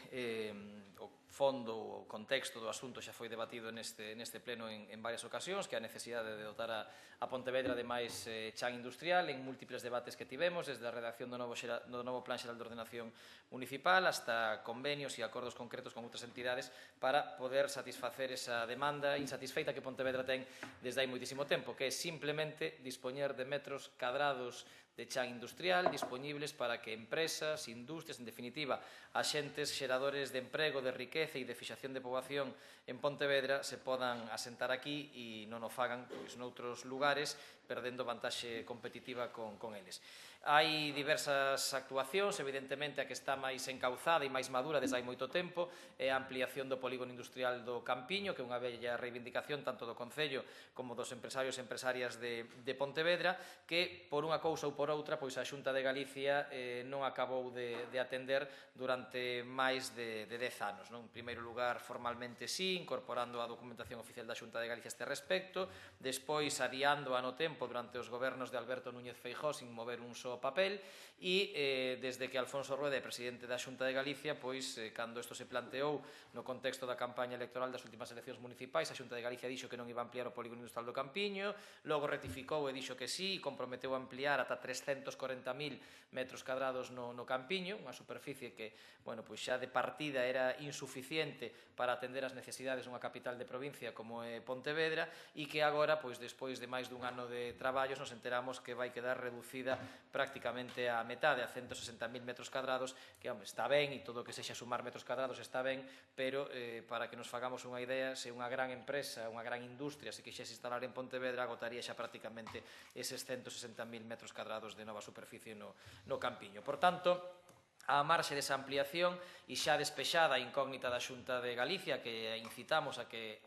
o fondo, o contexto do asunto xa foi debatido neste pleno en varias ocasións, que a necesidade de dotar a Pontevedra de máis chan industrial en múltiples debates que tivemos, desde a redacción do novo Plan Xeral de Ordenación Municipal hasta convenios e acordos concretos con outras entidades para poder satisfacer esa demanda insatisfeita que Pontevedra ten desde hai moitísimo tempo, que é simplemente dispoñer de metros cadrados de chan industrial dispoñibles para que empresas, industrias, en definitiva, axentes xeradores de emprego, de riqueza e de fixación de poboación en Pontevedra se podan asentar aquí e non o fagan noutros lugares, perdendo vantaxe competitiva con eles. Hai diversas actuacións, evidentemente a que está máis encauzada e máis madura desde hai moito tempo é a ampliación do polígono industrial do Campiño, que é unha bella reivindicación tanto do Concello como dos empresarios e empresarias de Pontevedra, que por unha cousa ou por outra, pois a Xunta de Galicia non acabou de atender durante máis de 10 anos. En primeiro lugar, formalmente sí, incorporando a documentación oficial da Xunta de Galicia a este respecto, despois adiando no tempo durante os gobernos de Alberto Núñez Feijóo sin mover un só papel e desde que Alfonso Rueda é presidente da Xunta de Galicia, pois cando isto se planteou no contexto da campaña electoral das últimas eleccións municipais, a Xunta de Galicia dixo que non iba a ampliar o polígono industrial do Campiño, logo rectificou e dixo que sí, e comprometeu a ampliar ata 340.000 metros cadrados no Campiño, unha superficie que, bueno, pois xa de partida era insuficiente para atender as necesidades dunha capital de provincia como é Pontevedra e que agora, pois despois de máis dun ano de traballos, nos enteramos que vai quedar reducida prácticamente a metade, a 160.000 metros cadrados, que home, está ben e todo o que sexa sumar metros cadrados está ben, pero para que nos fagamos unha idea, se unha gran empresa, unha gran industria se quixese instalar en Pontevedra, agotaría xa prácticamente eses 160.000 metros cadrados de nova superficie no Campiño. Por tanto, a marxe desa ampliación e xa despexada a incógnita da Xunta de Galicia, que incitamos a que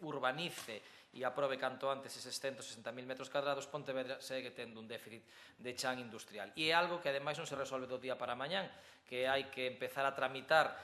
urbanice e aprobe canto antes eses 160.000 metros cadrados, Pontevedra segue tendo un déficit de chan industrial. E é algo que ademais non se resolve do día para mañán, que hai que empezar a tramitar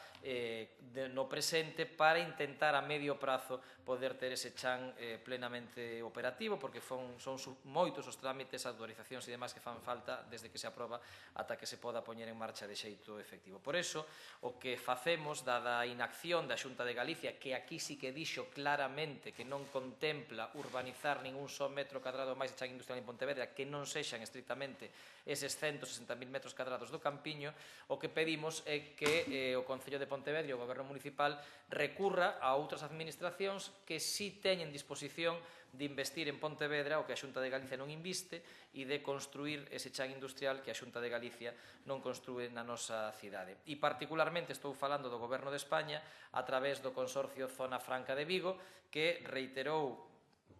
no presente para intentar a medio prazo poder ter ese chan plenamente operativo, porque son moitos os trámites, autorizacións e demais que fan falta desde que se aproba ata que se poda poñer en marcha de xeito efectivo. Por iso, o que facemos, dada a inacción da Xunta de Galicia, que aquí sí que dixo claramente que non contempla contempla urbanizar ningún só metro cadrado máis de chan industrial en Pontevedra que non sexan estrictamente eses 160.000 metros cadrados do Campiño. O que pedimos é que o Concello de Pontevedra e o Goberno Municipal recurra a outras administracións que si teñen disposición de investir en Pontevedra o que a Xunta de Galicia non inviste e de construir ese chan industrial que a Xunta de Galicia non construe na nosa cidade. E particularmente estou falando do Goberno de España a través do Consorcio Zona Franca de Vigo, que reiterou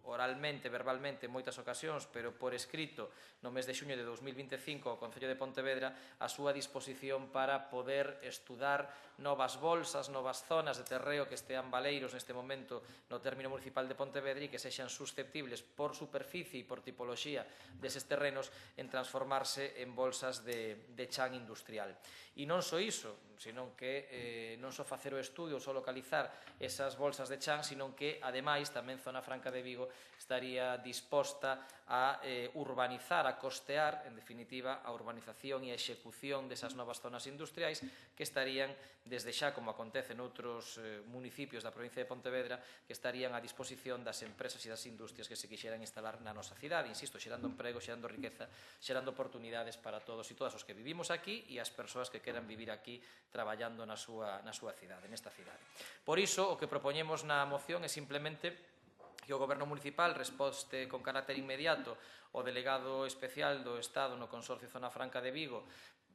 oralmente, verbalmente, en moitas ocasións, pero por escrito, no mes de xuño de 2025, ao Concello de Pontevedra, a súa disposición para poder estudar novas bolsas, novas zonas de terreo que estean baleiros neste momento no término municipal de Pontevedra e que sexan susceptibles por superficie e por tipoloxía deses terrenos en transformarse en bolsas de chan industrial. E non só iso, senón que non só facer o estudio ou só localizar esas bolsas de chan, senón que, ademais, tamén Zona Franca de Vigo estaría disposta a urbanizar, a costear, en definitiva, a urbanización e a execución desas novas zonas industriais que estarían, desde xa, como acontece noutros municipios da provincia de Pontevedra, que estarían a disposición das empresas e das industrias que se quixeran instalar na nosa cidade, insisto, xerando emprego, xerando riqueza, xerando oportunidades para todos e todas os que vivimos aquí e as persoas que queran vivir aquí traballando na súa cidade, nesta cidade. Por iso, o que propoñemos na moción é simplemente que o Goberno Municipal resposte con carácter inmediato o delegado especial do Estado no Consorcio Zona Franca de Vigo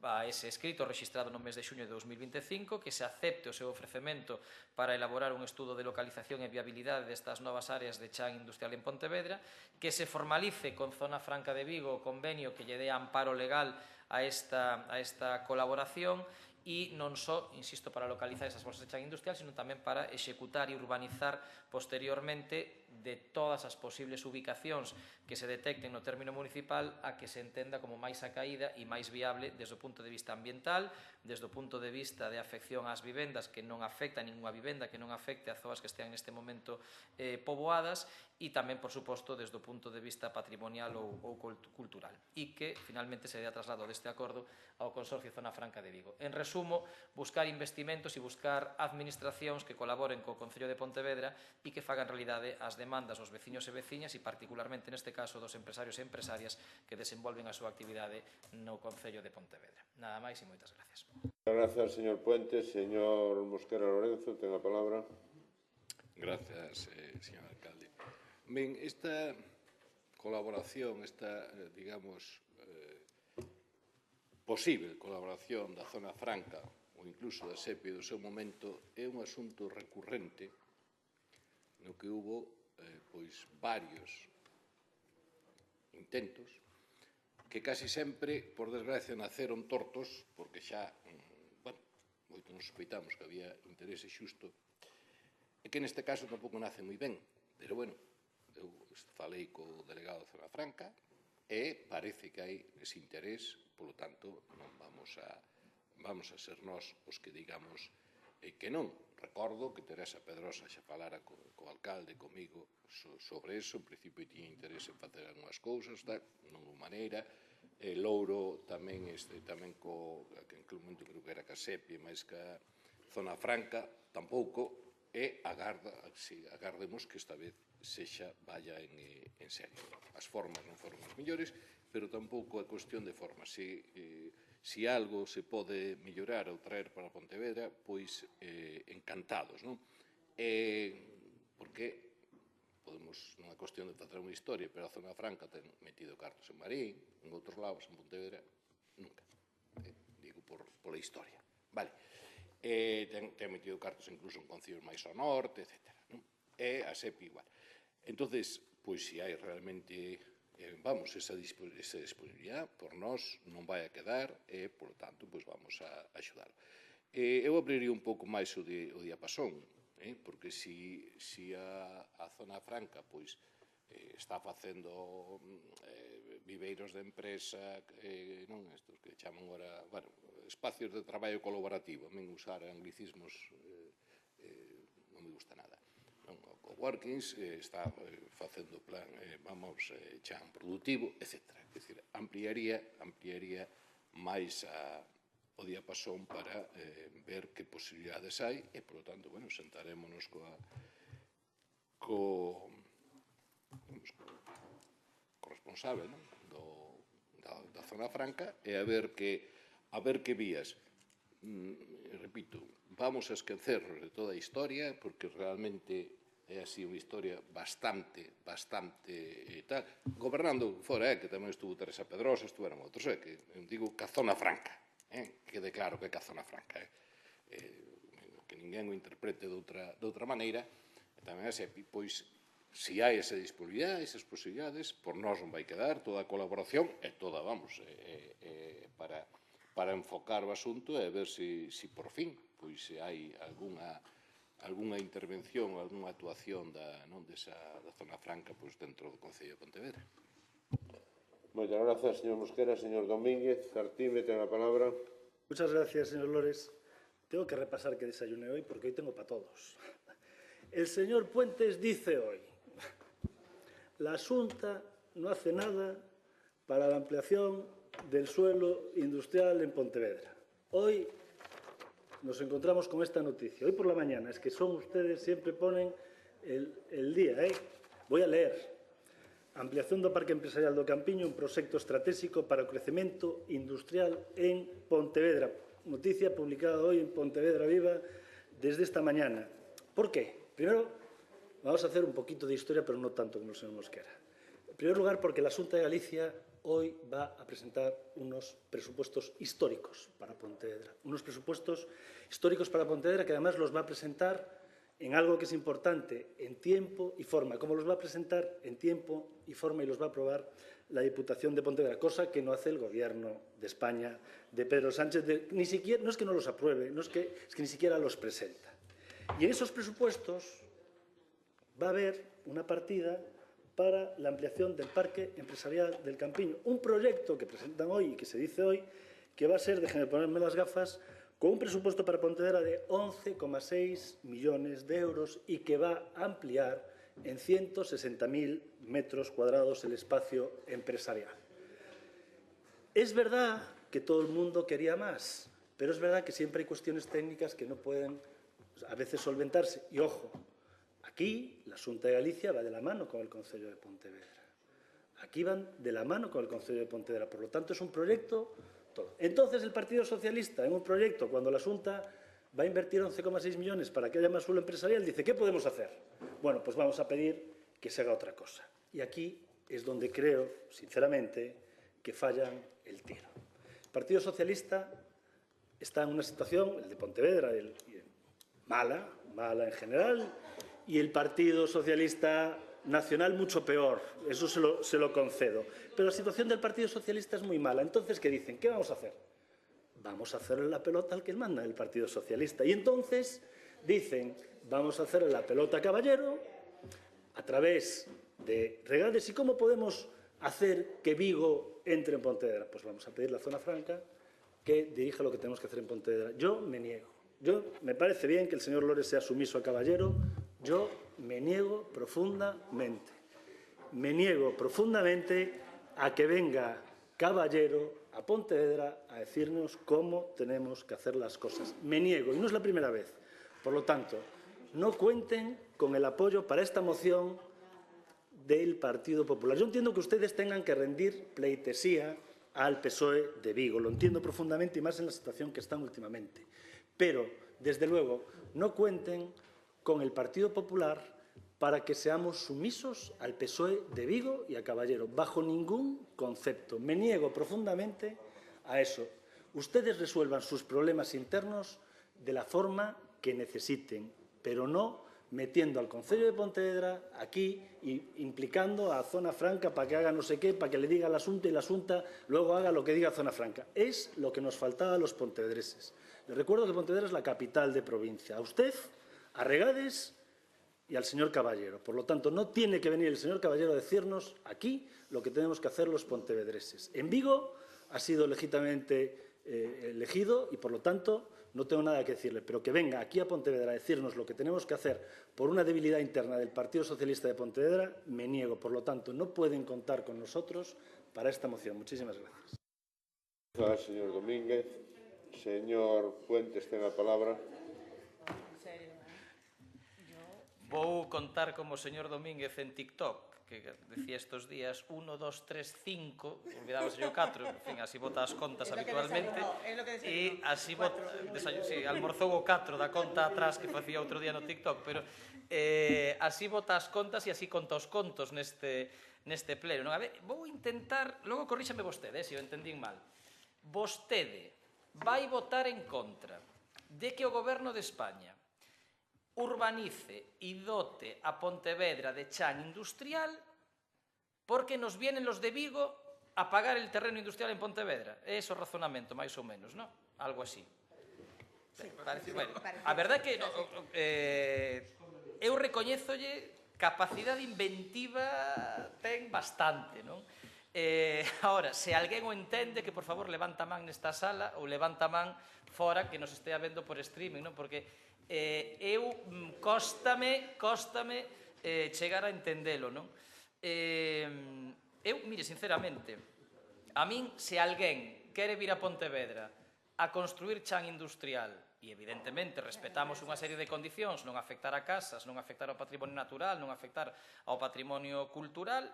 a ese escrito registrado no mes de xuño de 2025, que se acepte o seu ofrecemento para elaborar un estudo de localización e viabilidade destas novas áreas de chan industrial en Pontevedra, que se formalice con Zona Franca de Vigo o convenio que lle dé amparo legal a esta colaboración e non só, insisto, para localizar esas bolsas de chan industrial, sino tamén para executar e urbanizar posteriormente de todas as posibles ubicacións que se detecten no término municipal a que se entenda como máis acaída e máis viable desde o punto de vista ambiental, desde o punto de vista de afección ás vivendas, que non afecta a ninguna vivenda, que non afecte a zonas que estean neste momento poboadas, e tamén, por suposto, desde o punto de vista patrimonial ou cultural, e que, finalmente, se dea traslado deste acordo ao Consorcio Zona Franca de Vigo. En resumo, buscar investimentos e buscar administracións que colaboren co Concello de Pontevedra e que fagan realidade as demandas dos veciños e veciñas e, particularmente, neste caso, dos empresarios e empresarias que desenvolven a súa actividade no Concello de Pontevedra. Nada máis e moitas gracias. Gracias, señor Puentes. Señor Mosquera Lorenzo, ten a palabra. Gracias, señor alcalde. Ben, esta colaboración, esta, digamos, posible colaboración da Zona Franca ou incluso da SEPI do seu momento é un asunto recurrente no que hubo varios intentos que casi sempre, por desgracia, naceron tortos porque xa, moito nos suspeitamos que había interese xusto e que neste caso tampouco nace moi ben, pero bueno, eu falei co delegado de Zona Franca e parece que hai ese interés, polo tanto, non vamos a ser nós os que digamos que non. Recordo que Teresa Pedrosa xa falara co alcalde, comigo, sobre eso, en principio tiña interés en facer algunhas cousas, non de maneira, Louro tamén que en aquel momento creo que era ca SEPI, máis ca Zona Franca, tampouco, e agardemos que esta vez sexa vaya en serio. As formas non foron as mellores, pero tampouco é cuestión de formas. Se algo se pode mellorar ou traer para Pontevedra, pois encantados, non? Porque podemos, non é cuestión de facer unha historia, pero a Zona Franca ten metido cartos en Marín, en outros lados, en Pontevedra, nunca. Digo pola historia. Vale. Ten metido cartos incluso en concellos máis ao norte, etc. E a SEPI igual. Entonces, pois se hai realmente, esa disponibilidade, por nós non vai a quedar e, polo tanto, pois vamos a axudar. Eu abriría un pouco máis o diapasón, porque se a Zona Franca pois está facendo viveiros de empresa, non estos que chaman agora, bueno, espacios de traballo colaborativo, a min usar anglicismos non me gusta nada. O Workings está facendo plan, chan productivo, etc. É dicir, ampliaría máis o diapasón para ver que posibilidades hai e, polo tanto, sentarémonos digamos, co responsable, non? Da zona franca e a ver que vías. Repito, vamos a esquecernos de toda a historia porque realmente é así unha historia bastante tal. Gobernando fora, que tamén estuvo Teresa Pedrosa, estuveron outros, que digo que a zona franca, quede claro que é a zona franca, que ninguén o interprete de outra maneira, e tamén así, pois, se hai esa disponibilidade, esas posibilidades, por nós non vai quedar toda a colaboración e toda, vamos, para enfocar o asunto e ver se por fin pois hai algunha intervención, algunha actuación da zona franca dentro do Concello de Pontevedra. Moitas grazas, señor Mosquera. Señor Domínguez, Artime, ten a palabra. Muchas gracias, señor Lores. Tengo que repasar que desayuné hoy porque hoy tengo para todos. El señor Puentes dice hoy: la Xunta no hace nada para la ampliación del suelo industrial en Pontevedra. Hoy nos encontramos con esta noticia. Hoy por la mañana, es que son ustedes, siempre ponen el día. Voy a leer. Ampliación do Parque Empresarial do Campiño, un proxecto estratégico para o crecemento industrial en Pontevedra. Noticia publicada hoy en Pontevedra Viva desde esta mañana. ¿Por qué? Primero, vamos a hacer un poquito de historia, pero no tanto como el señor Mosquera. En primer lugar, porque la Xunta de Galicia hoy va a presentar unos presupuestos históricos para Pontevedra. Unos presupuestos históricos para Pontevedra que además los va a presentar en algo que es importante, en tiempo y forma. ¿Cómo los va a presentar? En tiempo y forma, y los va a aprobar la Diputación de Pontevedra, cosa que no hace el Gobierno de España, de Pedro Sánchez. Ni siquiera, no es que no los apruebe, es que ni siquiera los presenta. Y en esos presupuestos va a haber una partida para la ampliación del Parque Empresarial del Campiño. Un proyecto que presentan hoy y que se dice hoy que va a ser, déjenme ponerme las gafas, con un presupuesto para Pontevedra de 11,6 millones de euros y que va a ampliar en 160.000 metros cuadrados el espacio empresarial. Es verdad que todo el mundo quería más, pero es verdad que siempre hay cuestiones técnicas que no pueden a veces solventarse. Y ojo, aquí la Xunta de Galicia va de la mano con el Concello de Pontevedra. Aquí van de la mano con el Concello de Pontevedra. Por lo tanto, es un proyecto todo. Entonces, el Partido Socialista, en un proyecto, cuando la Xunta va a invertir 11,6 millones para que haya más suelo empresarial, dice, ¿qué podemos hacer? Bueno, pues vamos a pedir que se haga otra cosa. Y aquí es donde creo, sinceramente, que fallan el tiro. El Partido Socialista está en una situación, el de Pontevedra, mala en general, y el Partido Socialista Nacional mucho peor, eso se lo concedo. Pero la situación del Partido Socialista es muy mala. Entonces, ¿qué dicen? ¿Qué vamos a hacer? Vamos a hacerle la pelota al que manda el Partido Socialista. Y entonces dicen, vamos a hacerle la pelota a Caballero a través de regades. ¿Y cómo podemos hacer que Vigo entre en Pontevedra? Pues vamos a pedir la zona franca que dirija lo que tenemos que hacer en Pontevedra. Yo me niego. Me parece bien que el señor Lores sea sumiso a Caballero. Yo me niego profundamente. Me niego profundamente a que venga Caballero a Pontevedra a decirnos cómo tenemos que hacer las cosas. Me niego, y no es la primera vez. Por lo tanto, no cuenten con el apoyo para esta moción del Partido Popular. Yo entiendo que ustedes tengan que rendir pleitesía al PSOE de Vigo. Lo entiendo profundamente y más en la situación que están últimamente. Pero, desde luego, no cuenten con el Partido Popular para que seamos sumisos al PSOE de Vigo y a Caballero, bajo ningún concepto. Me niego profundamente a eso. Ustedes resuelvan sus problemas internos de la forma que necesiten, pero no metiendo al Concello de Pontevedra aquí e implicando a Zona Franca para que haga no sé qué, para que le diga a la Xunta y la Xunta luego haga lo que diga Zona Franca. Es lo que nos faltaba a los pontevedreses. Les recuerdo que Pontevedra es la capital de provincia. A usted, a Regades y al señor Caballero. Por lo tanto, no tiene que venir el señor Caballero a decirnos aquí lo que tenemos que hacer los pontevedreses. En Vigo ha sido legítimamente elegido y, por lo tanto, no tengo nada que decirle. Pero que venga aquí a Pontevedra a decirnos lo que tenemos que hacer por una debilidad interna del Partido Socialista de Pontevedra, me niego. Por lo tanto, no pueden contar con nosotros para esta moción. Muchísimas gracias. Gracias, señor Domínguez. Señor Puentes, ten a palabra. Vou contar como o señor Domínguez en TikTok, que decía estes días 1, 2, 3, 5, olvidábase o 4, en fin, así bota as contas habitualmente, e así bota, sí, almorzou o 4 da conta atrás que facía outro día no TikTok, pero así bota as contas e así conta os contos neste pleno. A ver, vou intentar, logo corríxame vostede, se o entendín mal. Vostede vai votar en contra de que o Goberno de España urbanice e dote a Pontevedra de chan industrial porque nos vienen los de Vigo a pagar el terreno industrial en Pontevedra. É ese o razonamento, máis ou menos, non? Algo así. A verdade é que eu recoñézolle capacidade inventiva ten bastante, non? Ahora, se alguén o entende, que por favor levanta man nesta sala ou levanta man fora que nos estea vendo por streaming, non? Porque eu cóstame chegar a entendelo, non? Eu, mire, sinceramente, a min, se alguén quere vir a Pontevedra a construir chan industrial, e evidentemente respetamos unha serie de condicións, non afectar a casas, non afectar ao patrimonio natural, non afectar ao patrimonio cultural,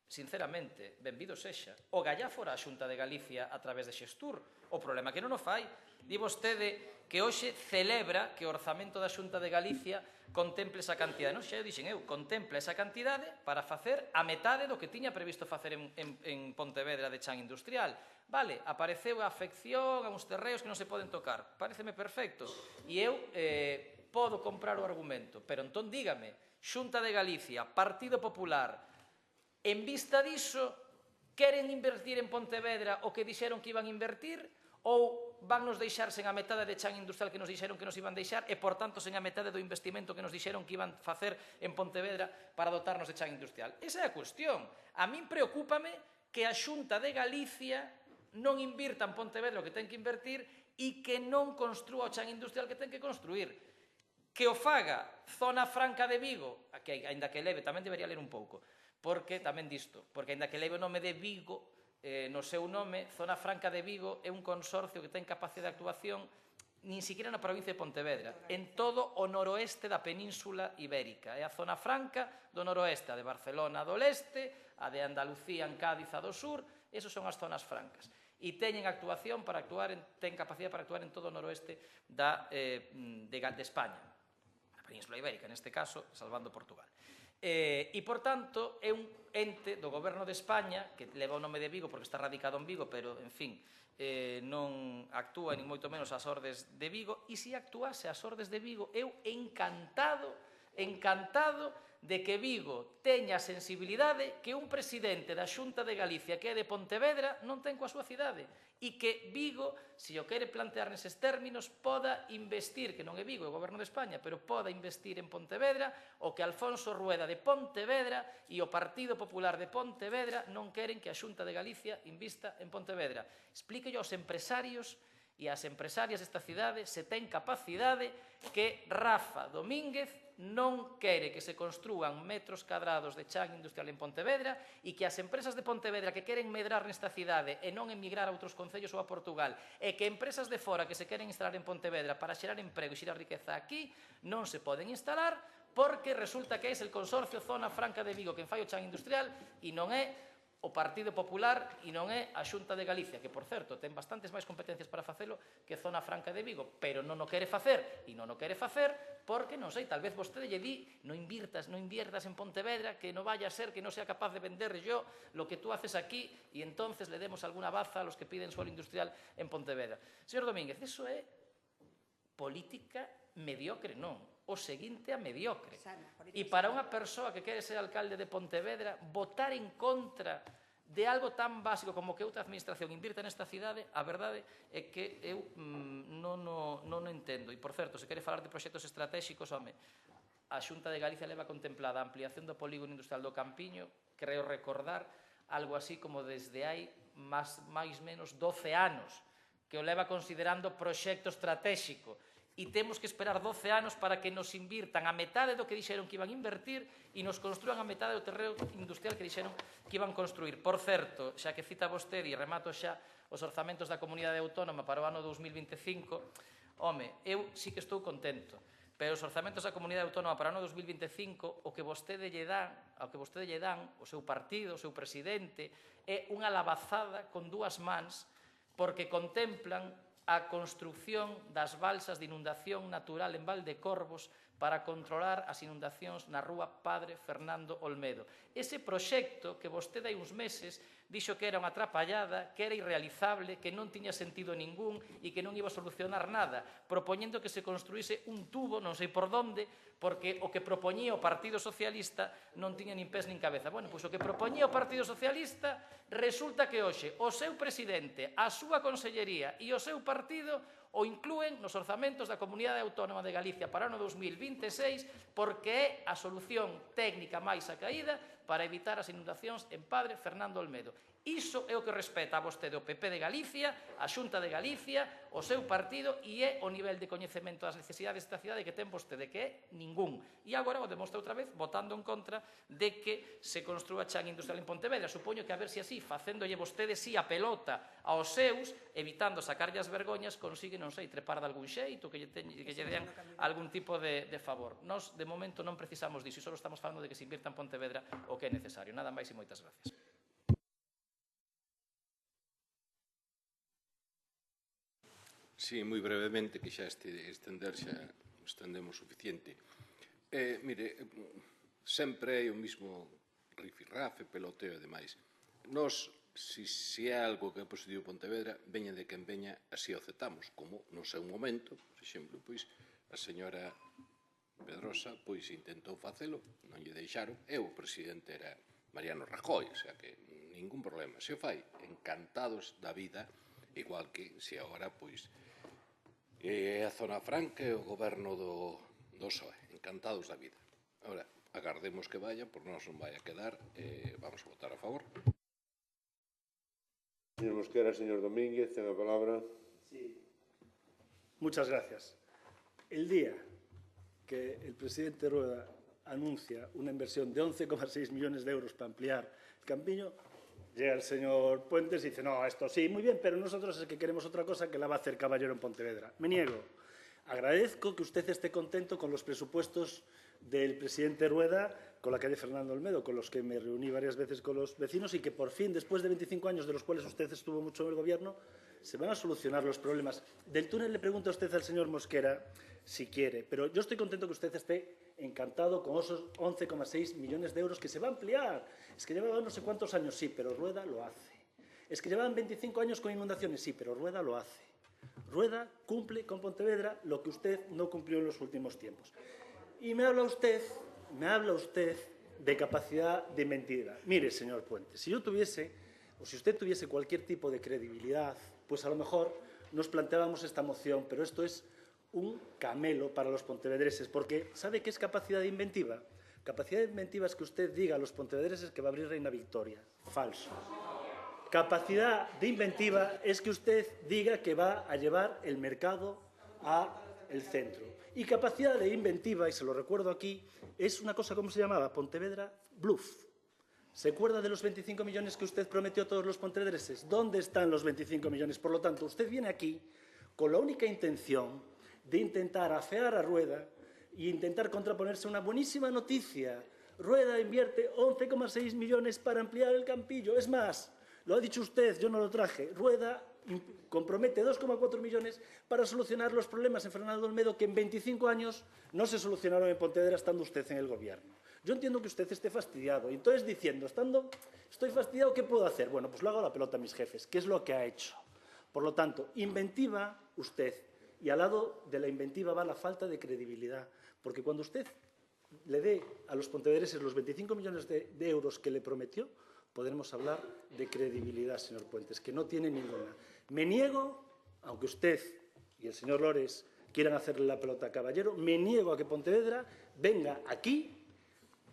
sinceramente, benvido sexa. O gallá fora a Xunta de Galicia a través de Xestur. O problema é que non o fai. Di vostede que hoxe celebra que o orzamento da Xunta de Galicia contemple esa cantidade. Non, xa eu dixen eu, contempla esa cantidade para facer a metade do que tiña previsto facer en Pontevedra de chan industrial. Vale, apareceu a afección a uns terreos que non se poden tocar. Pareceme perfecto. E eu podo comprar o argumento. Pero entón dígame, Xunta de Galicia, Partido Popular, en vista diso, queren invertir en Pontevedra o que dixeron que iban a invertir ou van nos deixar sen a metade de chan industrial que nos dixeron que nos iban deixar e, por tanto, sen a metade do investimento que nos dixeron que iban facer en Pontevedra para dotarnos de chan industrial? Esa é a cuestión. A min preocúpame que a Xunta de Galicia non invirta en Pontevedra o que ten que invertir e que non construa o chan industrial que ten que construir. Que o faga Zona Franca de Vigo, que, aínda que leve, tamén debería ler un pouco, porque tamén disto, porque aínda que leve o nome de Vigo, no seu nome, Zona Franca de Vigo é un consorcio que ten capacidade de actuación nin siquiera na provincia de Pontevedra, en todo o noroeste da península ibérica. É a Zona Franca do noroeste, a de Barcelona do leste, a de Andalucía en Cádiz a do sur, esos son as zonas francas. E teñen actuación para actuar, ten capacidade para actuar en todo o noroeste de España, a península ibérica, neste caso, salvando Portugal. E, por tanto, é un ente do Goberno de España que leva o nome de Vigo porque está radicado en Vigo, pero, en fin, non actúa nin moito menos ás ordes de Vigo, e se actuase ás ordes de Vigo, eu encantado de que Vigo teña a sensibilidade que un presidente da Xunta de Galicia que é de Pontevedra non ten coa súa cidade, e que Vigo, se o quere plantear neses términos, poda investir, que non é Vigo, é o Goberno de España, pero poda investir en Pontevedra, o que Alfonso Rueda de Pontevedra e o Partido Popular de Pontevedra non queren que a Xunta de Galicia invista en Pontevedra. Explíquello aos empresarios e ás empresarias desta cidade se ten capacidade que Rafa Domínguez non quere que se construan metros cadrados de chan industrial en Pontevedra e que as empresas de Pontevedra que queren medrar nesta cidade e non emigrar a outros concellos ou a Portugal e que empresas de fora que se queren instalar en Pontevedra para xerar emprego e xerar riqueza aquí non se poden instalar porque resulta que é el Consorcio Zona Franca de Vigo quen fai o chan industrial e non é o Partido Popular e non é a Xunta de Galicia, que, por certo, ten bastantes máis competencias para facelo que Zona Franca de Vigo, pero non o quere facer, e non o quere facer porque, non sei, tal vez vostede lle di non inviertas en Pontevedra, que non vaya a ser que non sea capaz de vender yo lo que tú haces aquí e entonces le demos alguna baza a los que piden suelo industrial en Pontevedra. Señor Domínguez, eso é política mediocre, non. O seguinte a mediocre. E para unha persoa que quere ser alcalde de Pontevedra, votar en contra de algo tan básico como que outra administración invirta nesta cidade, a verdade é que eu non o entendo. E, por certo, se quere falar de proxectos estratégicos, home, a Xunta de Galicia leva contemplada a ampliación do polígono industrial do Campiño, creo recordar, algo así como desde hai máis menos 12 anos, que o leva considerando proxecto estratégico. E temos que esperar 12 anos para que nos invirtan a metade do que dixeron que iban a invertir e nos construan a metade do terreno industrial que dixeron que iban a construir. Por certo, xa que cita vostede e remato xa os orzamentos da Comunidade Autónoma para o ano 2025, home, eu sí que estou contento, pero os orzamentos da Comunidade Autónoma para o ano 2025, o que vostede lle dan, o seu partido, o seu presidente, é unha labazada con dúas mans, porque contemplan a construción das balsas de inundación natural en Valdecorvos para controlar as inundacións na rúa Padre Fernando Olmedo. Ese proxecto que vostede hai uns meses dixo que era unha atrapallada, que era irrealizable, que non tiña sentido ningún e que non iba a solucionar nada, propoñendo que se construíse un tubo, non sei por donde, porque o que propoñía o Partido Socialista non tiña nin pés nin cabeza. Bueno, pois o que propoñía o Partido Socialista resulta que hoxe o seu presidente, a súa consellería e o seu partido o inclúen nos orzamentos da Comunidade Autónoma de Galicia para o ano 2026 porque é a solución técnica máis acaída para evitar as inundacións en Padre Fernando Olmedo. Iso é o que respeta a vostede o PP de Galicia, a Xunta de Galicia, o seu partido e é o nivel de coñecemento das necesidades desta cidade que ten vostede, que é ningún. E agora o demostra outra vez votando en contra de que se construa chan industrial en Pontevedra. Supoño que a ver se así, facéndolle vostede si a pelota aos seus, evitando sacarlle as vergoñas, consigue, non sei, trepar de algún xeito, que lle den algún tipo de favor. Nós, de momento, non precisamos disso, e só estamos falando de que se invirta en Pontevedra o que é necesario. Nada máis e moitas gracias. Sí, moi brevemente, que xa estendemos suficiente. Mire, sempre é o mismo rifirrafe, peloteo e demais. Nos, se é algo que é positivo Pontevedra, veña de quen veña, así o aceptamos, como no seu momento, por exemplo, pois a señora Pedrosa pois intentou facelo, non lle deixaron, e o presidente era Mariano Rajoy, o sea que ningún problema. Se o fai, encantados da vida, igual que se agora, pois, é a Zona Franca e o goberno do PSOE, encantados da vida. Agora, agardemos que vaya, por nós non vai a quedar, vamos a votar a favor. Señor Mosquera, señor Domínguez, ten a palabra. Sí. Muchas gracias. El día que el presidente Rueda anuncia una inversión de 11,6 millones de euros para ampliar el Campiño, llega el señor Puentes y dice, no, esto sí, muy bien, pero nosotros es que queremos otra cosa que la va a hacer Caballero en Pontevedra. Me niego. Agradezco que usted esté contento con los presupuestos del presidente Rueda, con la calle Fernando Olmedo, con los que me reuní varias veces con los vecinos y que por fin, después de 25 años de los cuales usted estuvo mucho en el gobierno, se van a solucionar los problemas. Del túnel le pregunta a usted al señor Mosquera si quiere, pero yo estoy contento que usted esté encantado con esos 11,6 millones de euros que se va a ampliar. Es que llevaban no sé cuántos años, sí, pero Rueda lo hace. Es que llevaban 25 años con inundaciones, sí, pero Rueda lo hace. Rueda cumple con Pontevedra lo que usted no cumplió en los últimos tiempos. Y me habla usted de capacidad de inventiva. Mire, señor Puentes, si yo tuviese, o si usted tuviese cualquier tipo de credibilidad, pues a lo mejor nos planteábamos esta moción, pero esto es un camelo para los pontevedreses, porque ¿sabe qué es capacidad de inventiva? Capacidad de inventiva es que usted diga a los pontevedreses que va a abrir Reina Victoria. Falso. Capacidad de inventiva es que usted diga que va a llevar el mercado al centro. Y capacidad de inventiva, y se lo recuerdo aquí, es una cosa, ¿cómo se llamaba? Pontevedra Bluff. ¿Se acuerda de los 25 millones que usted prometió a todos los pontevedreses? ¿Dónde están los 25 millones? Por lo tanto, usted viene aquí con la única intención de intentar afear a Rueda e intentar contraponerse a una buenísima noticia. Rueda invierte 11,6 millones para ampliar el Campillo. Es más, lo ha dicho usted, yo no lo traje. Rueda compromete 2,4 millones para solucionar los problemas en Fernando Olmedo que en 25 años no se solucionaron en Pontevedra estando usted en el gobierno. Yo entiendo que usted esté fastidiado. Y entonces diciendo, estoy fastidiado, ¿qué puedo hacer? Bueno, pues le hago la pelota a mis jefes, que es lo que ha hecho. Por lo tanto, inventiva usted. Y al lado de la inventiva va la falta de credibilidad. Porque cuando usted le dé a los pontevedreses los 25 millones de euros que le prometió, podremos hablar de credibilidad, señor Puentes, que no tiene ninguna. Me niego, aunque usted y el señor Lores quieran hacerle la pelota a Caballero, me niego a que Pontevedra venga aquí,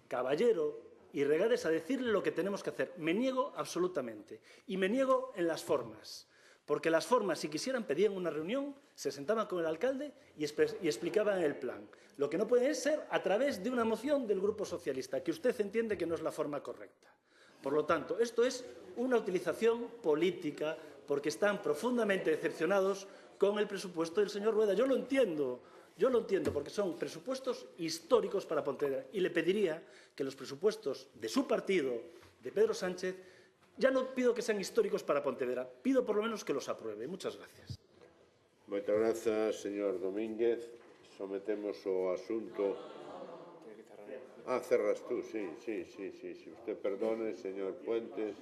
Caballero y Regades, a decirle lo que tenemos que hacer. Me niego absolutamente. Y me niego en las formas. Porque las formas, si quisieran, pedían una reunión, se sentaban con el alcalde y explicaban el plan. Lo que no puede ser a través de una moción del Grupo Socialista, que usted entiende que no es la forma correcta. Por lo tanto, esto es una utilización política porque están profundamente decepcionados con el presupuesto del señor Rueda. Yo lo entiendo. Yo lo entiendo porque son presupuestos históricos para Pontevedra y le pediría que los presupuestos de su partido, de Pedro Sánchez, ya no pido que sean históricos para Pontevedra, pido por lo menos que los apruebe. Muchas gracias. Moitas grazas, señor Domínguez. Sometemos o asunto... cerras tú, sí. Si usted perdone, señor Puentes.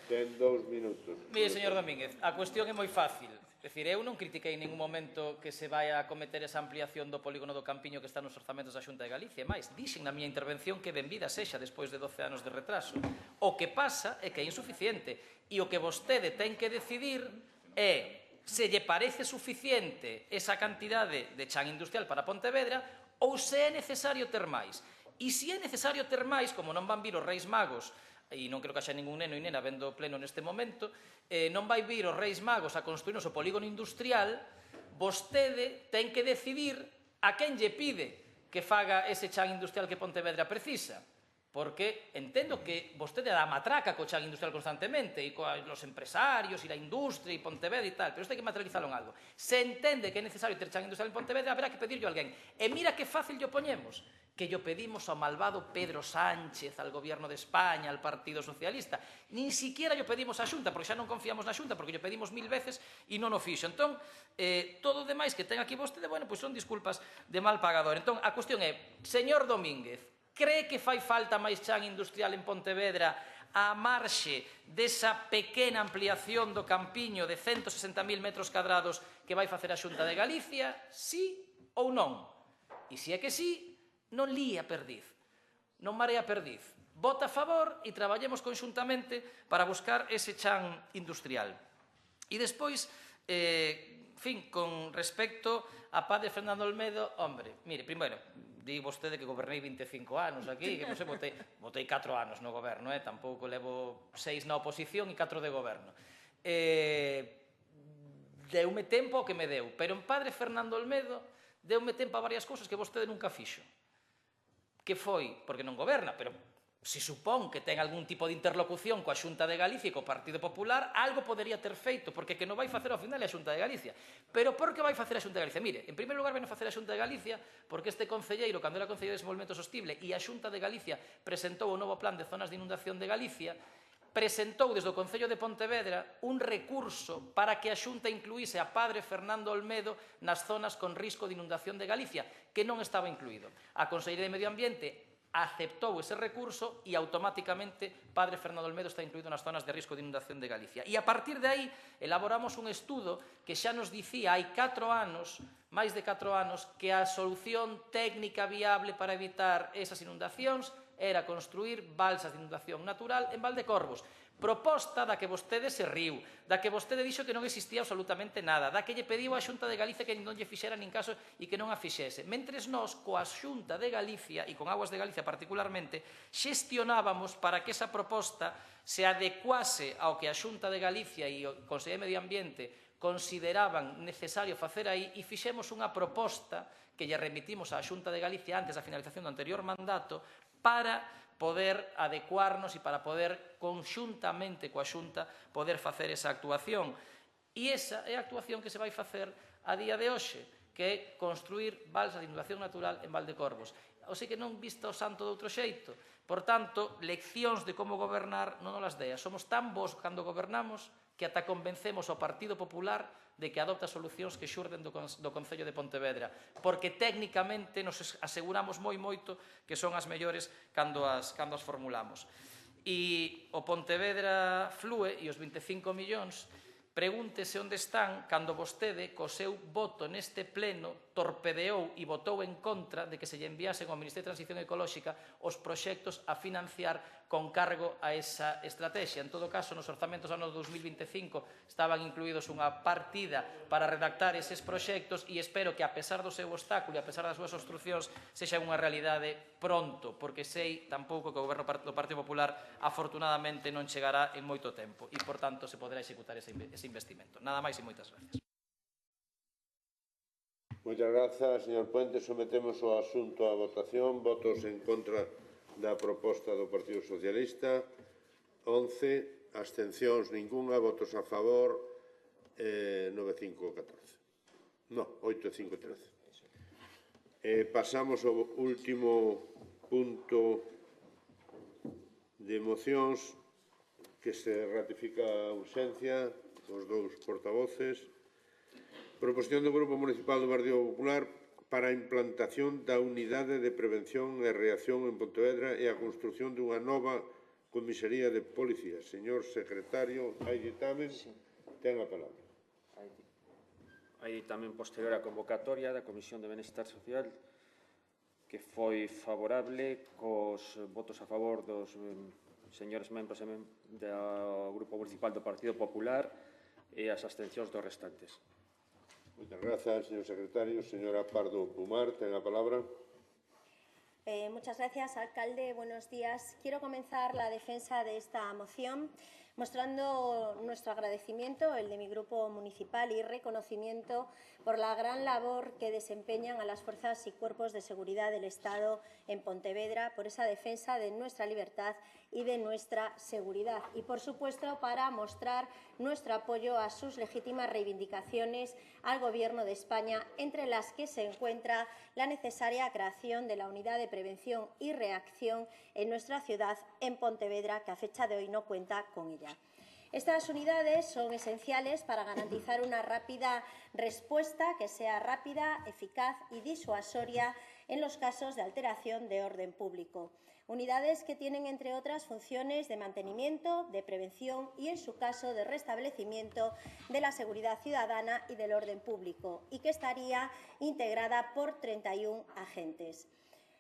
Ten 2 minutos. Mire, señor Domínguez, a cuestión é moi fácil. É dicir, eu non critiquei en ningún momento que se vai a cometer esa ampliación do polígono do Campiño que está nos orzamentos da Xunta de Galicia. Mais, dixen na miña intervención que benvida sexa despois de 12 anos de retraso. O que pasa é que é insuficiente. E o que vostede ten que decidir é se lle parece suficiente esa cantidade de chan industrial para Pontevedra ou se é necesario ter máis. E se é necesario ter máis, como non van vir os Reis Magos, e non creo que haxa ningún neno e nena vendo pleno neste momento, non vai vir os Reis Magos a construirnos o polígono industrial, vostede ten que decidir a quen lle pide que faga ese chan industrial que Pontevedra precisa. Porque entendo que vostede dá matraca co chan industrial constantemente e os empresarios e a industria e Pontevedra e tal, pero isto hai que materializalo en algo. Se entende que é necesario ter chan industrial en Pontevedra, haberá que pedirlo a alguén. E mira que fácil lle poñemos, que lle pedimos ao malvado Pedro Sánchez, al Gobierno de España, al Partido Socialista. Nin siquiera lle pedimos á Xunta, porque xa non confiamos na Xunta, porque lle pedimos 1000 veces e non o fixo. Entón, todo o demais que ten aquí vostede, bueno, pois son disculpas de mal pagador. Entón, a cuestión é, señor Domínguez, cree que fai falta máis chan industrial en Pontevedra á marxe desa pequena ampliación do Campiño de 160.000 metros cadrados que vai facer a Xunta de Galicia? Sí ou non? E se é que sí, non lía perdiz, non marea perdiz. Vota a favor e traballemos conxuntamente para buscar ese chan industrial. E despois, con respecto a padre Fernando Olmedo, hombre, mire, primeiro, di vostede que gobernei 25 anos aquí, que non sei, votei 4 anos no goberno, tampouco levo 6 na oposición e 4 de goberno. Deume tempo ao que me deu, pero en padre Fernando Olmedo deume tempo a varias cousas que vostede nunca fixo. Que foi, porque non goberna, pero se supón que ten algún tipo de interlocución coa Xunta de Galicia e co Partido Popular, algo podería ter feito, porque que non vai facer ao final é a Xunta de Galicia. Pero por que vai facer a Xunta de Galicia? Mire, en primeiro lugar, vai non facer a Xunta de Galicia porque este concelleiro, cando era Concelleiro de Desenvolvemento Sostible e a Xunta de Galicia presentou o novo plan de zonas de inundación de Galicia, presentou desde o Concello de Pontevedra un recurso para que a Xunta incluíse a padre Fernando Olmedo nas zonas con risco de inundación de Galicia, que non estaba incluído. A Consellería de Medio Ambiente aceptou ese recurso e automáticamente padre Fernando Olmedo está incluído nas zonas de risco de inundación de Galicia. E a partir de aí elaboramos un estudo que xa nos dicía hai 4 anos, máis de 4 anos, que a solución técnica viable para evitar esas inundacións era construir balsas de inundación natural en Valdecorvos. Proposta da que vostede se riu, da que vostede dixo que non existía absolutamente nada, da que lle pediu á Xunta de Galicia que non lle fixera nin caso e que non a fixese. Mentres nós, coa Xunta de Galicia e con Aguas de Galicia particularmente, xestionábamos para que esa proposta se adecuase ao que a Xunta de Galicia e o Consello de Medio Ambiente consideraban necesario facer aí e fixemos unha proposta que lle remitimos á Xunta de Galicia antes da finalización do anterior mandato para poder adecuarnos e para poder conxuntamente coa Xunta poder facer esa actuación. E esa é a actuación que se vai facer a día de hoxe, que é construir balsas de inundación natural en Valdecorvos. O sei que non vista o santo de outro xeito. Por tanto, leccións de como gobernar non nos las dea. Somos tan bons cando gobernamos que ata convencemos ao Partido Popular de que adopta solucións que xurden do Concello de Pontevedra, porque técnicamente nos aseguramos moito que son as mellores cando as formulamos. E o Pontevedra Flúe e os 25 millóns, pregúntese onde están cando vostede, co seu voto neste pleno, torpedeou e votou en contra de que se lle enviasen ao Ministerio de Transición Ecolóxica os proxectos a financiar con cargo a esa estrategia. En todo caso, nos orzamentos do ano 2025 estaban incluídos unha partida para redactar eses proxectos e espero que, a pesar do seu obstáculo e a pesar das súas obstruccións, sexa unha realidade pronto, porque sei tampouco que o goberno do Partido Popular afortunadamente non chegará en moito tempo e, por tanto, se poderá executar ese investimento. Nada máis e moitas gracias. Moitas grazas, señor Puente. Sometemos o asunto á votación. Votos en contra da proposta do Partido Socialista. 11. Abstencións ningunha. Votos a favor. 9-5-14. No, 8-5-13. Pasamos ao último punto de mocións que se ratifica a urxencia dos dous portavoces. Proposición do Grupo Municipal do Partido Popular para a implantación da Unidade de Prevención e Reacción en Pontevedra e a construción dunha nova comisaría de policía. Señor secretario, hai ditamen, ten a palabra. Hai ditamen posterior á convocatoria da Comisión de Benestar Social que foi favorable cos votos a favor dos señores membros do Grupo Municipal do Partido Popular e as abstencións dos restantes. Moitas grazas, señor secretario. Señora Pardo Pumar, ten a palabra. Muchas gracias, alcalde. Buenos días. Quiero comenzar la defensa de esta moción mostrando nuestro agradecimiento, el de mi grupo municipal, y reconocimiento por la gran labor que desempeñan a las fuerzas y cuerpos de seguridad del Estado en Pontevedra, por esa defensa de nuestra libertad y de nuestra seguridad. Y, por supuesto, para mostrar nuestro apoyo a sus legítimas reivindicaciones al Gobierno de España, entre las que se encuentra la necesaria creación de la Unidad de Prevención y Reacción en nuestra ciudad, en Pontevedra, que a fecha de hoy no cuenta con ella. Estas unidades son esenciales para garantizar una rápida respuesta que sea rápida, eficaz y disuasoria en los casos de alteración de orden público. Unidades que tienen, entre otras, funciones de mantenimiento, de prevención y, en su caso, de restablecimiento de la seguridad ciudadana y del orden público, y que estaría integrada por 31 agentes.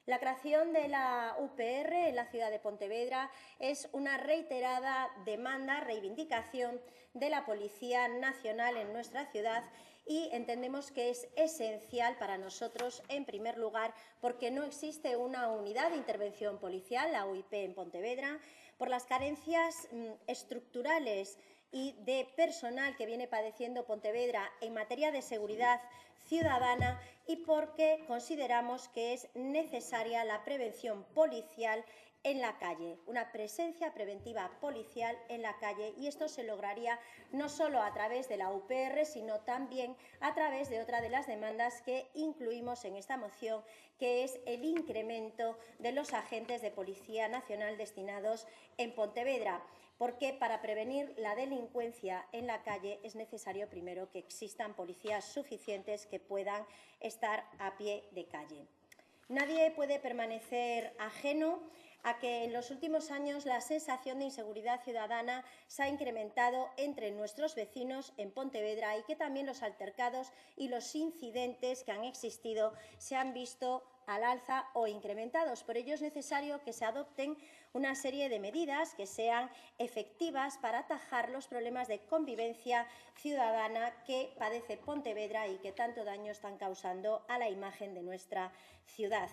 La creación de la UPR en la ciudad de Pontevedra es una reiterada demanda, reivindicación de la Policía Nacional en nuestra ciudad, y entendemos que es esencial para nosotros, en primer lugar, porque no existe una unidad de intervención policial, la UIP, en Pontevedra, por las carencias estructurales y de personal que viene padeciendo Pontevedra en materia de seguridad ciudadana, y porque consideramos que es necesaria la prevención policial en la calle, una presencia preventiva policial en la calle, y esto se lograría no solo a través de la UPR, sino también a través de otra de las demandas que incluimos en esta moción, que es el incremento de los agentes de Policía Nacional destinados en Pontevedra, porque para prevenir la delincuencia en la calle es necesario primero que existan policías suficientes que puedan estar a pie de calle. Nadie puede permanecer ajeno a que en los últimos años la sensación de inseguridad ciudadana se ha incrementado entre nuestros vecinos en Pontevedra, y que también los altercados y los incidentes que han existido se han visto al alza o incrementados. Por ello es necesario que se adopten una serie de medidas que sean efectivas para atajar los problemas de convivencia ciudadana que padece Pontevedra y que tanto daño están causando a la imagen de nuestra ciudad.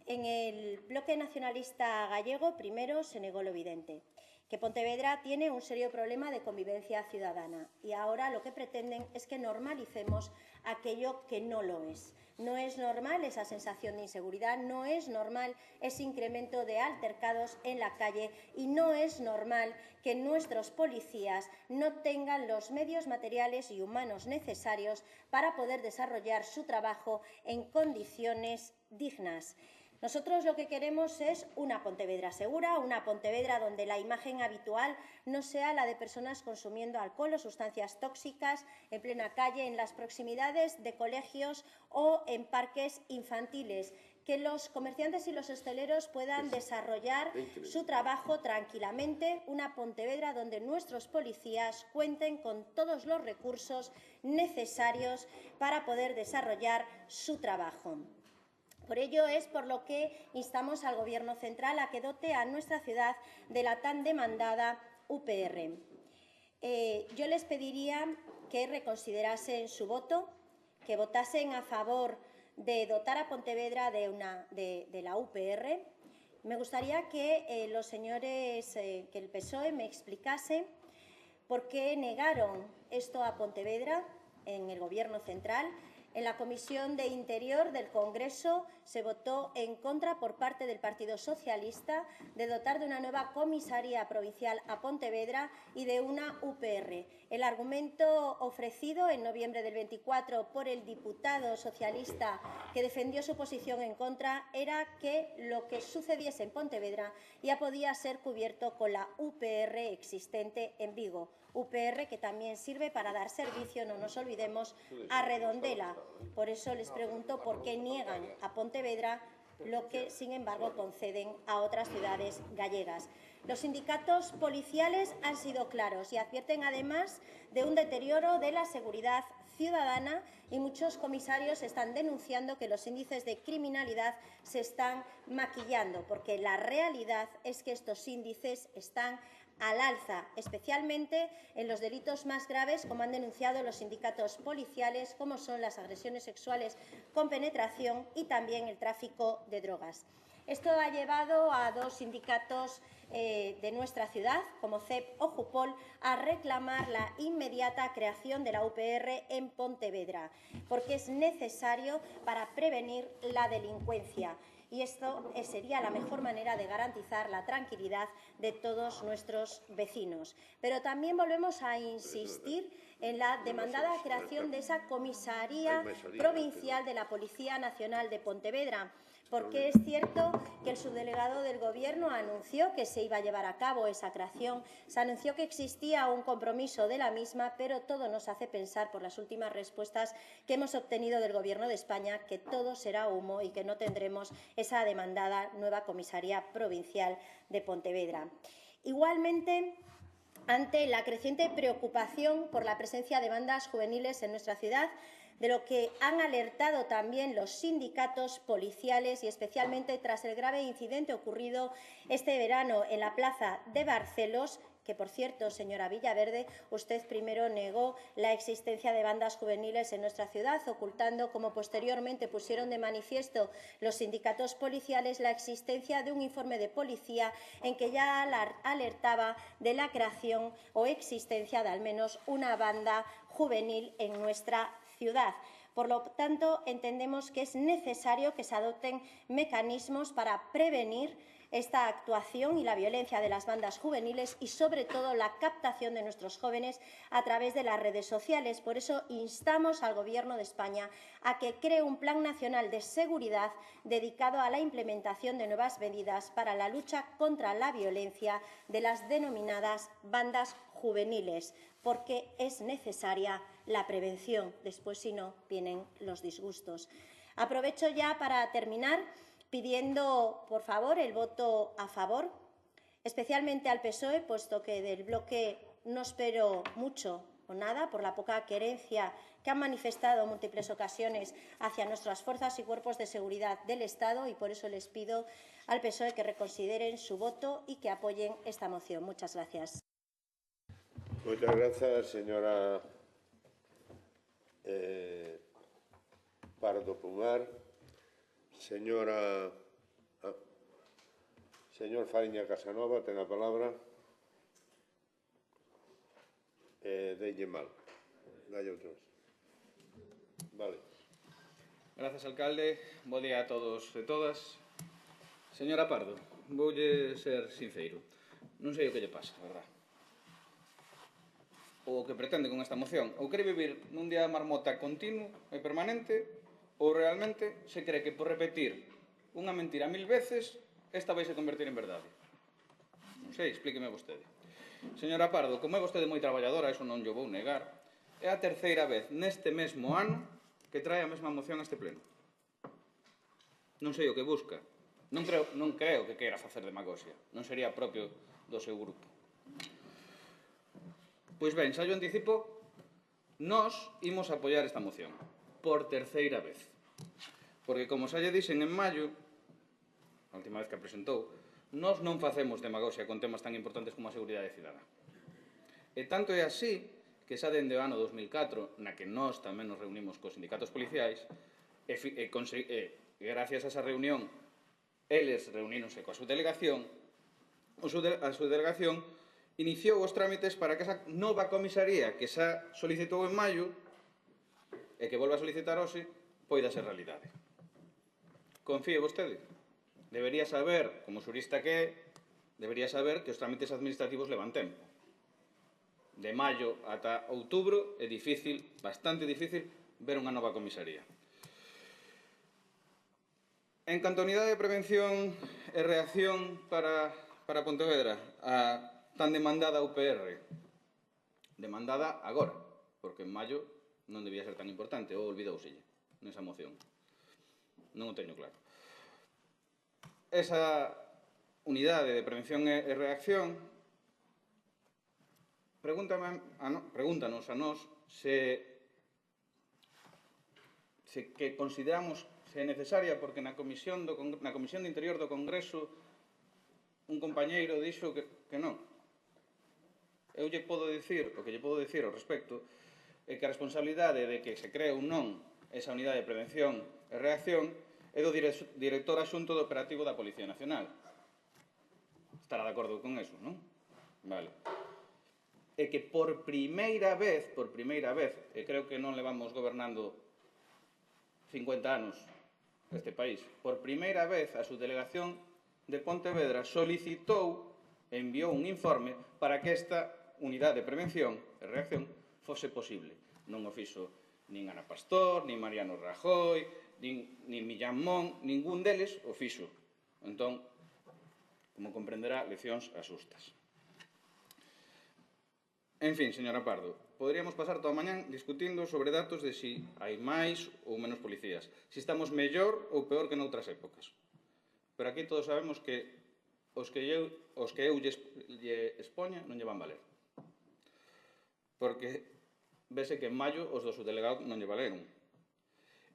En el bloque nacionalista gallego, primero, se negó lo evidente, que Pontevedra tiene un serio problema de convivencia ciudadana, y ahora lo que pretenden es que normalicemos aquello que no lo es. No es normal esa sensación de inseguridad, no es normal ese incremento de altercados en la calle, y no es normal que nuestros policías no tengan los medios materiales y humanos necesarios para poder desarrollar su trabajo en condiciones dignas. Nosotros lo que queremos es una Pontevedra segura, una Pontevedra donde la imagen habitual no sea la de personas consumiendo alcohol o sustancias tóxicas en plena calle, en las proximidades de colegios o en parques infantiles, que los comerciantes y los hosteleros puedan desarrollar su trabajo tranquilamente, una Pontevedra donde nuestros policías cuenten con todos los recursos necesarios para poder desarrollar su trabajo. Por ello es por lo que instamos al Gobierno central a que dote a nuestra ciudad de la tan demandada UPR. Yo les pediría que reconsiderasen su voto, que votasen a favor de dotar a Pontevedra de la UPR. Me gustaría que los señores que el PSOE me explicasen por qué negaron esto a Pontevedra en el Gobierno central. En la Comisión de Interior del Congreso se votó en contra por parte del Partido Socialista de dotar de una nueva comisaría provincial a Pontevedra y de una UPR. El argumento ofrecido en noviembre del 24 por el diputado socialista que defendió su posición en contra era que lo que sucediese en Pontevedra ya podía ser cubierto con la UPR existente en Vigo. UPR que también sirve para dar servicio, no nos olvidemos, a Redondela. Por eso les pregunto por qué niegan a Pontevedra lo que, sin embargo, conceden a otras ciudades gallegas. Los sindicatos policiales han sido claros y advierten, además, de un deterioro de la seguridad ciudadana y muchos comisarios están denunciando que los índices de criminalidad se están maquillando, porque la realidad es que estos índices están al alza, especialmente en los delitos más graves, como han denunciado los sindicatos policiales, como son las agresiones sexuales con penetración y también el tráfico de drogas. Esto ha llevado a dos sindicatos de nuestra ciudad, como CEP o Jupol, a reclamar la inmediata creación de la UPR en Pontevedra, porque es necesario para prevenir la delincuencia. Y esto sería la mejor manera de garantizar la tranquilidad de todos nuestros vecinos. Pero también volvemos a insistir en la demandada creación de esa comisaría provincial de la Policía Nacional de Pontevedra, porque es cierto que el subdelegado del Gobierno anunció que se iba a llevar a cabo esa creación, se anunció que existía un compromiso de la misma, pero todo nos hace pensar, por las últimas respuestas que hemos obtenido del Gobierno de España, que todo será humo y que no tendremos esa demandada nueva comisaría provincial de Pontevedra. Igualmente, ante la creciente preocupación por la presencia de bandas juveniles en nuestra ciudad, de lo que han alertado también los sindicatos policiales y especialmente tras el grave incidente ocurrido este verano en la plaza de Barcelos, que, por cierto, señora Villaverde, usted primero negó la existencia de bandas juveniles en nuestra ciudad, ocultando, como posteriormente pusieron de manifiesto los sindicatos policiales, la existencia de un informe de policía en que ya alertaba de la creación o existencia de al menos una banda juvenil en nuestra ciudad. Por lo tanto, entendemos que es necesario que se adopten mecanismos para prevenir esta actuación y la violencia de las bandas juveniles y, sobre todo, la captación de nuestros jóvenes a través de las redes sociales. Por eso, instamos al Gobierno de España a que cree un plan nacional de seguridad dedicado a la implementación de nuevas medidas para la lucha contra la violencia de las denominadas bandas juveniles, porque es necesaria la prevención. Después, si no, vienen los disgustos. Aprovecho ya para terminar pidiendo, por favor, el voto a favor, especialmente al PSOE, puesto que del bloque no espero mucho o nada por la poca querencia que han manifestado en múltiples ocasiones hacia nuestras fuerzas y cuerpos de seguridad del Estado, y por eso les pido al PSOE que reconsideren su voto y que apoyen esta moción. Muchas gracias. Muchas gracias, señora Pardo Pumar. Señor Fariña Casanova, ten a palabra. Delle mal. Dalle outra vez. Vale. Gracias, alcalde. Bo día a todos e todas. Señora Pardo, voulle ser sincero. Non sei o que lle pasa, verdad? Ou o que pretende con esta moción. Ou quere vivir nun día de marmota continuo e permanente, ou realmente se cree que por repetir unha mentira 1000 veces esta vai se convertir en verdade. Non sei, explíqueme vostede. Señora Pardo, como é vostede moi traballadora, eso non llo vou negar, é a terceira vez neste mesmo ano que trae a mesma moción a este pleno. Non sei o que busca. Non creo que queira facer demagoxia. Non sería propio do seu grupo. Pois ben, xa yo anticipo, nós imos apoiar esta moción por terceira vez. Porque, como xa lle dixen en maio, a última vez que a presentou, nós non facemos demagoxia con temas tan importantes como a seguridade cidadá. E tanto é así que xa dende o ano 2004, na que nós tamén nos reunimos cos sindicatos policiais, e gracias a esa reunión, eles reuníronse coa subdelegación, a subdelegación iniciou os trámites para que esa nova comisaría que xa solicitou en maio e que volva a solicitar hoxe poida ser realidade. Confíe vostede. Debería saber, como xurista que é, debería saber que os trámites administrativos levan tempo. De maio ata outubro é difícil, bastante difícil, ver unha nova comisaría. En canto a unidade de prevención e reacción para Pontevedra, a tan demandada UPR, demandada agora, porque en maio non debía ser tan importante, ou olvidouselle nesa moción. Non o teño claro. Esa unidade de prevención e reacción pregúntanos a nós se que consideramos se é necesaria, porque na Comisión de Interior do Congreso un compañeiro dixo que non. Eu lle podo dicir, o que lle podo dicir ao respecto, é que a responsabilidade de que se cree ou non esa unidade de prevención e reacción é do director adxunto do operativo da Policía Nacional. Estará de acordo con eso, non? Vale. É que por primeira vez, e creo que non levamos gobernando 50 anos este país, por primeira vez a subdelegación de Pontevedra solicitou e enviou un informe para que esta unidade de prevención e reacción fose posible. Non o fixo nin Ana Pastor, nin Mariano Rajoy, nin Millán Mon, ningún deles o fixo. Entón, como comprenderá, leccións asustas. En fin, señora Pardo, poderíamos pasar toda a mañán discutindo sobre datos de si hai máis ou menos policías, si estamos mellor ou peor que noutras épocas. Pero aquí todos sabemos que os que eu lle expoña non lle van valer. Porque vese que en maio os do subdelegado non lle valeron.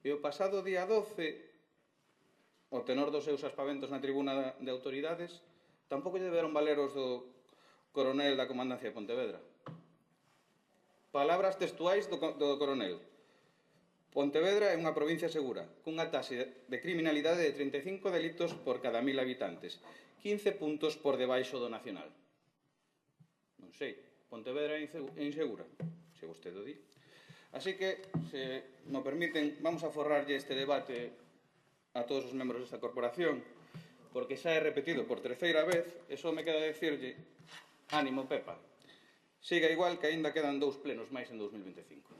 E o pasado día 12, o tenor dos seus aspaventos na tribuna de autoridades, tampouco lle deberon valer os do coronel da Comandancia de Pontevedra. Palabras textuais do coronel. Pontevedra é unha provincia segura, cunha taxa de criminalidade de 35 delitos por cada 1000 habitantes, 15 puntos por debaixo do nacional. Non sei, Pontevedra é insegura, se vostede o di. Así que, se me permiten, vamos a forrarlle este debate a todos os membros desta corporación, porque xa é repetido por terceira vez, e só me queda decirlle, ánimo, Pepa, siga igual que aínda quedan 2 plenos máis en 2025.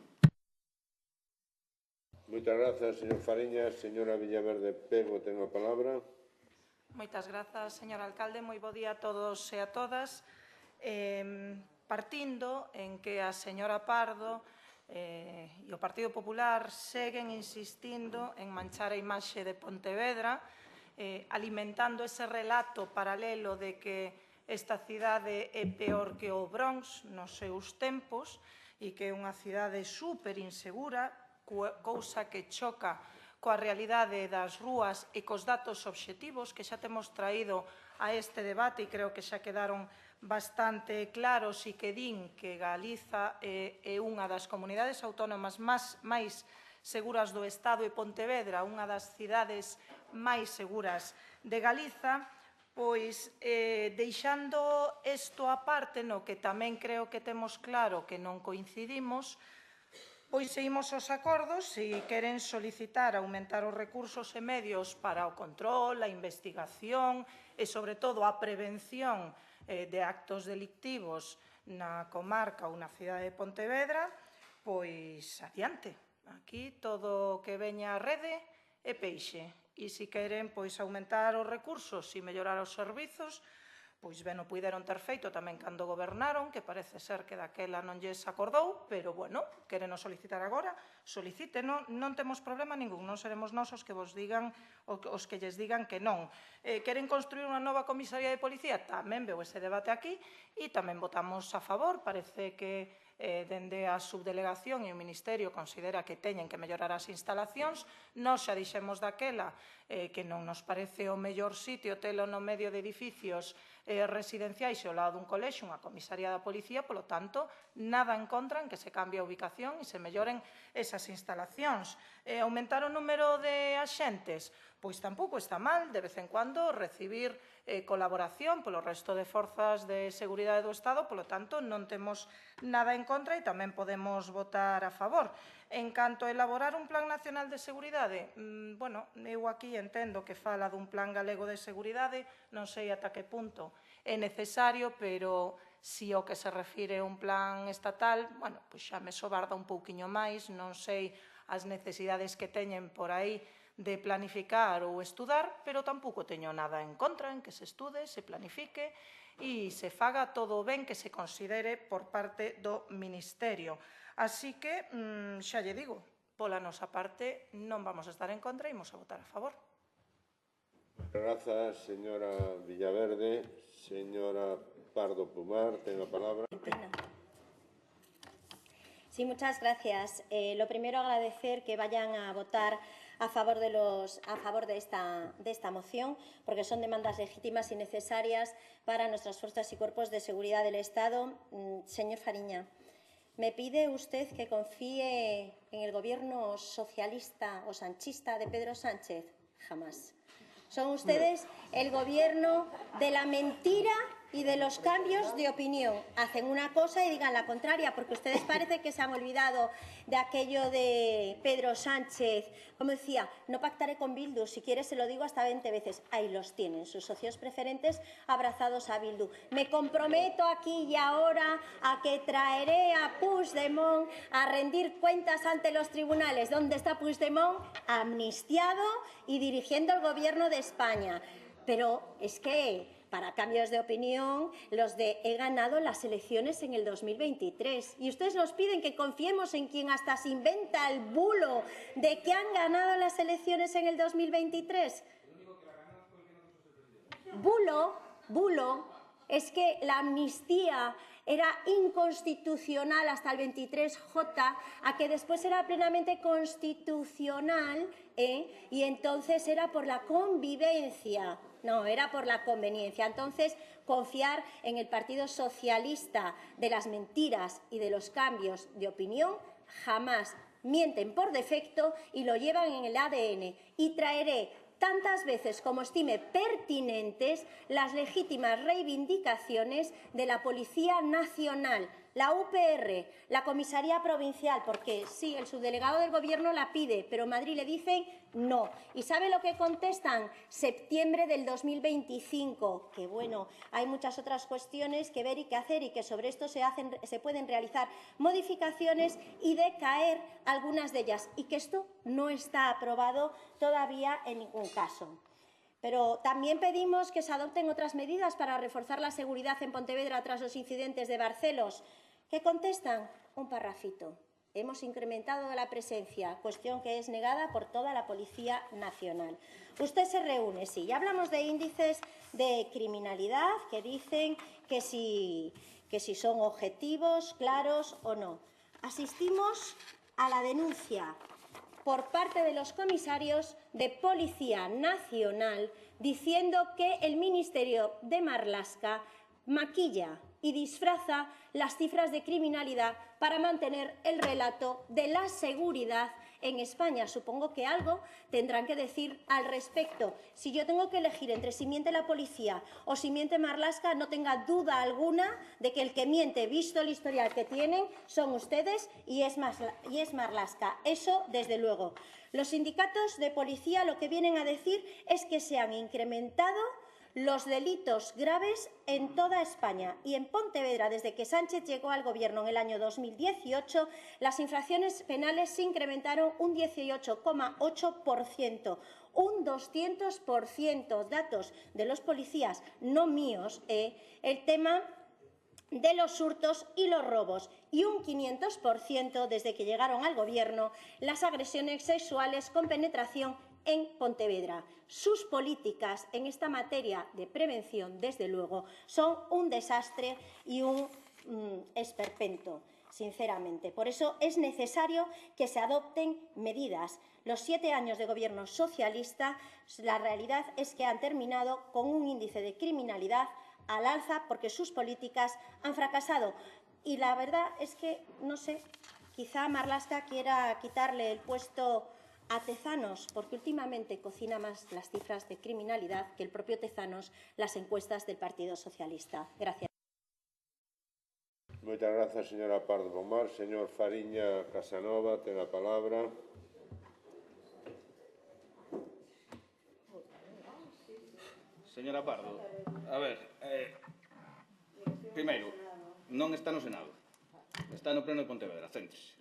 Moitas grazas, señor Fariñas. Señora Villaverde Pego, ten a palabra. Moitas grazas, señor alcalde. Moi bo día a todos e a todas. Partindo en que a señora Pardo e o Partido Popular seguen insistindo en manchar a imaxe de Pontevedra, alimentando ese relato paralelo de que esta cidade é peor que o Bronx nos seus tempos e que é unha cidade super insegura, cousa que choca coa realidade das rúas e cos datos obxectivos que xa temos traído a este debate e creo que xa quedaron bastante claros e que din que Galiza é unha das comunidades autónomas máis seguras do Estado e Pontevedra, unha das cidades máis seguras de Galiza, pois deixando isto aparte, no que tamén creo que temos claro que non coincidimos, pois seguimos os acordos e queren solicitar aumentar os recursos e medios para o control, a investigación e, sobre todo, a prevención de actos delictivos na comarca ou na cidade de Pontevedra, pois adiante. Aquí todo o que veña a rede é peixe. E se queren pois aumentar os recursos e mellorar os servizos, pois ben o puideron ter feito tamén cando gobernaron, que parece ser que daquela non lles acordou, pero, bueno, queren o solicitar agora, solicíteno, non temos problema ningún, non seremos nós os que vos digan, os que lles digan que non. Queren construir unha nova comisaría de policía? Tamén veo ese debate aquí e tamén votamos a favor, parece que dende a subdelegación e o Ministerio considera que teñen que mellorar as instalacións. Nós xa dixemos daquela que non nos parece o mellor sitio telo no medio de edificios residenciais e ao lado dun colexio, unha comisaría da policía, polo tanto, nada en contra en que se cambie a ubicación e se melloren esas instalacións. Aumentar o número de axentes? Pois tampouco está mal, de vez en cuando, recibir colaboración polo resto de forzas de seguridade do Estado, polo tanto, non temos nada en contra e tamén podemos votar a favor. En canto a elaborar un plan nacional de seguridade, eu aquí entendo que fala dun plan galego de seguridade, non sei ata que punto é necesario, pero si o que se refire a un plan estatal, pois xa me sobarda un pouquiño máis, non sei as necesidades que teñen por aí de planificar ou estudar, pero tampouco teño nada en contra en que se estude, se planifique e se faga todo o ben que se considere por parte do Ministerio. Así que, xa lle digo, pola nosa parte non vamos a estar en contra e imos a votar a favor. Grazas, señora Villaverde. Señora Pardo Pomar, ten a palabra. Sí, muchas gracias. Lo primero, agradecer que vayan a votar a favor de esta moción, porque son demandas legítimas y necesarias para nuestras fuerzas y cuerpos de seguridad del Estado. Señor Fariña, ¿me pide usted que confíe en el gobierno socialista o sanchista de Pedro Sánchez? Jamás. Son ustedes el gobierno de la mentira y de los cambios de opinión. Hacen una cosa y digan la contraria, porque ustedes parece que se han olvidado de aquello de Pedro Sánchez. Como decía, no pactaré con Bildu, si quiere se lo digo hasta 20 veces. Ahí los tienen, sus socios preferentes abrazados a Bildu. Me comprometo aquí y ahora a que traeré a Puigdemont a rendir cuentas ante los tribunales. ¿Dónde está Puigdemont? Amnistiado y dirigiendo el gobierno de España. Pero es que para cambios de opinión, los de he ganado las elecciones en el 2023. Y ustedes nos piden que confiemos en quien hasta se inventa el bulo de que han ganado las elecciones en el 2023. Bulo, es que la amnistía era inconstitucional hasta el 23J, a que después era plenamente constitucional, y entonces era por la convivencia. No, era por la conveniencia. Entonces, confiar en el Partido Socialista de las mentiras y de los cambios de opinión, jamás. Mienten por defecto y lo llevan en el ADN. Y traeré tantas veces como estime pertinentes las legítimas reivindicaciones de la Policía Nacional, la UPR, la Comisaría Provincial, porque sí, el subdelegado del Gobierno la pide, pero en Madrid le dicen no. ¿Y sabe lo que contestan? Septiembre del 2025. Que bueno, hay muchas otras cuestiones que ver y que hacer y que sobre esto se pueden realizar modificaciones y decaer algunas de ellas. Y que esto no está aprobado todavía en ningún caso. Pero también pedimos que se adopten otras medidas para reforzar la seguridad en Pontevedra tras los incidentes de Barcelos. ¿Qué contestan? Un parrafito. Hemos incrementado la presencia, cuestión que es negada por toda la Policía Nacional. Usted se reúne, sí, ya hablamos de índices de criminalidad que dicen que si son objetivos, claros o no. Asistimos a la denuncia por parte de los comisarios de Policía Nacional diciendo que el Ministerio de Marlaska maquilla y disfraza las cifras de criminalidad para mantener el relato de la seguridad en España. Supongo que algo tendrán que decir al respecto. Si yo tengo que elegir entre si miente la policía o si miente Marlaska, no tenga duda alguna de que el que miente, visto el historial que tienen, son ustedes y es Marlaska. Eso, desde luego. Los sindicatos de policía lo que vienen a decir es que se han incrementado los delitos graves en toda España y en Pontevedra, desde que Sánchez llegó al Gobierno en el año 2018, las infracciones penales se incrementaron un 18,8%, un 200%, datos de los policías, no míos, el tema de los hurtos y los robos, y un 500% desde que llegaron al Gobierno las agresiones sexuales con penetración en Pontevedra. Sus políticas en esta materia de prevención, desde luego, son un desastre y un esperpento, sinceramente. Por eso es necesario que se adopten medidas. Los 7 años de gobierno socialista, la realidad es que han terminado con un índice de criminalidad al alza porque sus políticas han fracasado. Y la verdad es que, no sé, quizá Marlaska quiera quitarle el puesto a Tezanos, porque últimamente cocina más las cifras de criminalidad que el propio Tezanos las encuestas del Partido Socialista. Gracias. Moitas grazas, señora Pardo Pomar. Señor Fariña Casanova, ten a palabra. Señora Pardo, a ver, primeiro, non está no Senado, está no Pleno de Pontevedra, céntrese.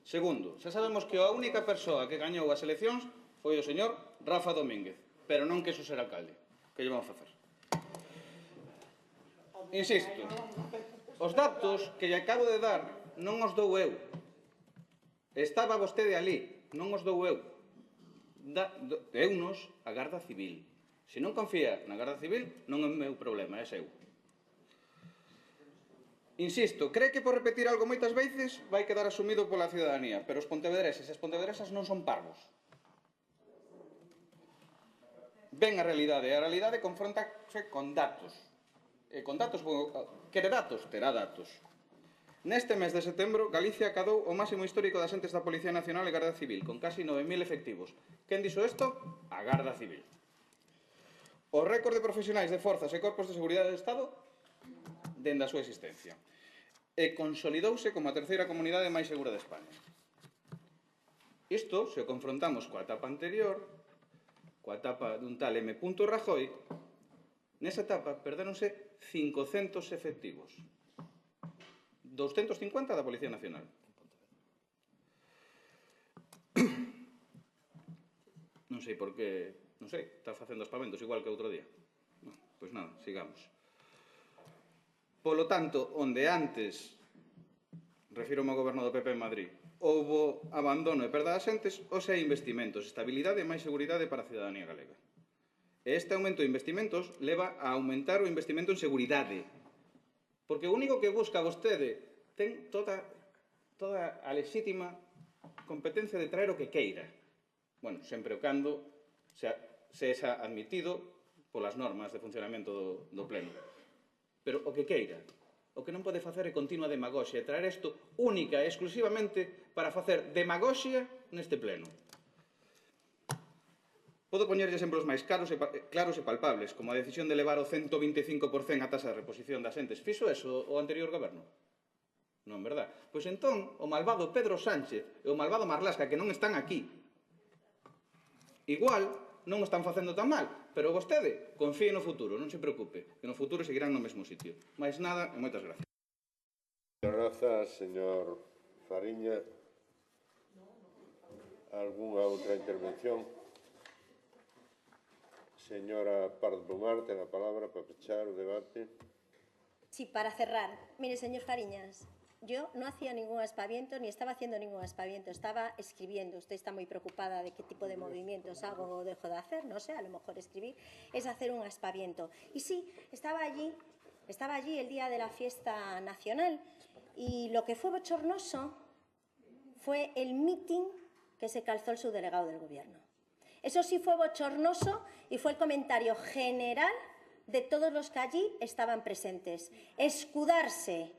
Segundo, xa sabemos que a única persoa que gañou as eleccións foi o señor Rafa Domínguez, pero non quixo ser alcalde. Que lle vamos a facer? Insisto, os datos que lle acabo de dar non os dou eu. Estaba vostede ali, non os dou eu. Deunos a Garda Civil. Se non confía na Garda Civil, non é meu problema, é seu. Insisto, cree que por repetir algo moitas veces vai quedar asumido pola ciudadanía, pero os pontevedreses e as pontevedresas non son parvos. Ven a realidade confrontase con datos. E con datos, quere datos, terá datos. Neste mes de setembro, Galicia acadou o máximo histórico de asentes da Policía Nacional e Garda Civil, con casi 9.000 efectivos. Quen dixo isto? A Garda Civil. O récord de profesionais de forzas e corpos de seguridade do Estado dende a súa existencia. E consolidouse como a terceira comunidade máis segura de España. Isto, se o confrontamos coa etapa anterior, coa etapa dun tal M. Rajoy, nesa etapa perdéronse 500 efectivos. 250 da Policía Nacional. Non sei por que... Non sei, está facendo espamentos igual que outro día. Pois nada, sigamos. Polo tanto, onde antes, refírome ao goberno do PP en Madrid, houbo abandono e perda de asentes, hoxe hai investimentos, estabilidade e máis seguridade para a ciudadanía galega. E este aumento de investimentos leva a aumentar o investimento en seguridade. Porque o único que busca vostede ten toda a lexítima competencia de traer o que queira. Bueno, sempre o cando sexa admitido polas normas de funcionamento do Pleno. Pero o que queira. O que non pode facer é continua demagoxia, e traer isto única e exclusivamente para facer demagoxia neste Pleno. Podo poñerlle exemplos máis claros e palpables, como a decisión de levar o 125% a tasa de reposición de asentes. Fixo eso o anterior goberno? Non, verdad? Pois entón, o malvado Pedro Sánchez e o malvado Marlaska, que non están aquí, igual non o están facendo tan mal, pero vostede confíe no futuro, non se preocupe, que no futuro seguirán no mesmo sitio. Mais nada e moitas gracias. Grazas, señor Fariña. Algúnha outra intervención? Señora Pardo Pomar, ten a palabra para pechar o debate. Sí, para cerrar. Mire, señor Fariñas, yo no hacía ningún aspaviento, ni estaba haciendo ningún aspaviento, estaba escribiendo. Usted está muy preocupada de qué tipo de movimientos hago o dejo de hacer, no sé, a lo mejor escribir es hacer un aspaviento. Y sí, estaba allí el día de la fiesta nacional, y lo que fue bochornoso fue el mitin que se calzó el subdelegado del Gobierno. Eso sí fue bochornoso y fue el comentario general de todos los que allí estaban presentes. Escudarse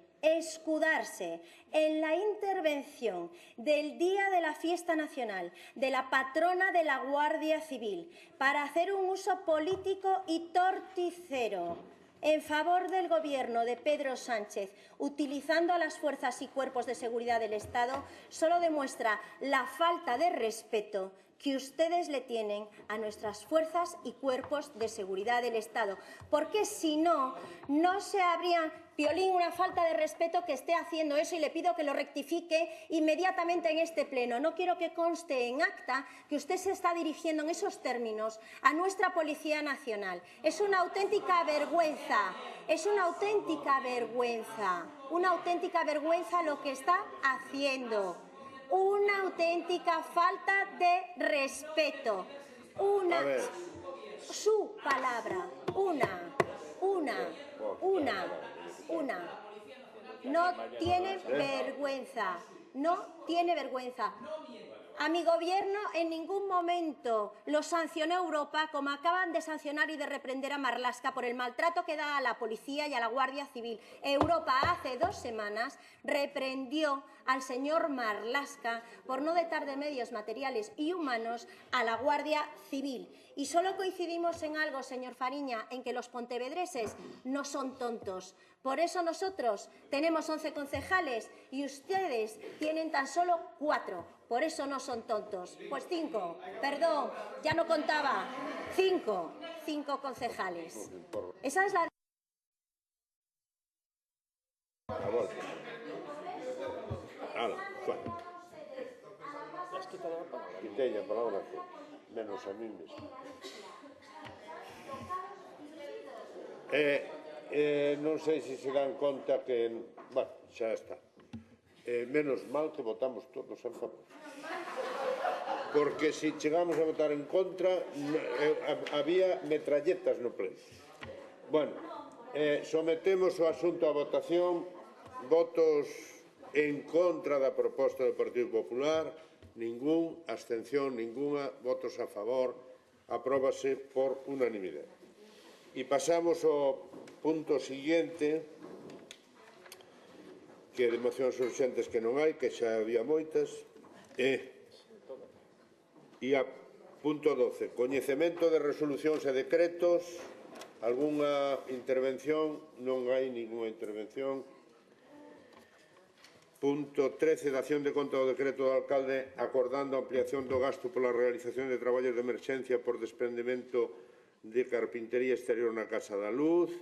en la intervención del día de la fiesta nacional de la patrona de la Guardia Civil para hacer un uso político y torticero en favor del Gobierno de Pedro Sánchez, utilizando a las fuerzas y cuerpos de seguridad del Estado, solo demuestra la falta de respeto que ustedes le tienen a nuestras fuerzas y cuerpos de seguridad del Estado. Porque si no, no se habrían... Piolín, una falta de respeto que esté haciendo eso, y le pido que lo rectifique inmediatamente en este pleno. No quiero que conste en acta que usted se está dirigiendo en esos términos a nuestra Policía Nacional. Es una auténtica vergüenza, una auténtica vergüenza lo que está haciendo. Una auténtica falta de respeto. Su palabra, no tiene vergüenza, A mi gobierno en ningún momento lo sancionó Europa, como acaban de sancionar y de reprender a Marlaska por el maltrato que da a la policía y a la Guardia Civil. Europa hace 2 semanas reprendió al señor Marlaska por no dotar de medios materiales y humanos a la Guardia Civil. Y solo coincidimos en algo, señor Fariña, en que los pontevedreses no son tontos. Por eso nosotros tenemos 11 concejales y ustedes tienen tan solo 4. Por eso no son tontos. Pues 5. Perdón, ya no contaba. 5 concejales. Esa es la... Quitei a palabra, menos a mí mesmo. Non sei se se dan conta que... Bueno, xa está. Menos mal que votamos todos en favor. Porque se chegamos a votar en contra, había metralletas no pleno. Bueno, sometemos o asunto a votación. Votos en contra da proposta do Partido Popular, ningún, abstención ninguna, votos a favor, apróbase por unanimidade. E pasamos ao punto siguiente, que de mocións urxentes que non hai, que xa había moitas, e a punto 12, coñecemento de resolucións e decretos. Algúnha intervención? Non hai ninguna intervención. Punto 13, dación de conta do decreto do alcalde acordando a ampliación do gasto pola realización de traballos de emerxencia por desprendemento de carpintería exterior na Casa da Luz.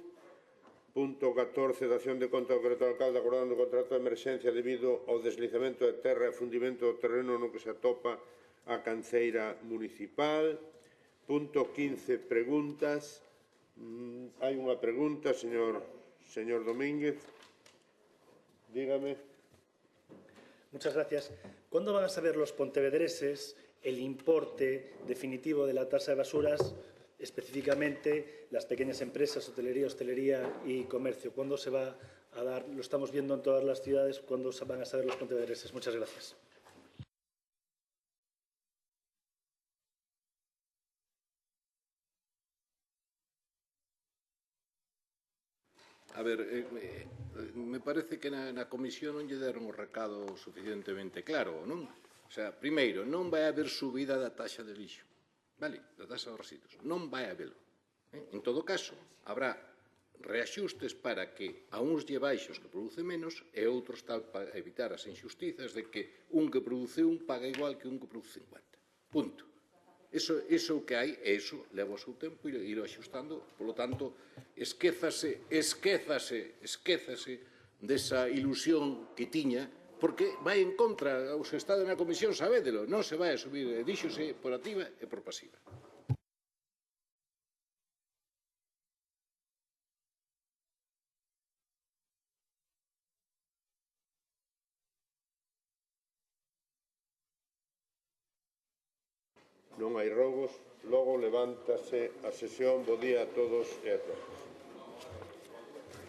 Punto 14, dación de conta do decreto do alcalde acordando o contrato de emerxencia debido ao deslizamento de terra e fundimento do terreno no que se atopa a canceira municipal. Punto 15, preguntas. Hai unha pregunta, señor Domínguez. Dígame. Muchas gracias. ¿Cuándo van a saber los pontevedreses el importe definitivo de la tasa de basuras, específicamente las pequeñas empresas, hostelería y comercio? ¿Cuándo se va a dar? Lo estamos viendo en todas las ciudades. ¿Cuándo van a saber los pontevedreses? Muchas gracias. A ver, me parece que na comisión non lle deron o recado suficientemente claro, non? O sea, primeiro, non vai haber subida da taxa de lixo, vale? Da taxa dos residuos. Non vai habelo. En todo caso, habrá reaxustes para que a uns lle baixos que produce menos e outros tal para evitar as injustizas de que un que produce un paga igual que un que produce 50. Punto. Iso o que hai, e iso leva o seu tempo e ir axustando, polo tanto, esquézase desa ilusión que tiña, porque vai en contra, os estados na comisión sabédelo, non se vai a subir, díxose por activa e por pasiva. Non hai rogos, logo levántase a sesión. Bo día a todos e a todas.